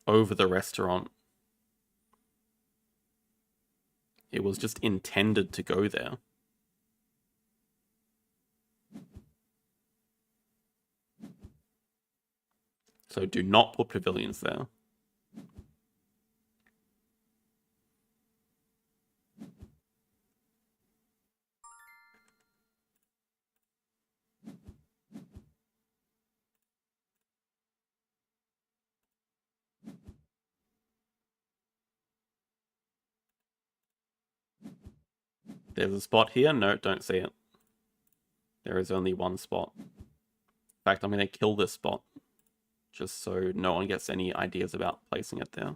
over the restaurant. It was just intended to go there. So do not put pavilions there. There's a spot here. No, don't see it. There is only one spot. In fact, I'm going to kill this spot. Just so no one gets any ideas about placing it there.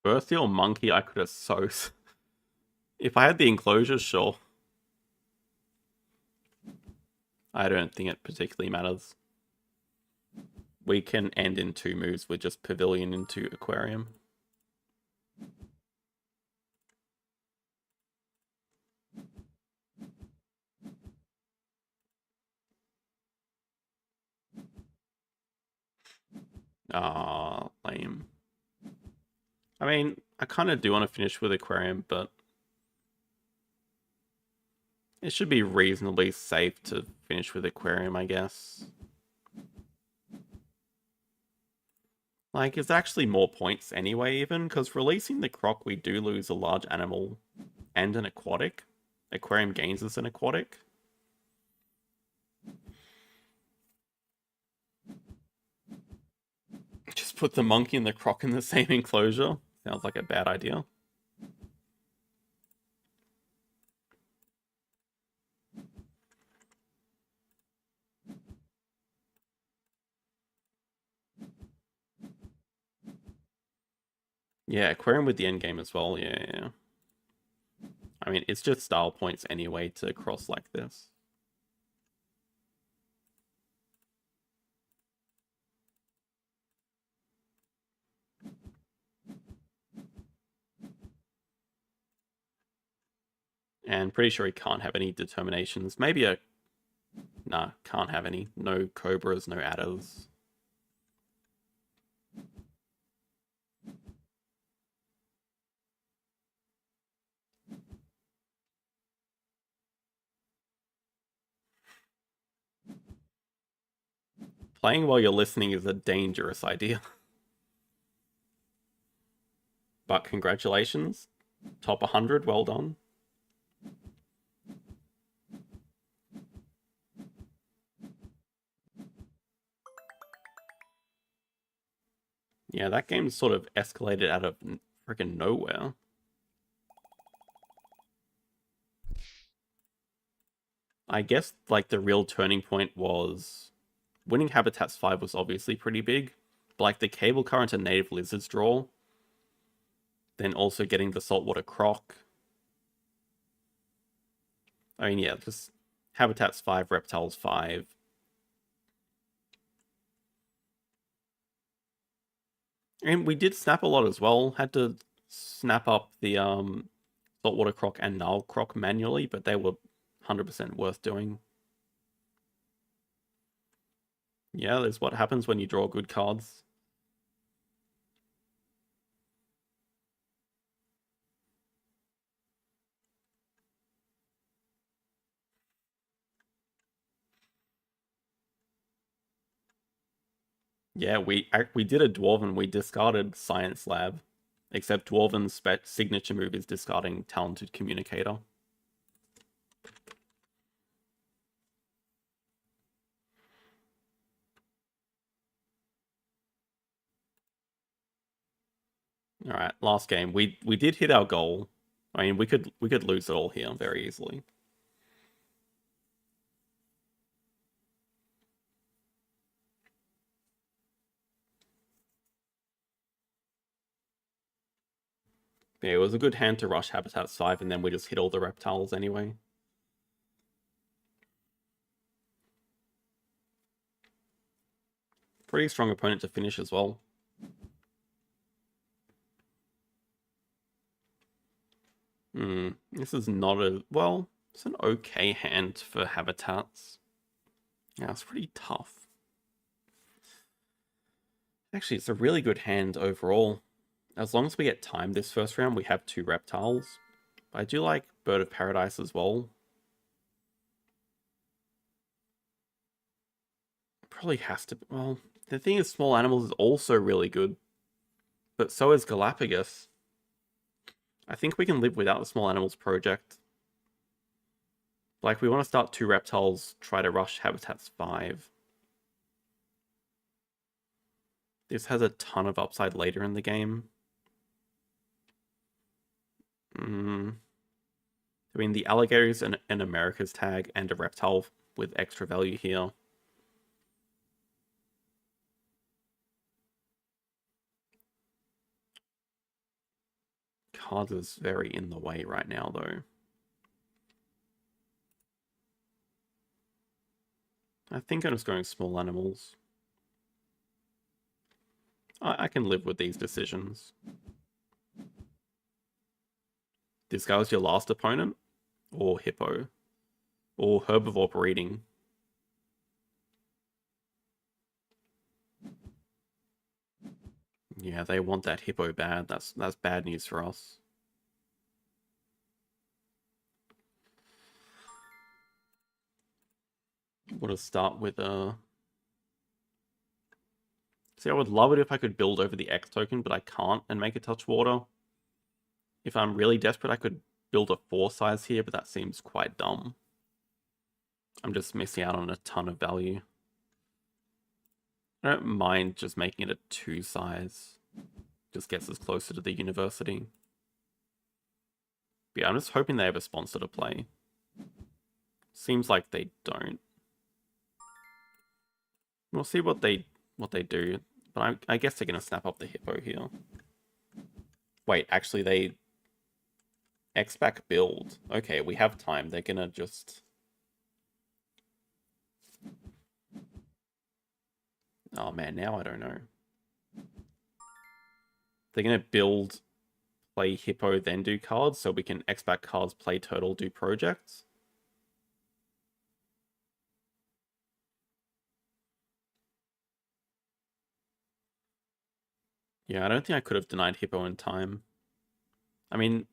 Birthday monkey, I could have so... If I had the enclosure, sure. I don't think it particularly matters. We can end in 2 moves with just pavilion into aquarium. Ah, lame. I mean, I kind of do want to finish with aquarium, but it should be reasonably safe to finish with aquarium, I guess. Like, it's actually more points anyway, even, because releasing the croc, we do lose a large animal and an aquatic. Aquarium gains us an aquatic. Just put the monkey and the croc in the same enclosure. Sounds like a bad idea. Yeah, aquarium with the end game as well. Yeah. I mean, it's just style points anyway to cross like this. And pretty sure he can't have any determinations. Maybe a... Nah, can't have any. No cobras, no adders. Playing while you're listening is a dangerous idea. But congratulations. Top 100, well done. Yeah, that game sort of escalated out of freaking nowhere. I guess, like, the real turning point was... Winning Habitats 5 was obviously pretty big, but, like, the Cable Car into Native Lizards draw, then also getting the Saltwater Croc. I mean, yeah, just Habitats 5, Reptiles 5. And we did snap a lot as well. Had to snap up the Saltwater Croc and Nile Croc manually, but they were 100% worth doing. Yeah, that's what happens when you draw good cards. Yeah, we did a Dwarven. We discarded Science Lab. Except Dwarven's signature move is discarding Talented Communicator. All right, last game. We did hit our goal. I mean, we could lose it all here very easily. Yeah, it was a good hand to rush Habitats 5, and then we just hit all the reptiles anyway. Pretty strong opponent to finish as well. This is not a... Well, it's an okay hand for Habitats. Yeah, it's pretty tough. Actually, it's a really good hand overall. As long as we get time this first round, we have 2 reptiles. I do like Bird of Paradise as well. Probably has to... Well, the thing is, Small Animals is also really good. But so is Galapagos. I think we can live without the Small Animals project. Like, we want to start 2 reptiles, try to rush Habitats 5. This has a ton of upside later in the game. I mean, the alligators and an America's tag and a reptile with extra value here. Cards is very in the way right now, though. I think I'm just going Small Animals. I can live with these decisions. This guy was your last opponent? Or Hippo? Or Herbivore breeding? Yeah, they want that Hippo bad. That's bad news for us. Want to start with a... See, I would love it if I could build over the X token, but I can't and make it touch water. If I'm really desperate, I could build a 4 size here, but that seems quite dumb. I'm just missing out on a ton of value. I don't mind just making it a 2 size. Just gets us closer to the university. But yeah, I'm just hoping they have a sponsor to play. Seems like they don't. We'll see what they do. But I guess they're going to snap up the Hippo here. Wait, actually they... X-Back build. Okay, we have time. They're going to just... Oh man, now I don't know. They're going to build, play Hippo, then do cards, so we can X-Back cards, play Turtle, do projects. Yeah, I don't think I could have denied Hippo in time. I mean...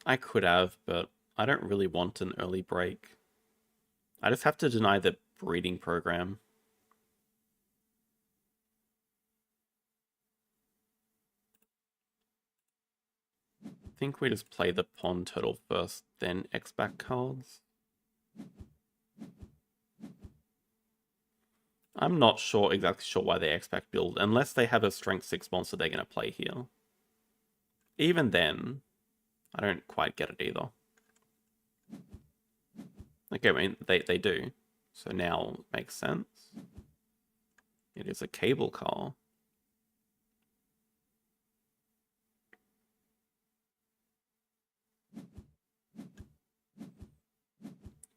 I could have, but I don't really want an early break. I just have to deny the breeding program. I think we just play the Pond Turtle first, then X-Back cards. I'm not exactly sure why they X-Back build, unless they have a Strength 6 monster they're going to play here. Even then, I don't quite get it either. Okay, I mean, they do. So now it makes sense. It is a cable car.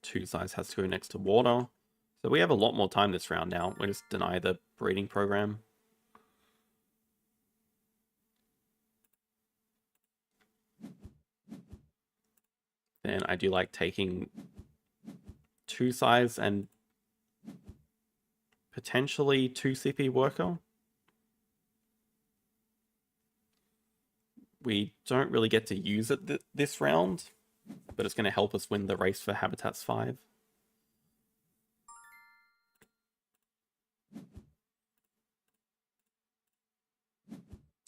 Two size has to go next to water. So we have a lot more time this round now. We just deny the breeding program. Then I do like taking 2 size and potentially 2 CP worker. We don't really get to use it this round, but it's going to help us win the race for Habitats 5.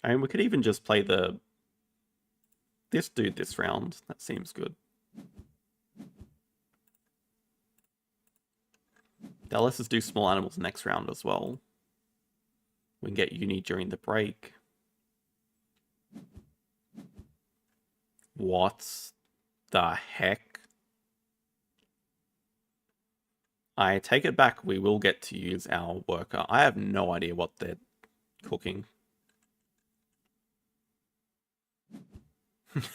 I mean, we could even just play this dude this round. That seems good. Now let's just do small animals next round as well. We can get uni during the break. What the heck? I take it back. We will get to use our worker. I have no idea what they're cooking.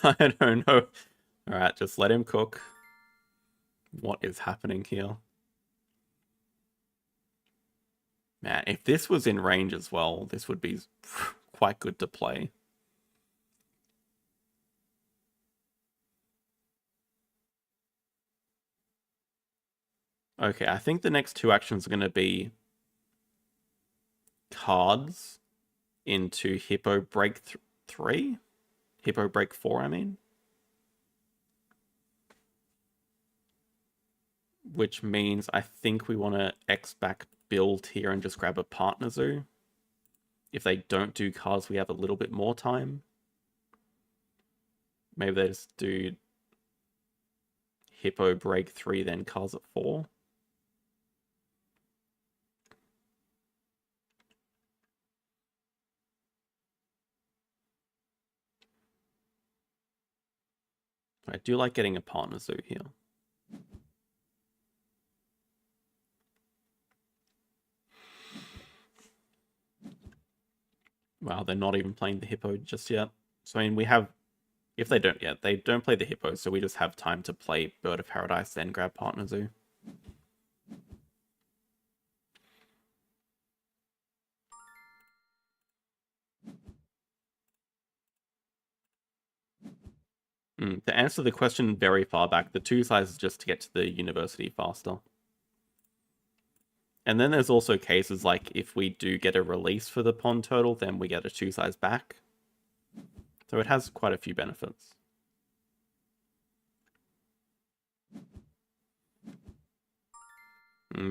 I don't know. Alright, just let him cook. What is happening here? Man, if this was in range as well, this would be quite good to play. Okay, I think the next two actions are going to be cards into Hippo Break 3? Hippo Break 4, I mean. Which means I think we want to X back build here and just grab a partner zoo. If they don't do cards, we have a little bit more time. Maybe they just do Hippo Break 3, then cards at 4. I do like getting a partner zoo here. Wow, they're not even playing the hippo just yet. So I mean, we have, if they don't yet, they don't play the hippo, so we just have time to play Bird of Paradise, then grab partner zoo. To answer the question very far back, the 2 size is just to get to the university faster. And then there's also cases like if we do get a release for the pond turtle, then we get a 2 size back. So it has quite a few benefits.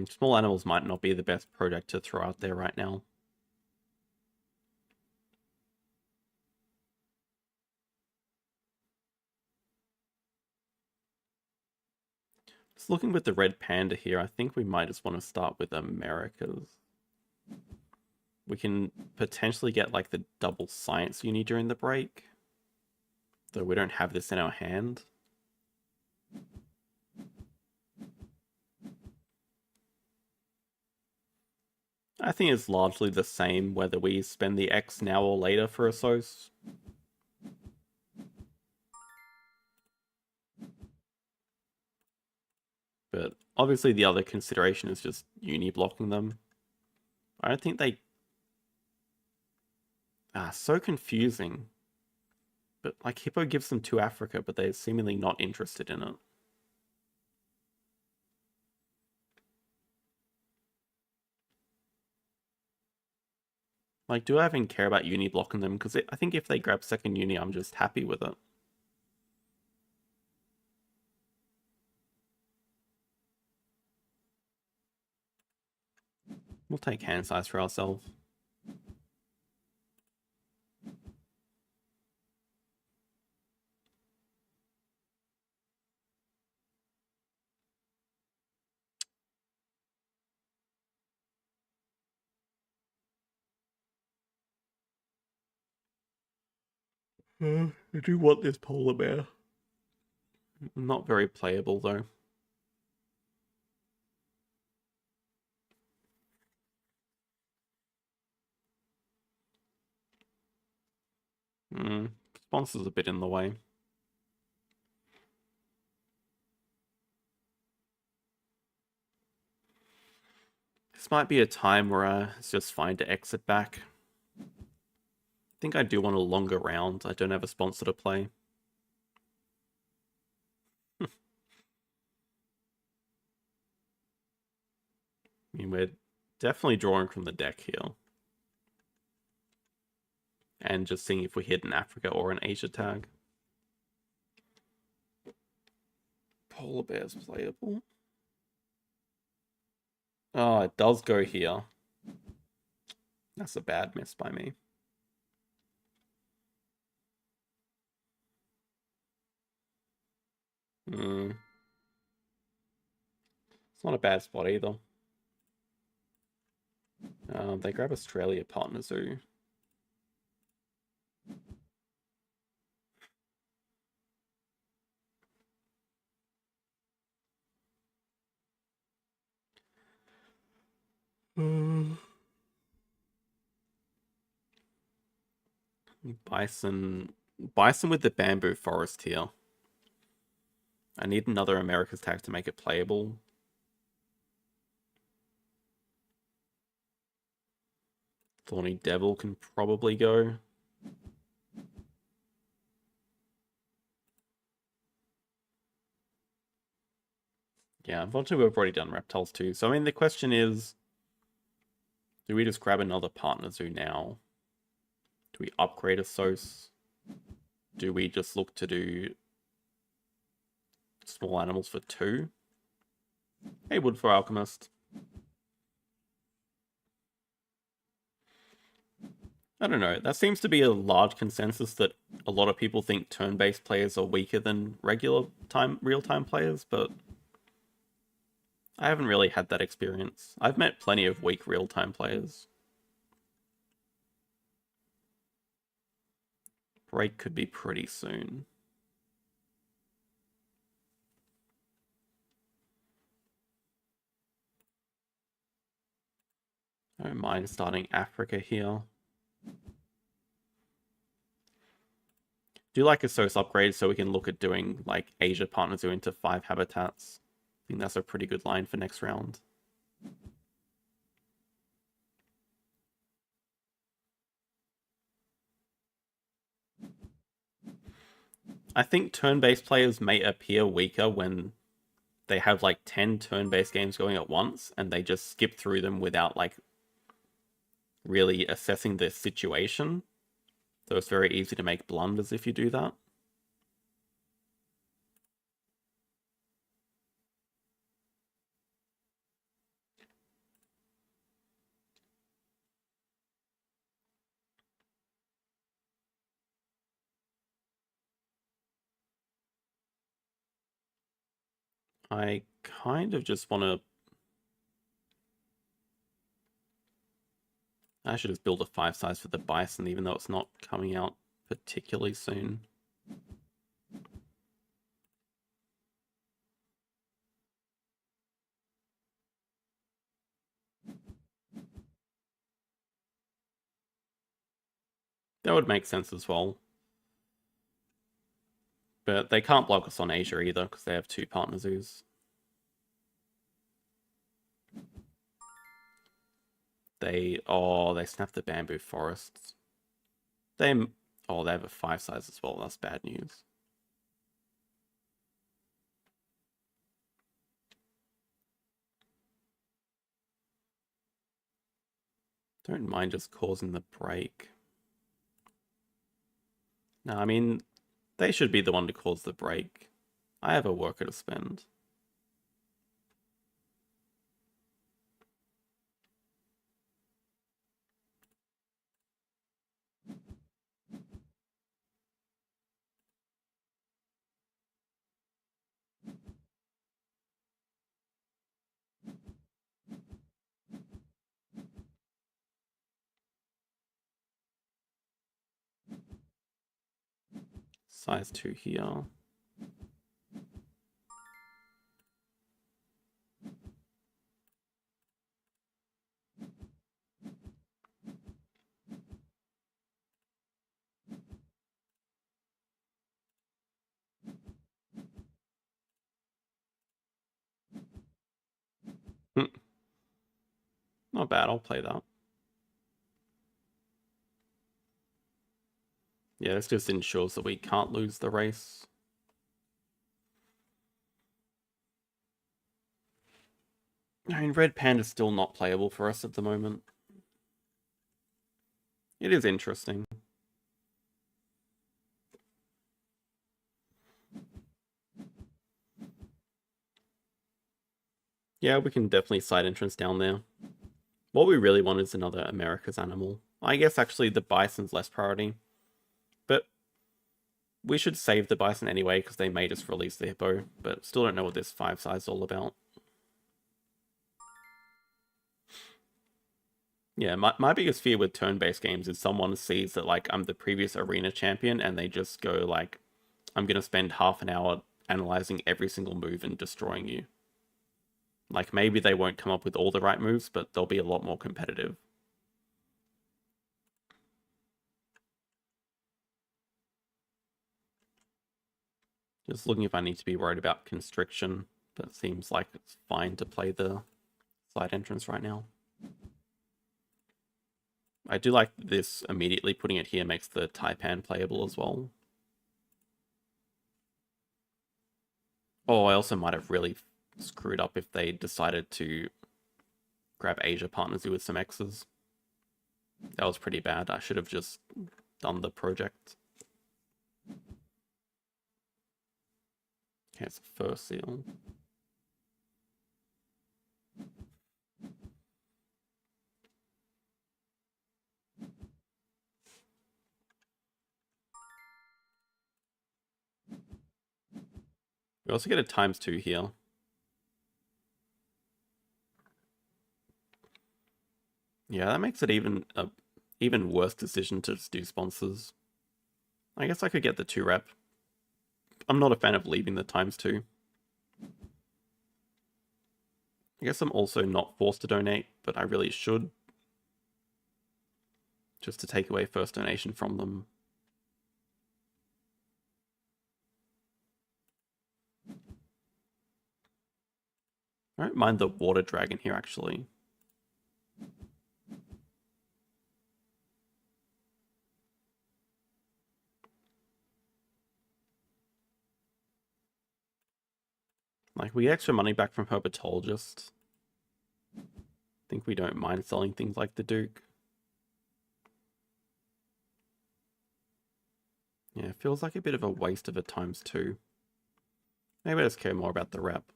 Small animals might not be the best project to throw out there right now. Just looking with the red panda here, I think we might just want to start with Americas. We can potentially get like the double science uni during the break. Though we don't have this in our hand. I think it's largely the same whether we spend the X now or later for a source. But obviously the other consideration is just uni blocking them. I don't think they... so confusing. But like Hippo gives them to Africa, but they're seemingly not interested in it. Like, do I even care about uni blocking them? Because I think if they grab second uni, I'm just happy with it. We'll take hand size for ourselves. I do want this polar bear. Not very playable, though. Sponsor's a bit in the way. This might be a time where it's just fine to exit back. I think I do want a longer round. I don't have a sponsor to play. I mean, we're definitely drawing from the deck here. And just seeing if we hit an Africa or an Asia tag. Polar bear's playable. Oh, it does go here. That's a bad miss by me. Hmm. It's not a bad spot either. They grab Australia Partner Zoo. Bison. Bison with the bamboo forest here. I need another America's tag to make it playable. Thorny Devil can probably go. Yeah, unfortunately we've already done reptiles too. So I mean the question is, do we just grab another partner zoo now? Do we upgrade a SOS? Do we just look to do small animals for 2? Hey, Wood for Alchemist. I don't know. That seems to be a large consensus that a lot of people think turn-based players are weaker than regular time real-time players, but I haven't really had that experience. I've met plenty of weak real-time players. Break could be pretty soon. I don't mind starting Africa here. Do like a SOS upgrade so we can look at doing like Asia Partner Zoo into 5 habitats. I think that's a pretty good line for next round. I think turn-based players may appear weaker when they have like 10 turn-based games going at once and they just skip through them without like really assessing the situation. So it's very easy to make blunders if you do that. I kind of just want to... I should just build a 5 size for the bison, even though it's not coming out particularly soon. That would make sense as well. But they can't block us on Asia either, because they have 2 partner zoos. They snap the bamboo forests. They have a 5 size as well. That's bad news. Don't mind just causing the break. No, I mean, they should be the one to cause the break. I have a worker to spend. Size 2 here. Not bad, I'll play that. Yeah, this just ensures that we can't lose the race. I mean, Red Panda's still not playable for us at the moment. It is interesting. Yeah, we can definitely side entrance down there. What we really want is another America's animal. I guess actually the bison's less priority. But we should save the bison anyway, because they may just release the hippo, but still don't know what this 5 size is all about. Yeah, my biggest fear with turn-based games is someone sees that, like, I'm the previous arena champion, and they just go, like, I'm going to spend half an hour analyzing every single move and destroying you. Like, maybe they won't come up with all the right moves, but they'll be a lot more competitive. Just looking if I need to be worried about constriction, but it seems like it's fine to play the side entrance right now. I do like this immediately putting it here makes the Taipan playable as well. Oh, I also might have really screwed up if they decided to grab Asia partners with some X's. That was pretty bad. I should have just done the project. Okay, it's the first seal. We also get a ×2 here. Yeah, that makes it even worse decision to just do sponsors. I guess I could get the 2-rep. I'm not a fan of leaving the ×2. I guess I'm also not forced to donate, but I really should. Just to take away first donation from them. I don't mind the water dragon here, actually. Like, we get extra money back from Herpetologist. I think we don't mind selling things like the Duke. Yeah, it feels like a bit of a waste of a ×2. Maybe I just care more about the rep.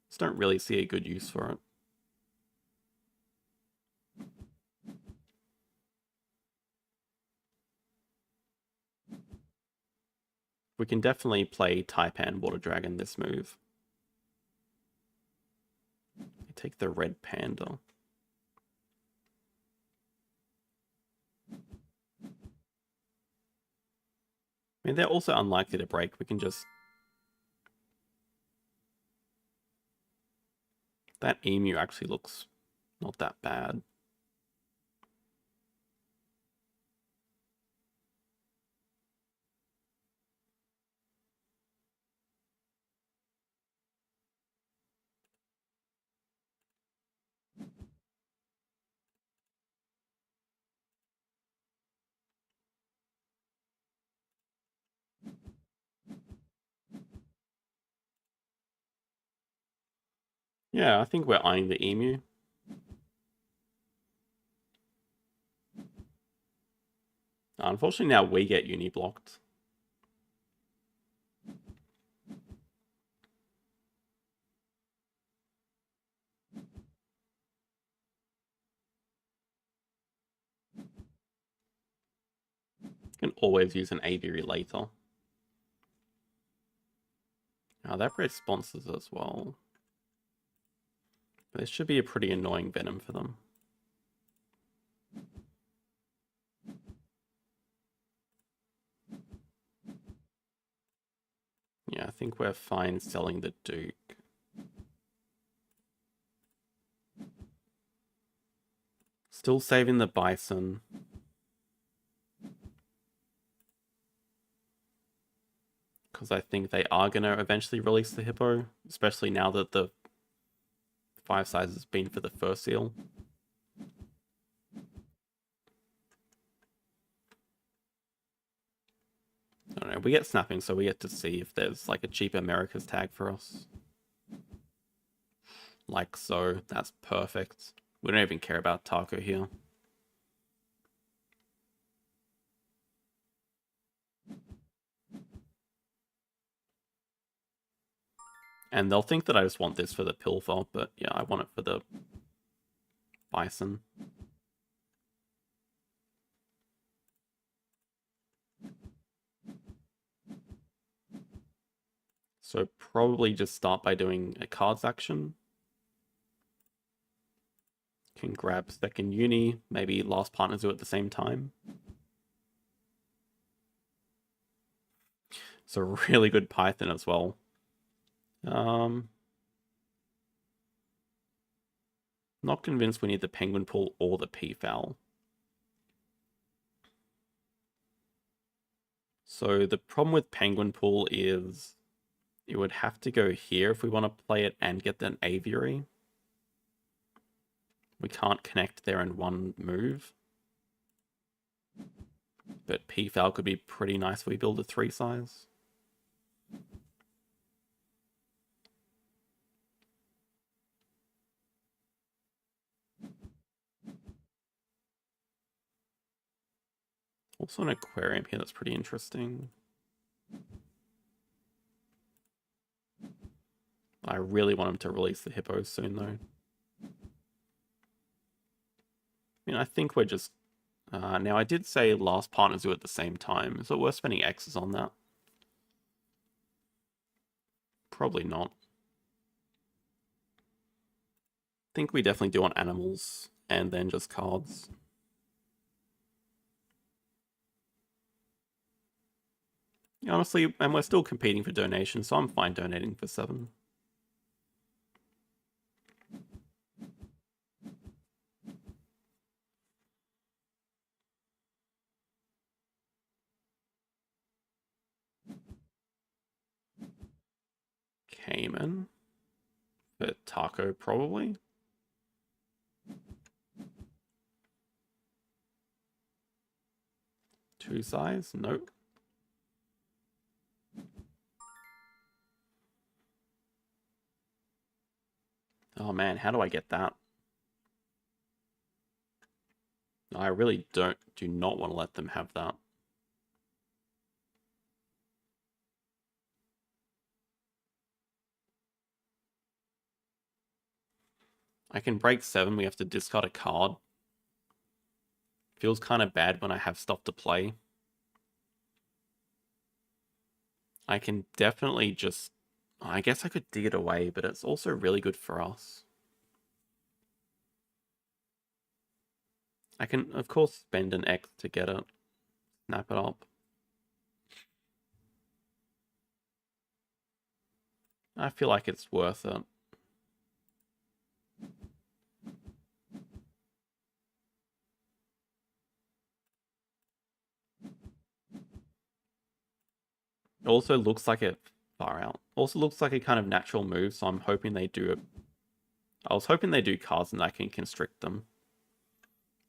Just don't really see a good use for it. We can definitely play Taipan Water Dragon this move. I take the red panda. I mean, they're also unlikely to break. We can just... That emu actually looks not that bad. Yeah, I think we're eyeing the emu. Unfortunately, now we get uni blocked. Can always use an aviary later. Oh, that breeds sponsors as well. This should be a pretty annoying venom for them. Yeah, I think we're fine selling the Duke. Still saving the bison. Because I think they are going to eventually release the hippo, especially now that the 5 size has been for the first seal. I don't know, we get snapping, so we get to see if there's like a cheap America's tag for us. Like so, that's perfect. We don't even care about Taco here. And they'll think that I just want this for the Pilfer, but yeah, I want it for the bison. So probably just start by doing a cards action. Can grab second uni, maybe last partner zoo at the same time. It's a really good Python as well. Not convinced we need the penguin pool or the peafowl. So the problem with penguin pool is it would have to go here if we want to play it and get an aviary. We can't connect there in one move. But peafowl could be pretty nice if we build a 3 size. Also an aquarium here that's pretty interesting. I really want him to release the hippos soon though. I mean, I think we're just... now, I did say last partner zoo at the same time. Is it worth spending X's on that? Probably not. I think we definitely do want animals and then just cards. Honestly, and we're still competing for donations, so I'm fine donating for 7. Cayman. But taco, probably. Two size? Nope. Oh man, how do I get that? I really do not want to let them have that. I can break 7, we have to discard a card. Feels kind of bad when I have stuff to play. I can definitely just... I guess I could dig it away, but it's also really good for us. I can, of course, spend an X to get it. Snap it up. I feel like it's worth it. It also looks like it far out. Also looks like a kind of natural move, so I'm hoping they do it. I was hoping they do cards and I can constrict them.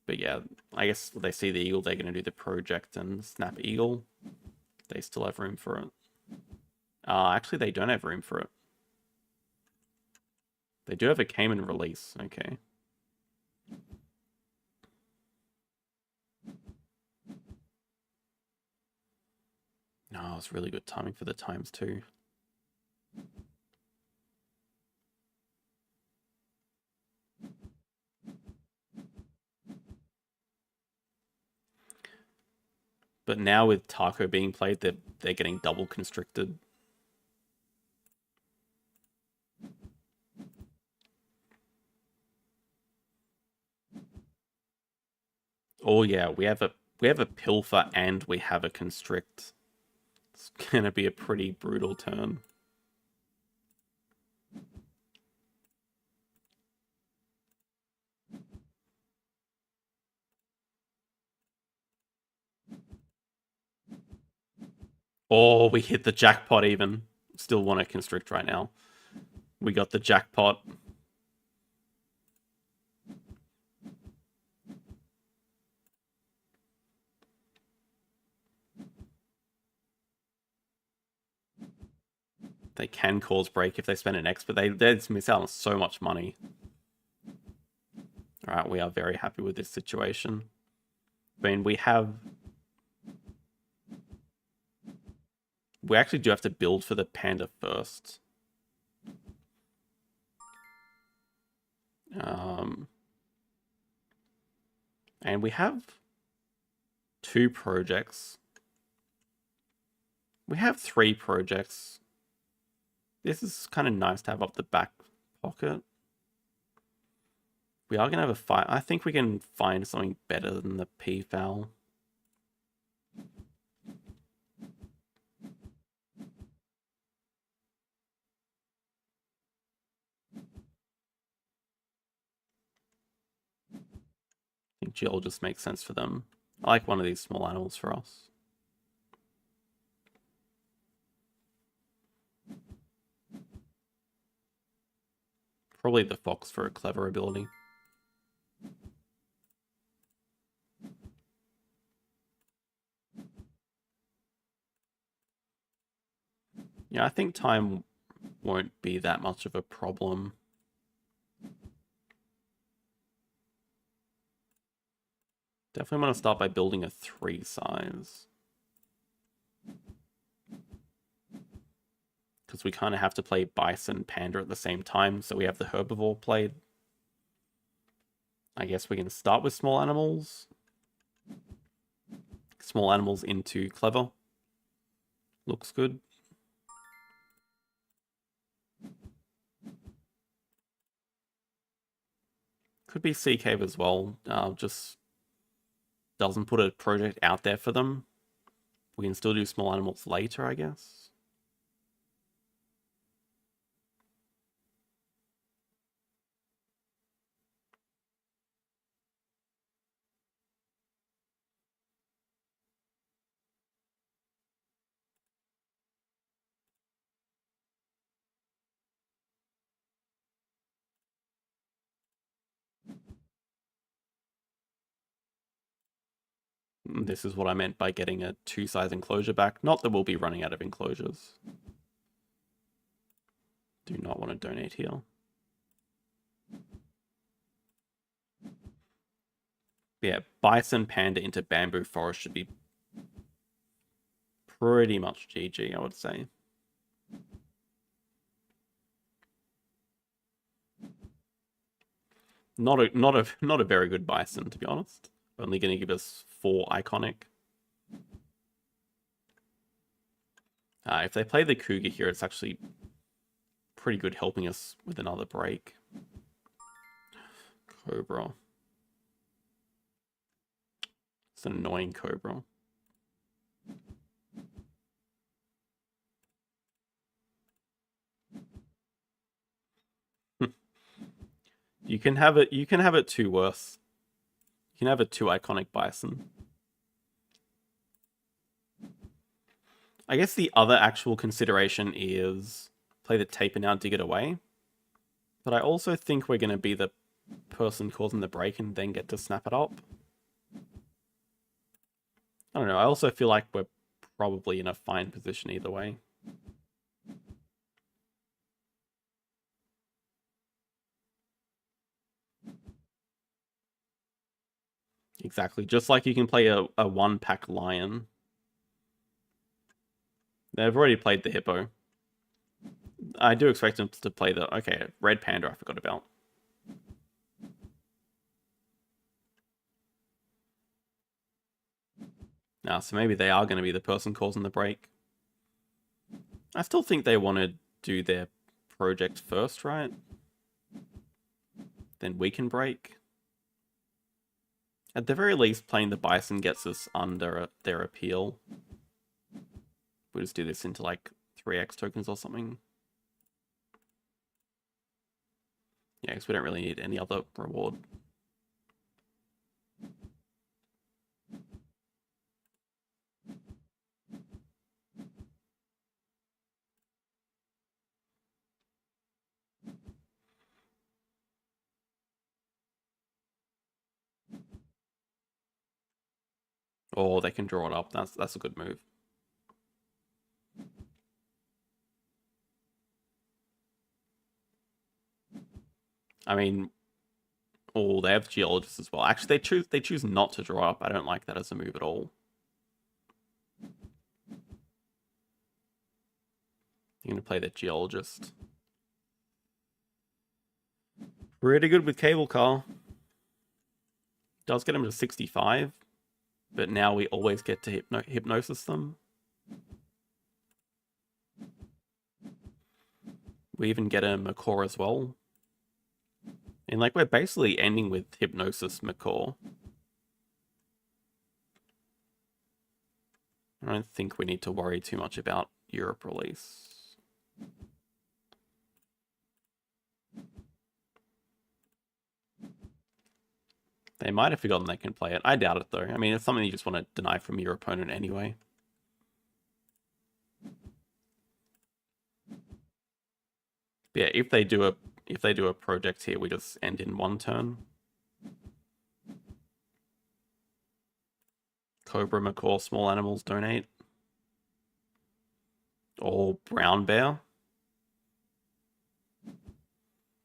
But yeah, I guess they see the eagle, they're going to do the project and snap eagle. They still have room for it. Actually, they don't have room for it. They do have a Cayman release. Okay. No, it's really good timing for the times too. But now with Taco being played, they're getting double constricted. Oh yeah, we have a pilfer and we have a constrict. It's gonna be a pretty brutal turn. Oh, we hit the jackpot even. Still want to constrict right now. We got the jackpot. They can cause break if they spend an X, but they miss out on so much money. Alright, we are very happy with this situation. I mean, we actually do have to build for the panda first. And we have 2 projects. We have 3 projects. This is kind of nice to have up the back pocket. We are going to have a fight. I think we can find something better than the P-foul. I think Jill just makes sense for them. I like one of these small animals for us. Probably the fox for a clever ability. Yeah, I think time won't be that much of a problem. Definitely want to start by building a 3 size. Because we kind of have to play bison panda at the same time, so we have the herbivore played. I guess we can start with small animals. Small animals into clever. Looks good. Could be Sea Cave as well. Just doesn't put a project out there for them. We can still do small animals later, I guess. This is what I meant by getting a 2 size enclosure back. Not that we'll be running out of enclosures. Do not want to donate here. Yeah, bison panda into bamboo forest should be pretty much GG, I would say. Not a very good bison, to be honest. Only going to give us 4 iconic. If they play the cougar here, it's actually pretty good helping us with another break. Cobra. It's an annoying cobra. You can have it 2 worse. You can have a 2 iconic bison. I guess the other actual consideration is play the taper now, dig it away. But I also think we're going to be the person causing the break and then get to snap it up. I don't know. I also feel like we're probably in a fine position either way. Exactly. Just like you can play a 1-pack lion. They've already played the hippo. I do expect them to play the... Okay, red panda I forgot about. Now, so maybe they are going to be the person causing the break. I still think they want to do their project first, right? Then we can break. At the very least, playing the bison gets us under their appeal. We'll just do this into like 3x tokens or something. Yeah, because we don't really need any other reward. Or they can draw it up. That's a good move. I mean, oh, they have geologists as well. Actually, they choose not to draw up. I don't like that as a move at all. You're going to play the geologist. Pretty good with cable car. Does get him to 65, but now we always get to hypnosis them. We even get a macaw as well. And like we're basically ending with Hypnosis macaw. I don't think we need to worry too much about Europe release. They might have forgotten they can play it. I doubt it though. I mean, it's something you just want to deny from your opponent anyway. But yeah, if they do a project here, we just end in one turn. Cobra, macaw, small animals donate. Or brown bear.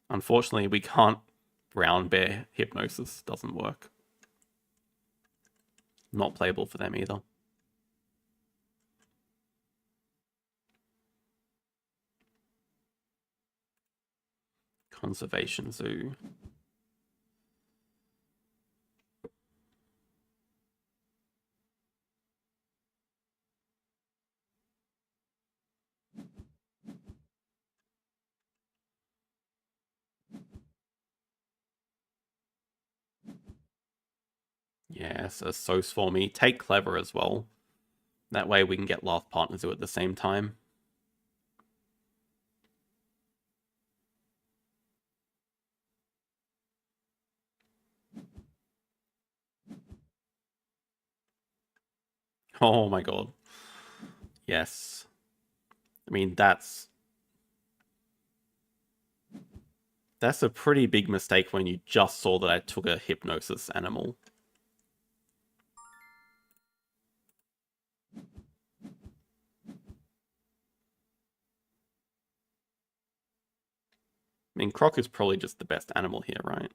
Unfortunately, we can't brown bear Hypnosis. Doesn't work. Not playable for them either. Conservation Zoo. Yes, a Sos for me. Take Clever as well. That way we can get Laugh Partner Zoo at the same time. Oh my god. Yes. I mean, that's a pretty big mistake when you just saw that I took a Hypnosis animal. I mean, Croc is probably just the best animal here, right?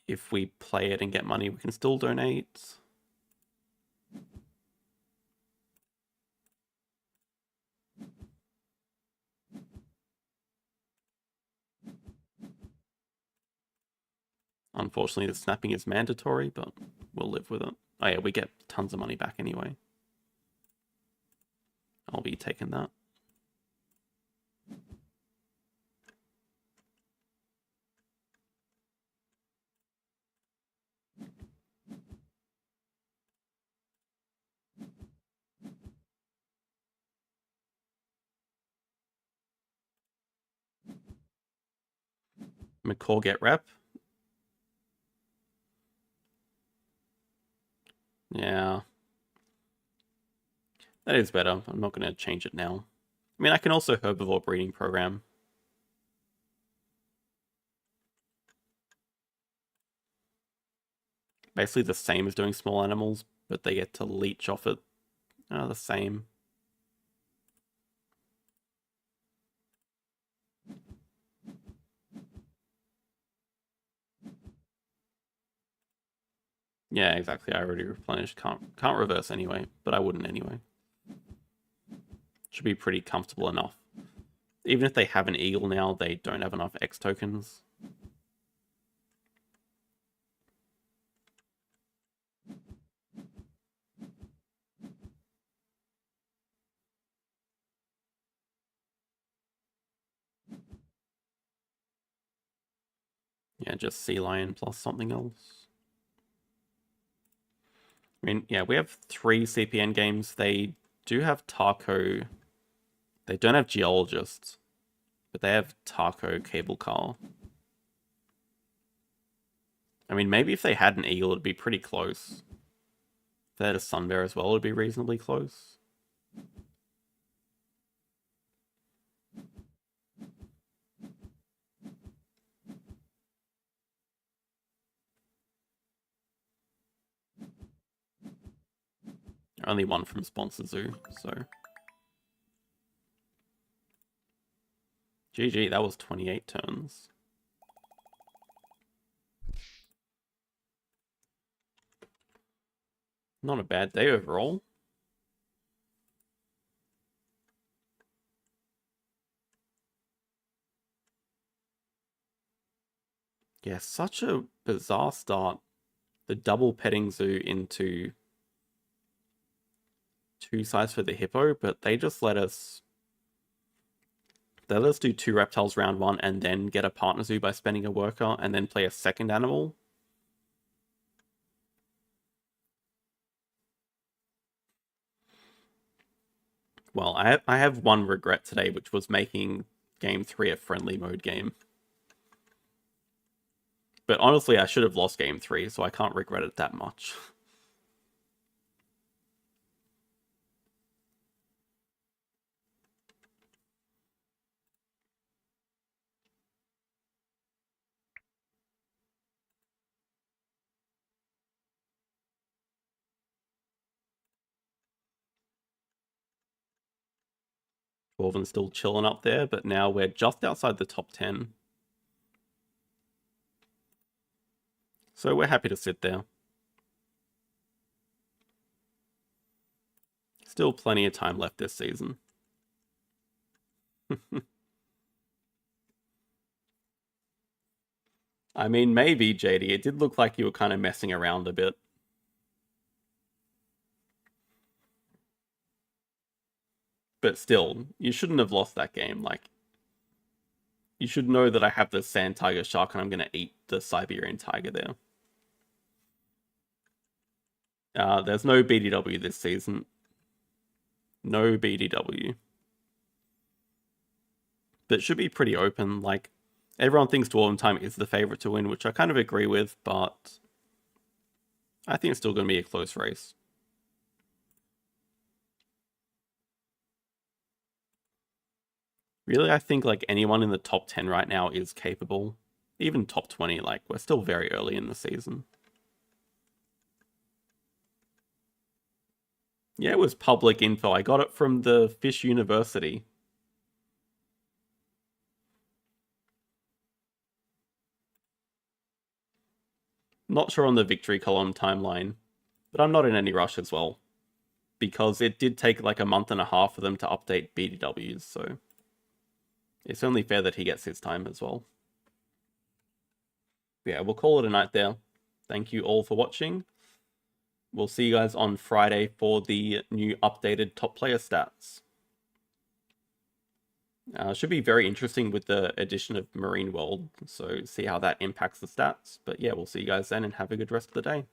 If we play it and get money, we can still donate. Unfortunately, the snapping is mandatory, but we'll live with it. Oh yeah, we get tons of money back anyway. I'll be taking that. McCall get rep. Yeah. That is better. I'm not going to change it now. I mean, I can also herbivore breeding program. Basically the same as doing small animals, but they get to leech off it. The same. Yeah, exactly. I already replenished. Can't reverse anyway, but I wouldn't anyway. Should be pretty comfortable enough. Even if they have an eagle now, they don't have enough X tokens. Yeah, just sea lion plus something else. I mean, yeah, we have 3 CPN games. They do have Taco. They don't have Geologists, but they have Taco Cable Car. I mean, maybe if they had an eagle, it'd be pretty close. If they had a sun bear as well, it'd be reasonably close. Only one from Sponsor Zoo, so. GG, that was 28 turns. Not a bad day overall. Yeah, such a bizarre start. The double petting zoo into 2 size for the hippo, but they just let us do 2 reptiles round 1 and then get a partner zoo by spending a worker and then play a second animal. Well, I have one regret today, which was making game 3 a friendly mode game. But honestly, I should have lost game 3, so I can't regret it that much. Dwarven's still chilling up there, but now we're just outside the top 10. So we're happy to sit there. Still plenty of time left this season. I mean, maybe, JD. It did look like you were kind of messing around a bit. But still, you shouldn't have lost that game. Like, you should know that I have the sand tiger shark and I'm going to eat the Siberian tiger there. There's no BDW this season. No BDW. But it should be pretty open. Like, everyone thinks Dwarven Time is the favorite to win, which I kind of agree with, but I think it's still going to be a close race. Really, I think like anyone in the top 10 right now is capable. Even top 20, like we're still very early in the season. Yeah, it was public info. I got it from the Fish University. Not sure on the victory column timeline, but I'm not in any rush as well. Because it did take like a month and a half for them to update BDWs, so it's only fair that he gets his time as well. Yeah, we'll call it a night there. Thank you all for watching. We'll see you guys on Friday for the new updated top player stats. Should be very interesting with the addition of Marine World, so see how that impacts the stats. But yeah, we'll see you guys then and have a good rest of the day.